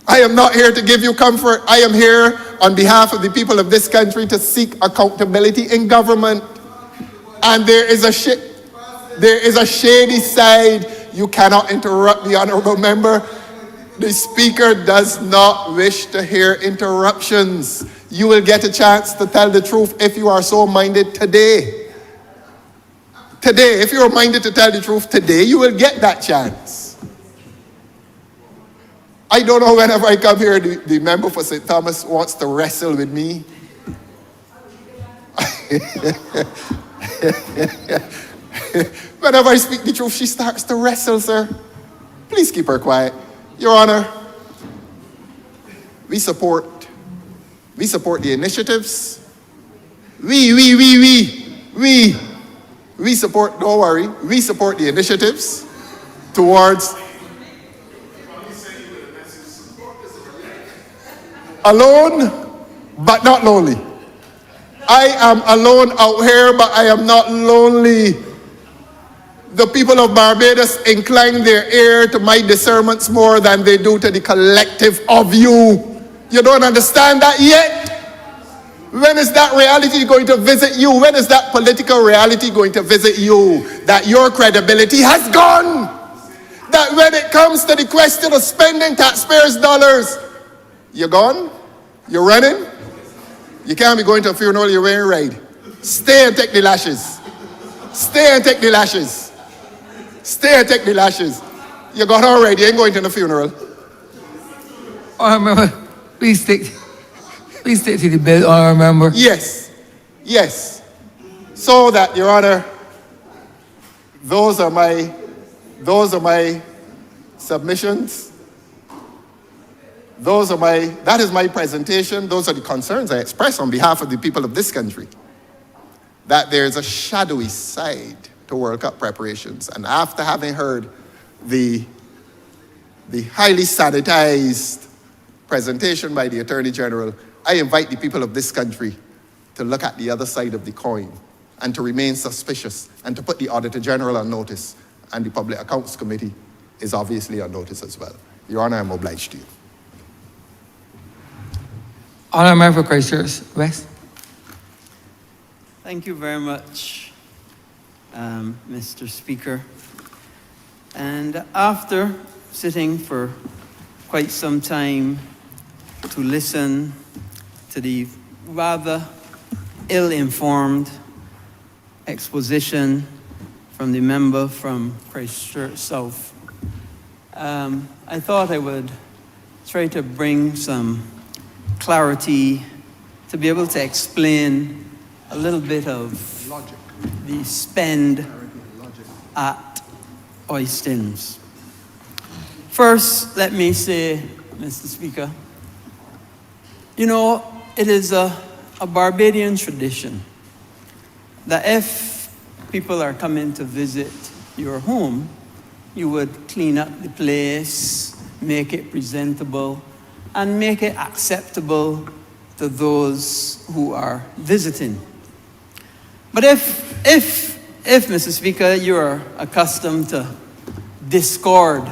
I am not here to give you comfort. I am here on behalf of the people of this country to seek accountability in government. And there is a there is a shady side. You cannot interrupt the honorable member. The speaker does not wish to hear interruptions. You will get a chance to tell the truth if you are so minded today. Today, if you are minded to tell the truth today, you will get that chance. I don't know, whenever I come here, the member for St. Thomas wants to wrestle with me. Whenever I speak the truth, she starts to wrestle, sir. Please keep her quiet. Your Honor, we support the initiatives. We support, don't worry, we support the initiatives towards alone, but not lonely. I am alone out here, but I am not lonely. The people of Barbados incline their ear to my discernments more than they do to the collective of you. You don't understand that yet? When is that reality going to visit you? When is that political reality going to visit you? That your credibility has gone. That when it comes to the question of spending taxpayers' dollars, you're gone? You're running? You can't be going to a funeral you're wearing red. Stay and take the lashes. Stay and take the lashes. Stay and take the lashes. You got already, you ain't going to the funeral. Honourable member, please stick to the bill, honourable member. Yes, yes. So that, Your Honor, those are my submissions. That is my presentation. Those are the concerns I express on behalf of the people of this country. That there's a shadowy side to World Cup preparations. And after having heard the highly sanitized presentation by the Attorney General, I invite the people of this country to look at the other side of the coin and to remain suspicious and to put the Auditor General on notice. And the Public Accounts Committee is obviously on notice as well. Your Honor, I'm obliged to you. Honourable member for Christchurch West. Thank you very much, Mr. Speaker. And after sitting for quite some time to listen to the rather ill-informed exposition from the member from Christchurch South, I thought I would try to bring some clarity to be able to explain a little bit of the spend at Oistins. First, let me say, Mr. Speaker, you know, it is a Barbadian tradition that if people are coming to visit your home, you would clean up the place, make it presentable, and make it acceptable to those who are visiting. But if Mr. Speaker, you are accustomed to discord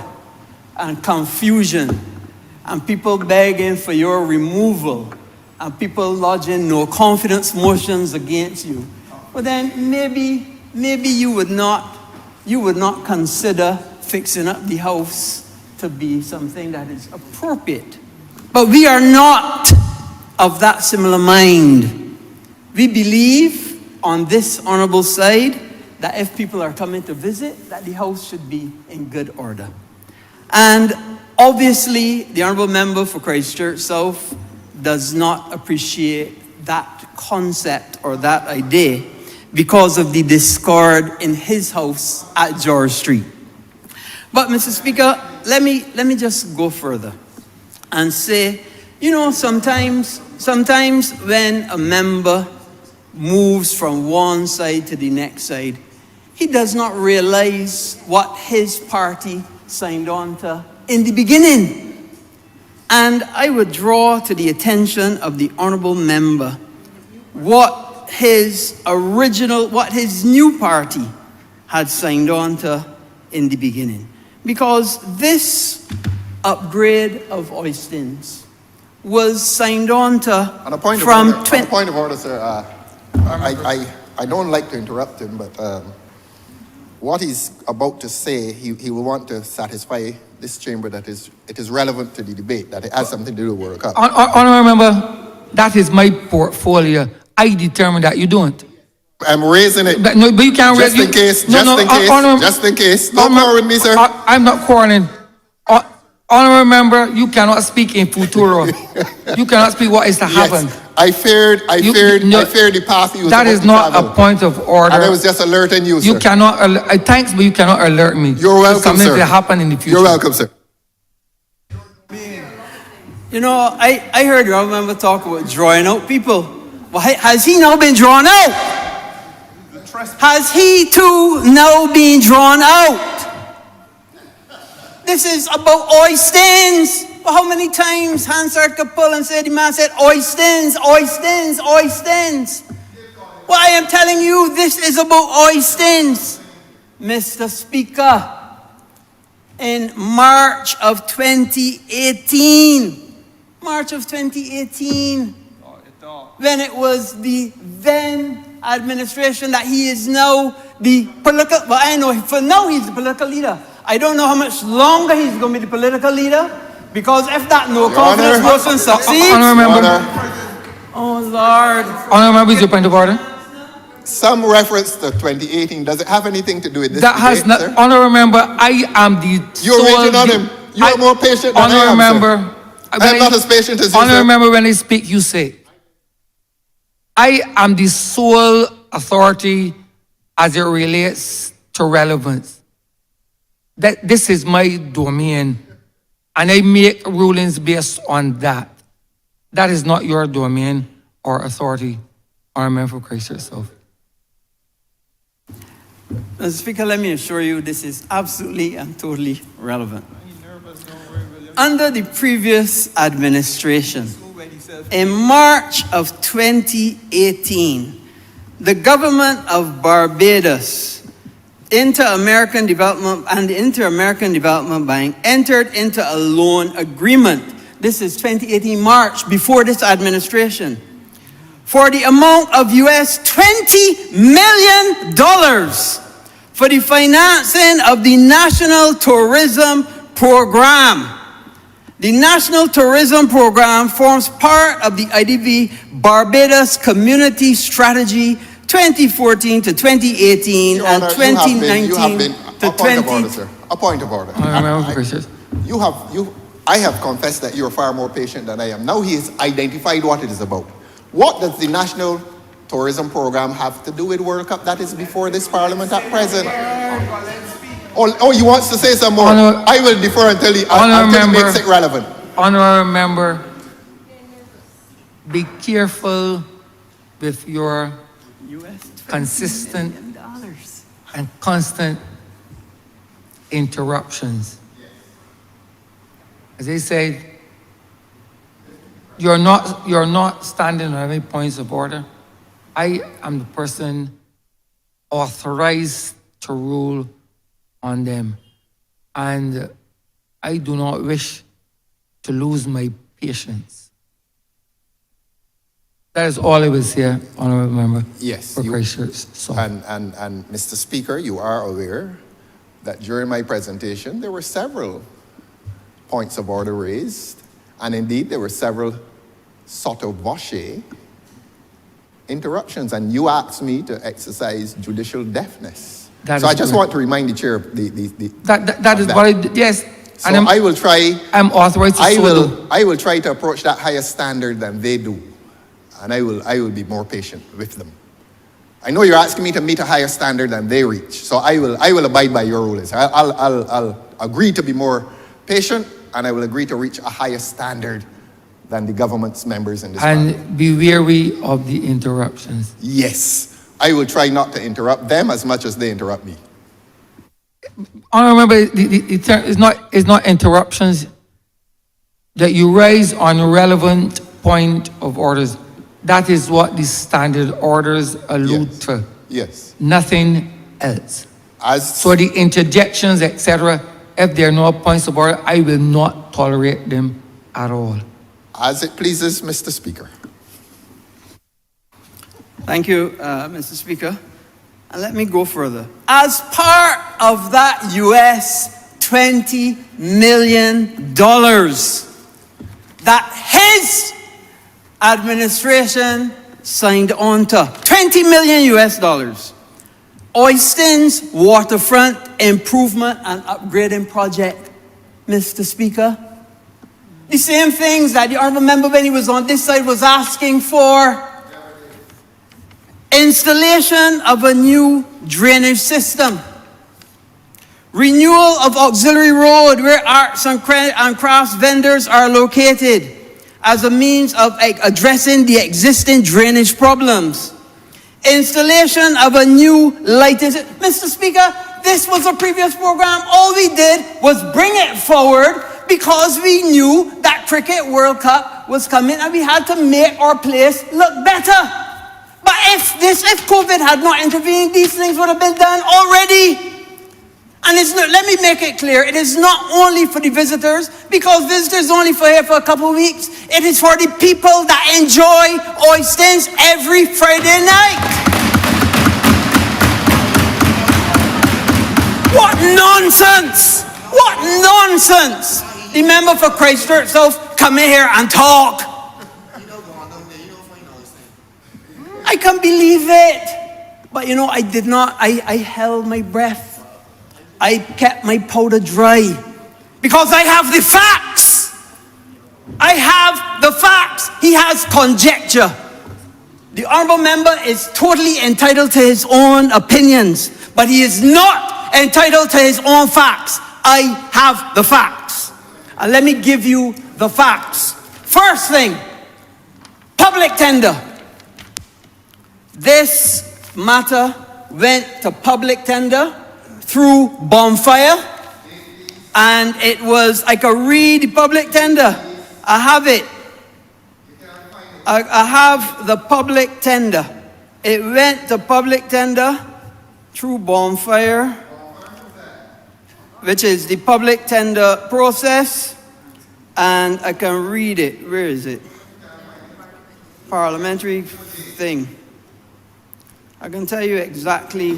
and confusion and people begging for your removal and people lodging no confidence motions against you, well then maybe you would not consider fixing up the house to be something that is appropriate. But we are not of that similar mind. We believe on this honorable side that if people are coming to visit, that the house should be in good order. And obviously, the honorable member for Christchurch South does not appreciate that concept or that idea because of the discord in his house at George Street. But Mr. Speaker, let me just go further and say, you know, sometimes when a member moves from one side to the next side, he does not realize what his party signed on to in the beginning. And I would draw to the attention of the honorable member what his new party had signed on to in the beginning. Because this upgrade of Oistins was signed on to On a point of order, sir, I don't like to interrupt him, but what he's about to say, he will want to satisfy this chamber that it is relevant to the debate, that it has something to do with World Cup. Honorable member, that is my portfolio. I determine that you don't. I'm raising it. But you can't raise just in case, just in case. Don't quarrel with me, sir. I'm not quarreling. Honorable member, you cannot speak in futuro. You cannot speak what is to happen. Yes. I feared the path you was That is not travel. a point of order. And I was just alerting you, sir. You cannot, thanks, but you cannot alert me. You're welcome, something sir. to happen in the future. You're welcome, sir. You know, I heard you remember talk about drawing out people. Well, has he now been drawn out? Has he too now been drawn out? This is about oystins. Well, how many times Hansard could pull and say, the man said, oystins, oystins, oystins. Well, I am telling you, this is about oystins. Mr. Speaker, in March of 2018, when it was the then administration that he is now the political, well, I know for now he's the political leader. I don't know how much longer he's going to be the political leader, because if that no confidence motion succeeds, oh Lord. Honorable member, is your point of order? Some reference to 2018. Does it have anything to do with this That debate, has not, sir? honorable member, I am the You're waiting on him. You are more patient than I am, member, sir. I'm not as patient as you, honorable sir. member, when I speak, you say, I am the sole authority as it relates to relevance. That this is my domain, and I make rulings based on that. That is not your domain or authority. Honorable member for Christ yourself. Mr. Speaker, let me assure you this is absolutely and totally relevant. Under the previous administration, in March of 2018, the government of Barbados, Inter-American Development and the Inter-American Development Bank entered into a loan agreement. This is 2018 March, before this administration, for the amount of US $20 million for the financing of the National Tourism Program. The National Tourism Program forms part of the IDB Barbados Community Strategy 2014 to 2018 Your and Honor, 2019 to a point of 20. order, sir. A point of order. I have confessed that you're far more patient than I am. Now he has identified what it is about. What does the National Tourism Program have to do with World Cup? That is before this Parliament at present. Oh, you want to say some more? I will defer until he makes it relevant. Honorable member, be careful with your consistent and constant interruptions. As I said, you're not standing on any points of order. I am the person authorized to rule on them, and I do not wish to lose my patience. That is all I will say, honorable member. Yes. For Christchurch. And Mr. Speaker, you are aware that during my presentation, there were several points of order raised, and indeed there were several sotto voce interruptions, and you asked me to exercise judicial deafness. So I just want to remind the chair of that is what I did, yes. So I will try. I'm authorized to I will try to approach that higher standard than they do, and I will be more patient with them. I know you're asking me to meet a higher standard than they reach, so I will abide by your rulings. I'll agree to be more patient, and I will agree to reach a higher standard than the government's members in this And Parliament. be wary of the interruptions. Yes, I will try not to interrupt them as much as they interrupt me. Honorable member, the term is not interruptions that you raise on relevant point of orders. That is what the standard orders allude to. Yes. Nothing else. So the interjections, etc., if there are no points of order, I will not tolerate them at all. As it pleases, Mr. Speaker. Thank you, Mr. Speaker. And let me go further. As part of that US $20 million that his administration signed on to, $20 million US. Oistins Waterfront Improvement and Upgrading Project, Mr. Speaker. The same things that the honorable member when he was on this side was asking for. Installation of a new drainage system. Renewal of auxiliary road where arts and crafts vendors are located as a means of addressing the existing drainage problems. Installation of a new lighting system. Mr. Speaker, this was a previous program. All we did was bring it forward because we knew that Cricket World Cup was coming and we had to make our place look better. But if COVID had not intervened, these things would have been done already. And it's not, let me make it clear, it is not only for the visitors, because visitors only for here for a couple of weeks. It is for the people that enjoy Oistins every Friday night. What nonsense! What nonsense! The member for Christchurch South come in here and talk. I can't believe it. But you know, I did not, I held my breath. I kept my powder dry because I have the facts. I have the facts. He has conjecture. The honorable member is totally entitled to his own opinions, but he is not entitled to his own facts. I have the facts. And let me give you the facts. First thing, public tender. This matter went to public tender through Bonfire, and it was, I can read the public tender. I have it. I have the public tender. It went to public tender through Bonfire, which is the public tender process, and I can read it. Where is it? Parliamentary thing. I can tell you exactly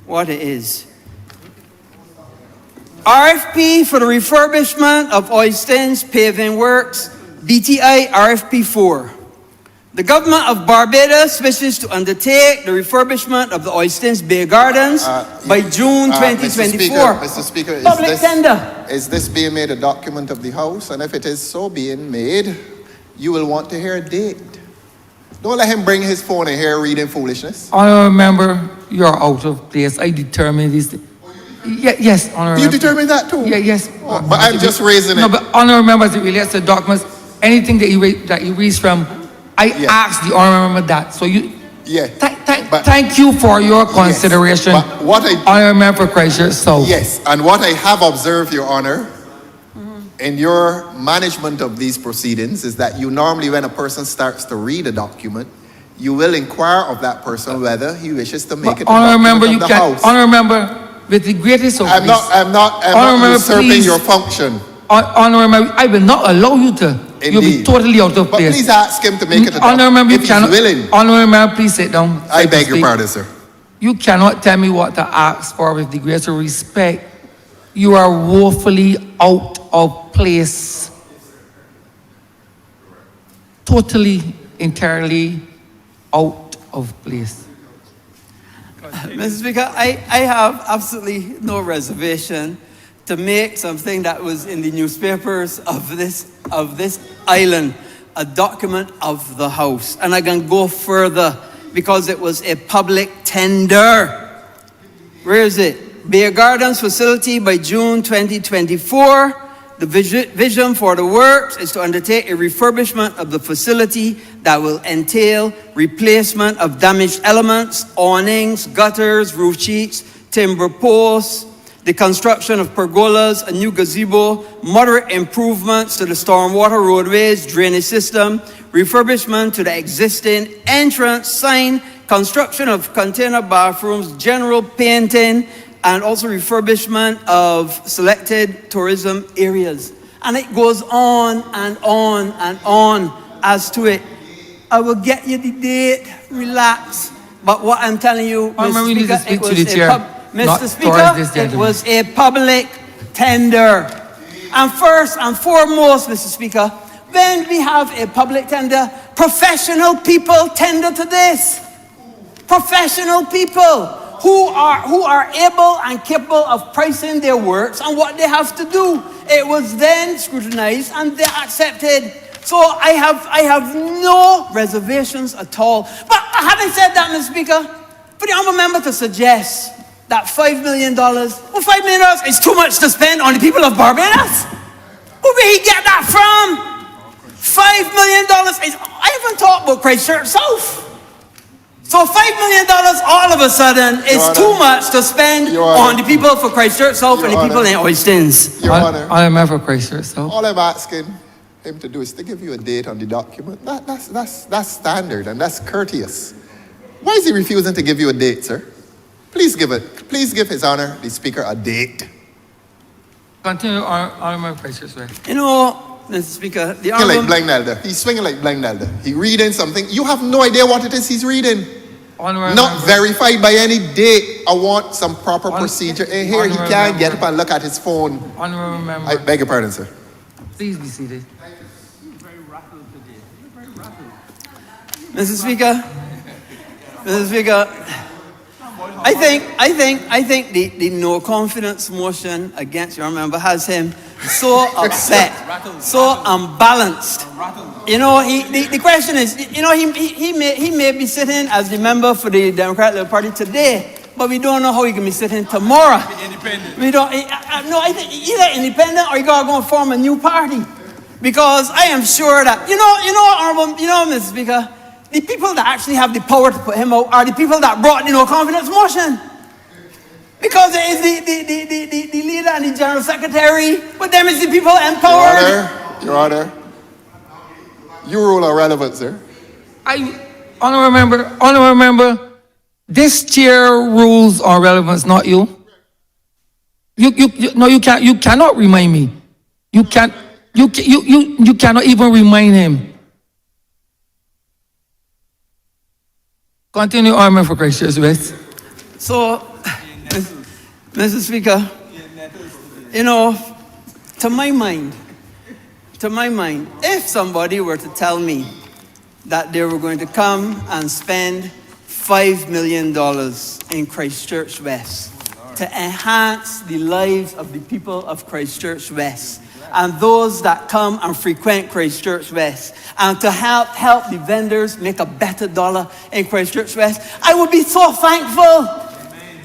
what it is. RFP for the refurbishment of Oistins Paving Works, BTI RFP 4. The government of Barbados wishes to undertake the refurbishment of the Oistins Bay Gardens by June 2024. Mr. Speaker, Public tender. Is this being made a document of the House? And if it is so being made, you will want to hear a date. Don't let him bring his phone in here reading foolishness. Honourable member, you're out of place. I determine this. Yes, honourable You member. determine that too? Yes. But I'm just raising it. No, but honourable member, as it relates to documents, anything that you read from, I asked the honourable member that. So you, thank you for your consideration. Yes, but what honourable member for Christchurch South. Yes, and what I have observed, Your Honour, in your management of these proceedings is that you normally, when a person starts to read a document, you will inquire of that person whether he wishes to make it a document of the House. Honourable member, with the greatest of I'm not usurping your function. Honourable member, I will not allow you to. You'll be totally out of place. But please ask him to make it a Honourable member, if he's willing. Honourable member, please sit down. I beg your pardon, sir. You cannot tell me what to ask for with the greatest respect. You are woefully out of place. Totally, entirely out of place. Mr. Speaker, I have absolutely no reservation to make something that was in the newspapers of this island a document of the House. And I can go further because it was a public tender. Where is it? Bay Gardens facility by June 2024. The vision for the works is to undertake a refurbishment of the facility that will entail replacement of damaged elements, awnings, gutters, roof sheets, timber posts, the construction of pergolas, a new gazebo, moderate improvements to the stormwater roadways, drainage system, refurbishment to the existing entrance sign, construction of container bathrooms, general painting, and also refurbishment of selected tourism areas. And it goes on and on and on as to it. I will get you the date, relax. But what I'm telling you, Honorable, we Mr. need to Speaker, speak it to the was chair, not Mr. towards this Speaker, it gentleman. was a public tender. And first and foremost, Mr. Speaker, when we have a public tender, professional people tender to this. Professional people who are able and capable of pricing their works and what they have to do. It was then scrutinized and they accepted. So I have no reservations at all. But having said that, Mr. Speaker, for the honourable member to suggest that $5 million, well, $5 million is too much to spend on the people of Barbados. Where did he get that from? $5 million is, I haven't talked about Christchurch South. So $5 million all of a sudden is too much to spend on the people for Christchurch South and the people in Oistins. Your Honor, I am ever Christchurch, so. all I'm asking him to do is to give you a date on the document. That's standard and that's courteous. Why is he refusing to give you a date, sir? Please give it. Please give His Honor, the Speaker, a date. Continue, Honorable Christchurch, right? You know, Mr. Speaker, the Swinging honourable... like Blind Elder. He's swinging like Blind Elder. He reading something. You have no idea what it is he's reading. Honorable Not member. verified by any date. I want some proper procedure. In here, he Honorable can't get member. up and look at his phone. Honorable member, I beg your pardon, sir. please be seated. Mr. Speaker, I think the no confidence motion against your member has him so upset, so unbalanced. You know, the question is, you know, he may be sitting as the member for the Democratic Liberal Party today, but we don't know how he can be sitting tomorrow. We don't. No, I think either independent or you gotta go and form a new party, because I am sure that Mr. Speaker, the people that actually have the power to put him out are the people that brought the no confidence motion. Because it is the leader and the general secretary, but them is the people empowered. Your Honor, you rule are relevant, sir. Honorable member, this chair rules on relevance, not you. You cannot remind me. You cannot even remind him. Continue, Honorable for Christchurch West. So, Mr. Speaker, you know, to my mind, if somebody were to tell me that they were going to come and spend $5 million in Christchurch West to enhance the lives of the people of Christchurch West and those that come and frequent Christchurch West, and to help the vendors make a better dollar in Christchurch West, I would be so thankful.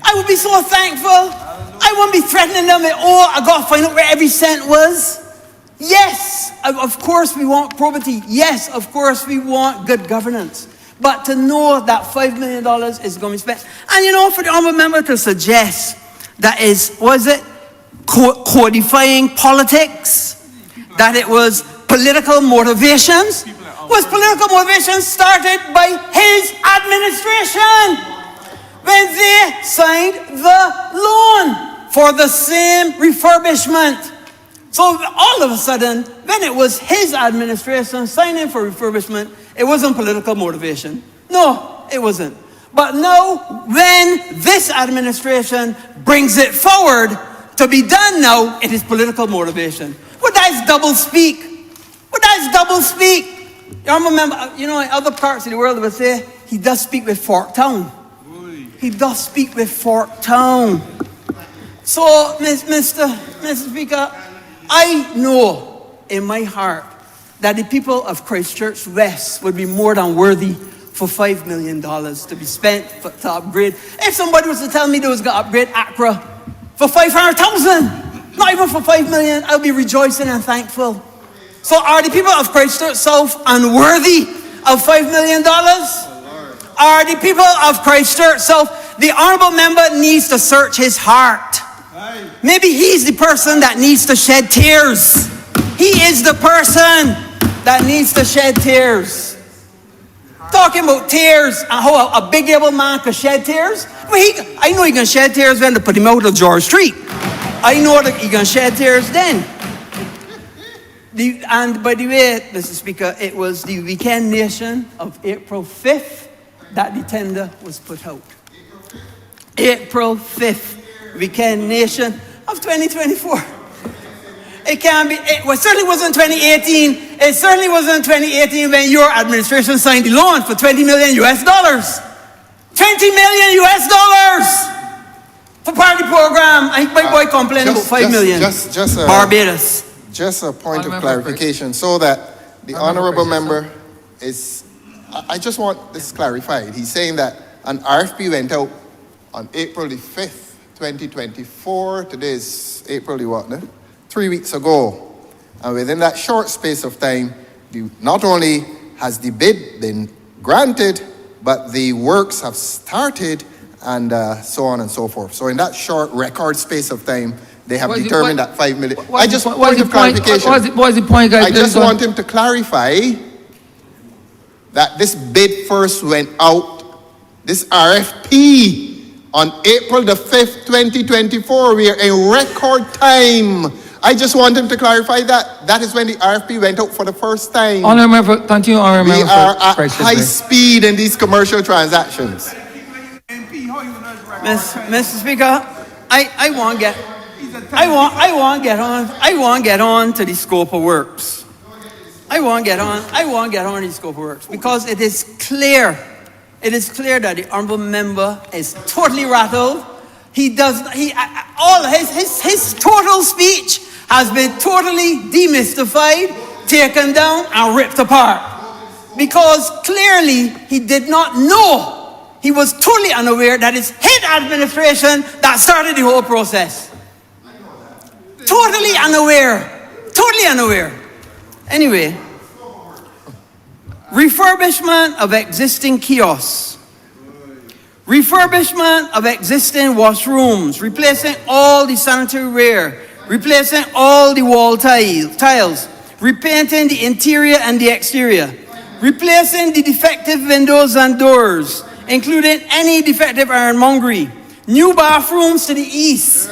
I would be so thankful. I wouldn't be threatening them at all. I got to find out where every cent was. Yes, of course we want probity. Yes, of course we want good governance. But to know that $5 million is going to be spent, and you know, for the honourable member to suggest that codifying politics, that it was political motivations. Was political motivations started by his administration when they signed the loan for the same refurbishment. So all of a sudden, when it was his administration signing for refurbishment, it wasn't political motivation. No, it wasn't. But now, when this administration brings it forward to be done now, it is political motivation. Well, that's double speak. Well, that's double speak. You remember, you know, in other parts of the world, they would say, he does speak with forked tongue. He does speak with forked tongue. So, Mr. Speaker, I know in my heart that the people of Christchurch West would be more than worthy for $5 million to be spent to upgrade. If somebody was to tell me they was going to upgrade Accra for $500,000, not even for $5 million, I'll be rejoicing and thankful. So are the people of Christchurch South unworthy of $5 million? Are the people of Christchurch South? The honourable member needs to search his heart. Maybe he's the person that needs to shed tears. He is the person that needs to shed tears. Talking about tears and how a big able man can shed tears. I know he can shed tears when they put him out of George Street. I know that he can shed tears then. And by the way, Mr. Speaker, it was the weekend nation of April 5th that the tender was put out. April 5th, weekend nation of 2024. It can't be, it certainly wasn't 2018. It certainly wasn't 2018 when your administration signed the loan for $20 million US. $20 million US for part of the program. I think my boy complained about $5 million. Barbados. Just a point of clarification so that the honorable member is, I just want this clarified. He's saying that an RFP went out on April the 5th, 2024. Today is April the what, no? 3 weeks ago. And within that short space of time, not only has the bid been granted, but the works have started and so on and so forth. So in that short record space of time, they have determined that $5 million. I just want clarification. What's the point, guys? I just want him to clarify that this bid first went out, this RFP, on April the 5th, 2024. We are in record time. I just want him to clarify that. That is when the RFP went out for the first time. Continue, we are at high speed in these commercial transactions. Mr. Speaker, I want to get on to the scope of works. I want to get on to the scope of works because it is clear that the honorable member is totally rattled. His total speech has been totally demystified, taken down, and ripped apart. Because clearly he did not know. He was totally unaware that it's his administration that started the whole process. Totally unaware. Totally unaware. Anyway, refurbishment of existing kiosks. Refurbishment of existing washrooms. Replacing all the sanitary ware. Replacing all the wall tiles. Repainting the interior and the exterior. Replacing the defective windows and doors, including any defective ironmongery. New bathrooms to the east.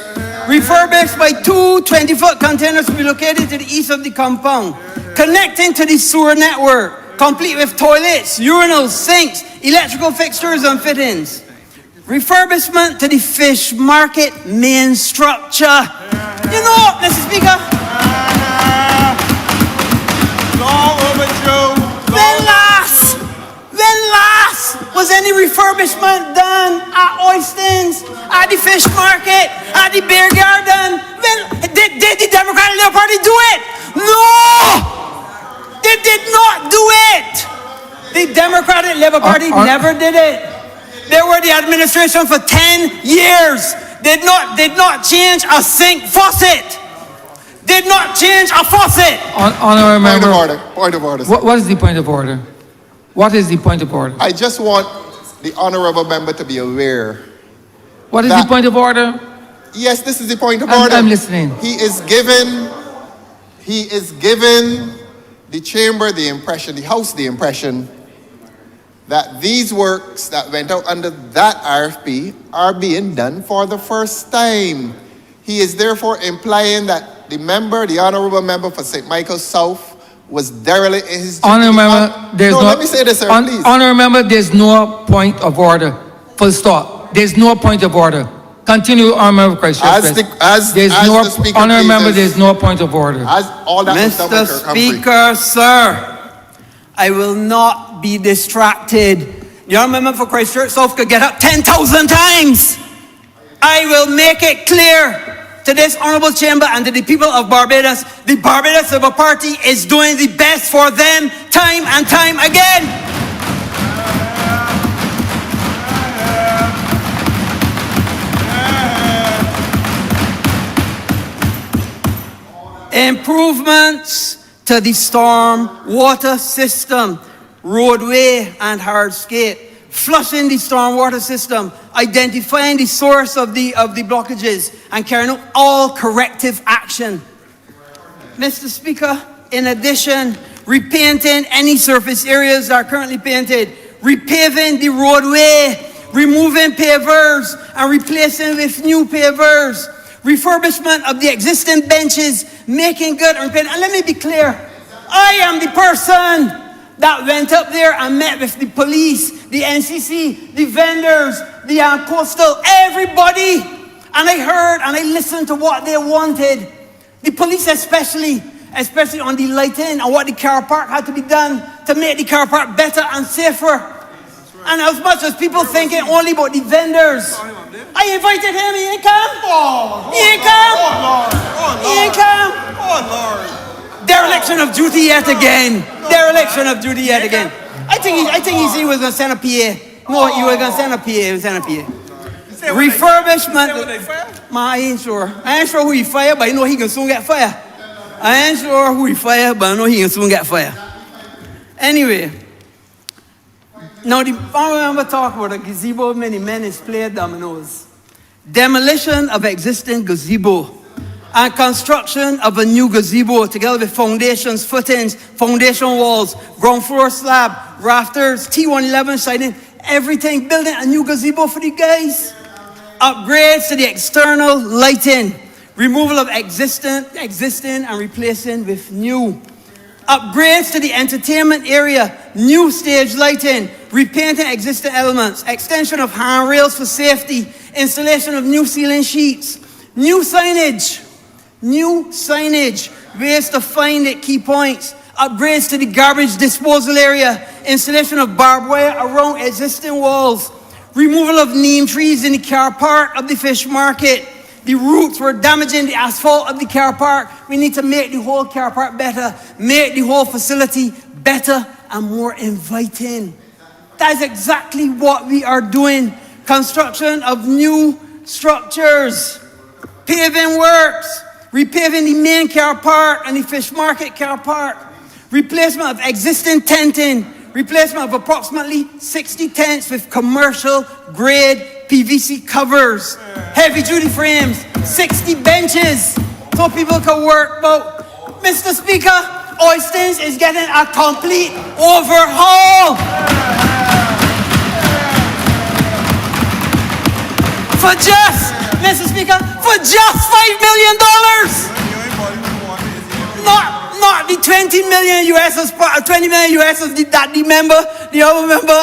Refurbished by 2 20-foot containers to be located to the east of the compound. Connecting to the sewer network, complete with toilets, urinals, sinks, electrical fixtures and fittings. Refurbishment to the fish market main structure. You know, Mr. Speaker, when last was any refurbishment done at Oystons, at the fish market, at the beer garden? Did the Democratic Labour Party do it? No! They did not do it! The Democratic Labour Party never did it. They were the administration for 10 years. Did not change a sink faucet. Did not change a faucet. Honourable member. Point of order. What is the point of order? What is the point of order? I just want the honourable member to be aware. What is the point of order? Yes, this is the point of order. I'm listening. He is given the chamber the impression, the House the impression, that these works that went out under that RFP are being done for the first time. He is therefore implying that the honourable member for St. Michael South was derelict in his duty. Honourable member, let me say this, sir, please. Honourable member, there's no point of order. Full stop. There's no point of order. Continue, Honourable member. Honourable member, there's no point of order. Mr. Speaker, sir, I will not be distracted. The honourable member for Christchurch South could get up 10,000 times. I will make it clear to this honourable chamber and to the people of Barbados, the Barbados Labour Party is doing the best for them time and time again. Improvements to the storm water system, roadway and hardscape, flushing the storm water system, identifying the source of the blockages, and carrying out all corrective action. Mr. Speaker, in addition, repainting any surface areas that are currently painted, repaving the roadway, removing pavers and replacing with new pavers, refurbishment of the existing benches, making good and repairing. And let me be clear, I am the person that went up there and met with the police, the NCC, the vendors, the coastal, everybody. And I heard and I listened to what they wanted. The police especially on the lighting and what the car park had to be done to make the car park better and safer. And as much as people thinking only about the vendors, I invited him, he ain't come. He ain't come. He ain't come. Dereliction of duty yet again. Dereliction of duty yet again. I think he was going to send a PA. No, he was going to send a PA. He was send a PA. Refurbishment. I ain't sure. I ain't sure who he fired, but I know he can soon get fired. I ain't sure who he fired, but I know he can soon get fired. Anyway. Now, I remember talking about a gazebo, many men is played dominoes. Demolition of existing gazebo and construction of a new gazebo together with foundations, footings, foundation walls, ground floor slab, rafters, T111 siding, everything, building a new gazebo for the guys. Upgrades to the external lighting, removal of existing and replacing with new. Upgrades to the entertainment area, new stage lighting, repainting existing elements, extension of handrails for safety, installation of new ceiling sheets, new signage, ways to find it, key points, upgrades to the garbage disposal area, installation of barbed wire around existing walls, removal of neem trees in the car park of the fish market. The roots were damaging the asphalt of the car park. We need to make the whole car park better, make the whole facility better and more inviting. That is exactly what we are doing. Construction of new structures, paving works, repaving the main car park and the fish market car park, replacement of existing tenting, replacement of approximately 60 tents with commercial grade PVC covers, heavy duty frames, 60 benches so people can work. But Mr. Speaker, Oistins is getting a complete overhaul. For just, Mr. Speaker, for just $5 million. Not the 20 million US, 20 million US that the other member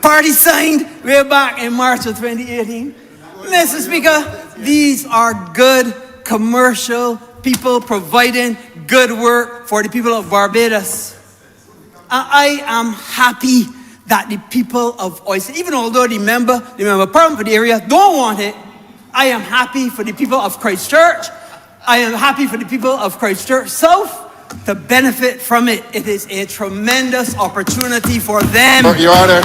party signed way back in March of 2018. Mr. Speaker, these are good commercial people providing good work for the people of Barbados. I am happy that the people of Oyster, even although the member problem for the area don't want it, I am happy for the people of Christchurch. I am happy for the people of Christchurch South to benefit from it. It is a tremendous opportunity for them. Your Honor.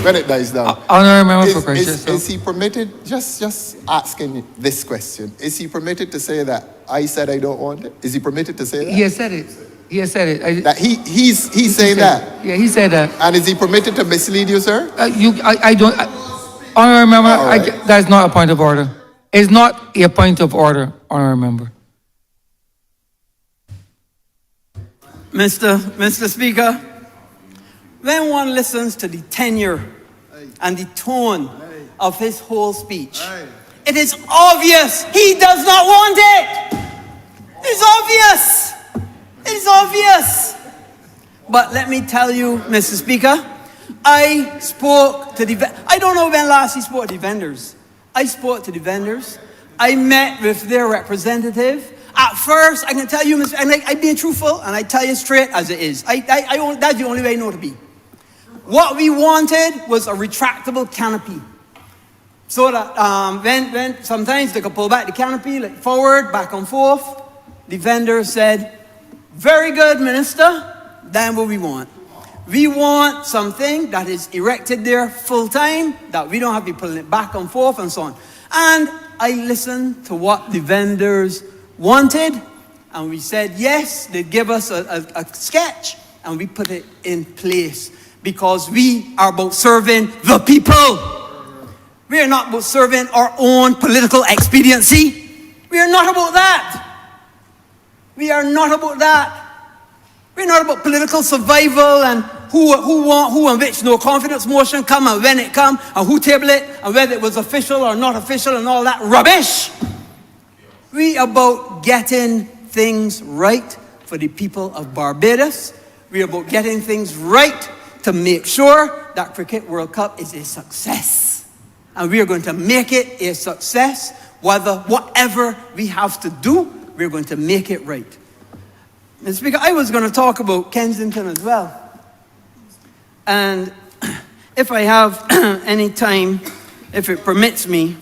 When it dies down. Honourable member for Christchurch South. Is he permitted, just asking this question, is he permitted to say that I said I don't want it? Is he permitted to say that? He has said it. He has said it. That he's saying that? Yeah, he said that. And is he permitted to mislead you, sir? I don't. Honourable member, right. that is not a point of order. It's not a point of order, honourable member. Mr. Speaker, when one listens to the tenor and the tone of his whole speech, it is obvious he does not want it. It's obvious. It's obvious. But let me tell you, Mr. Speaker, I spoke to I don't know when last he spoke to the vendors. I spoke to the vendors. I met with their representative. At first, I can tell you, and I'm being truthful, and I tell you straight as it is. That's the only way I know to be. What we wanted was a retractable canopy. So that when sometimes they could pull back the canopy, like forward, back and forth. The vendor said, very good, Minister, that's what we want. We want something that is erected there full time, that we don't have to be pulling it back and forth and so on. And I listened to what the vendors wanted, and we said yes. They give us a sketch, and we put it in place because we are about serving the people. We are not about serving our own political expediency. We are not about that. We are not about that. We're not about political survival and who and which no confidence motion come and when it come and who table it and whether it was official or not official and all that rubbish. We about getting things right for the people of Barbados. We about getting things right to make sure that Cricket World Cup is a success. And we are going to make it a success, whatever we have to do, we're going to make it right. Mr. Speaker, I was going to talk about Kensington as well. And if I have any time, if it permits me,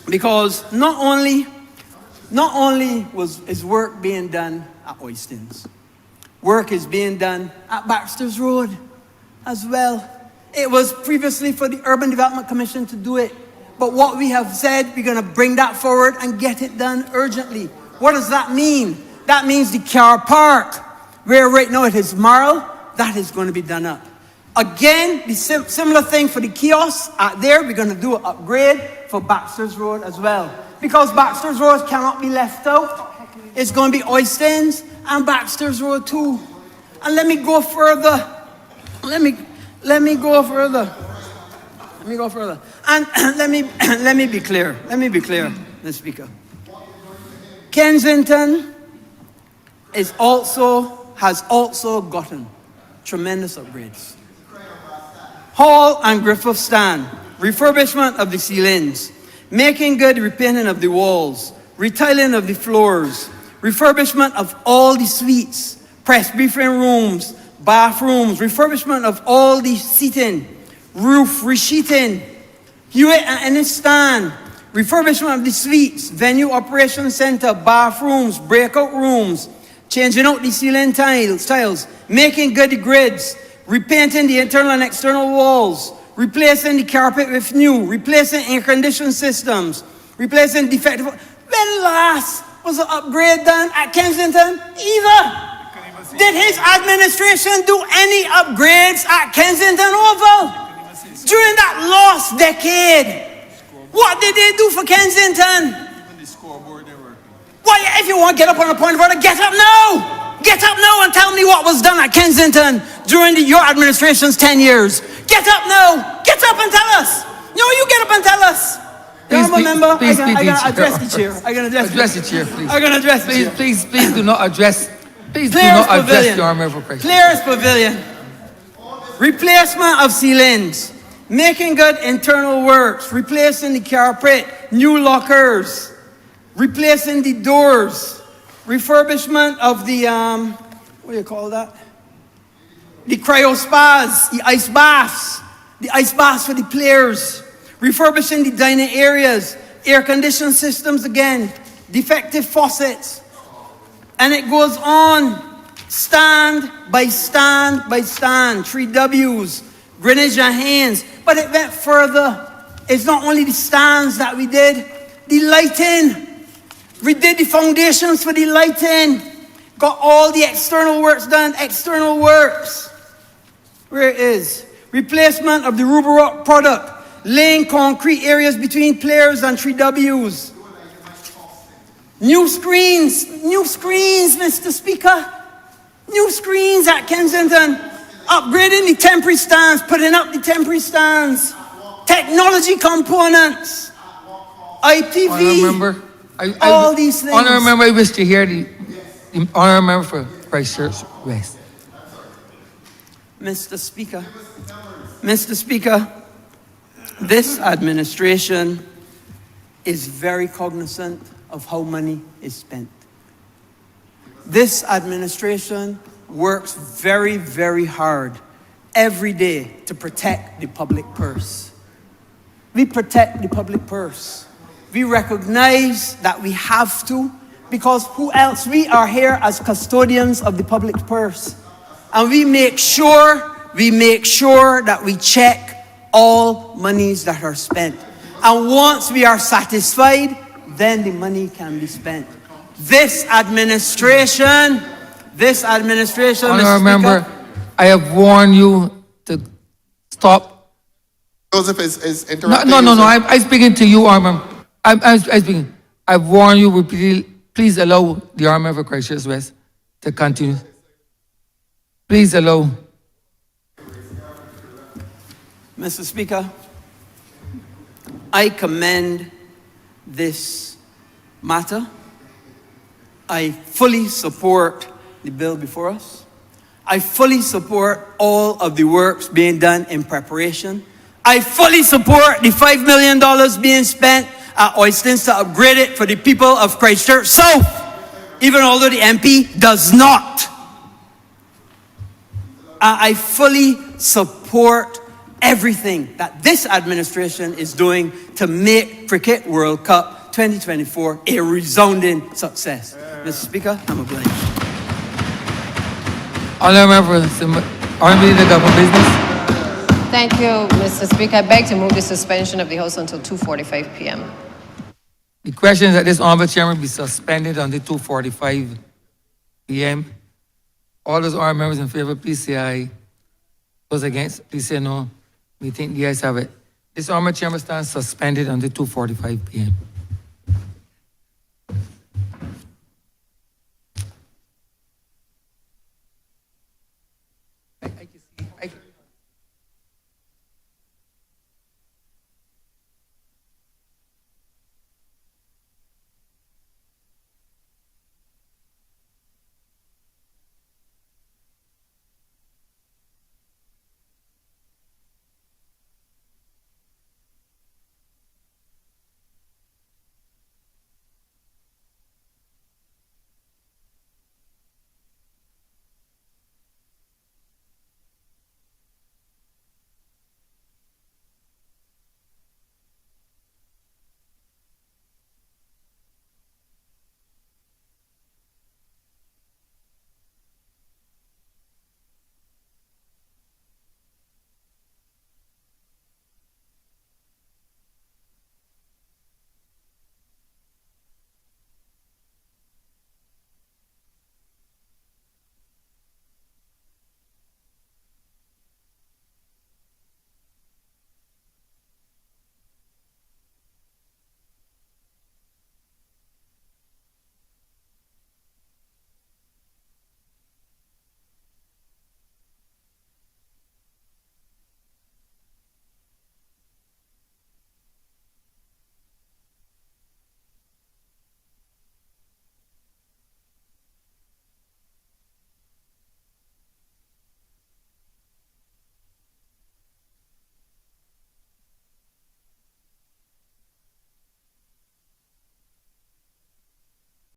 because not only is work being done at Oistins, work is being done at Baxter's Road as well. It was previously for the Urban Development Commission to do it. But what we have said, we're going to bring that forward and get it done urgently. What does that mean? That means the car park, where right now it is marl, that is going to be done up. Again, the similar thing for the kiosks out there, we're going to do an upgrade for Baxter's Road as well. Because Baxter's Road cannot be left out. It's going to be Oistins and Baxter's Road too. And let me go further. Let me go further. And let me be clear. Mr. Speaker. Kensington has also gotten tremendous upgrades. Hall and Griffith Stand, refurbishment of the ceilings, making good repainting of the walls, retiling of the floors, refurbishment of all the suites, press briefing rooms, bathrooms, refurbishment of all the seating, roof resheeting, Hewitt and Ennis Stand, refurbishment of the suites, venue operation center, bathrooms, breakout rooms, changing out the ceiling tiles, making good the grids, repainting the internal and external walls, replacing the carpet with new, replacing air conditioning systems, replacing defective. When last was an upgrade done at Kensington? Either. Did his administration do any upgrades at Kensington Oval? During that lost decade, what did they do for Kensington? Why, if you want to get up on a point of order, get up now! Get up now and tell me what was done at Kensington during your administration's 10 years. Get up now! Get up and tell us! No, you get up and tell us! I'm a member. I'm going to address the chair. I'm going to address the chair, please. I'm going to address the chair. Please do not address. Please do not address the Army River Crisis. Clearest Pavilion. Replacement of ceilings. Making good internal works. Replacing the carpet. New lockers. Replacing the doors. Refurbishment of the, what do you call that? The cryo spas. The ice baths. The ice baths for the players. Refurbishing the dining areas. Air conditioning systems again. Defective faucets. And it goes on, stand by stand by stand, 3 W's, Greenwich and Haynes. But it went further. It's not only the stands that we did, the lighting. We did the foundations for the lighting. Got all the external works done, external works. Where it is. Replacement of the Ruberock product. Laying concrete areas between players and 3 W's. New screens, Mr. Speaker. New screens at Kensington. Upgrading the temporary stands, putting up the temporary stands. Technology components. ITV. All these things. Honourable Member, I wish to hear the Honourable Member for Christchurch West. Mr. Speaker, this administration is very cognizant of how money is spent. This administration works very, very hard every day to protect the public purse. We protect the public purse. We recognize that we have to, because who else? We are here as custodians of the public purse. And we make sure that we check all monies that are spent. And once we are satisfied, then the money can be spent. This administration, Honourable Member, I have warned you to stop. Joseph is interrupting. No. I'm speaking to you, Honourable Member. I'm speaking. I've warned you repeatedly. Please allow the Honourable Member for Christchurch West to continue. Please allow. Mr. Speaker, I commend this matter I fully support the bill before us. I fully support all of the works being done in preparation. I fully support the $5 million being spent at Oistins to upgrade it for the people of Christchurch South, even although the MP does not. I fully support everything that this administration is doing to make Cricket World Cup 2024 a resounding success. Mr. Speaker, I'm obliged. Honourable members, honourable leader of government business. Thank you, Mr. Speaker. I beg to move the suspension of the House until 2:45 p.m. The question is that this honourable chairman be suspended until 2:45 p.m. All those honourable members in favour, please say aye. Those against, please say no. We think the ayes have it. This honourable chairman stands suspended until 2:45 p.m.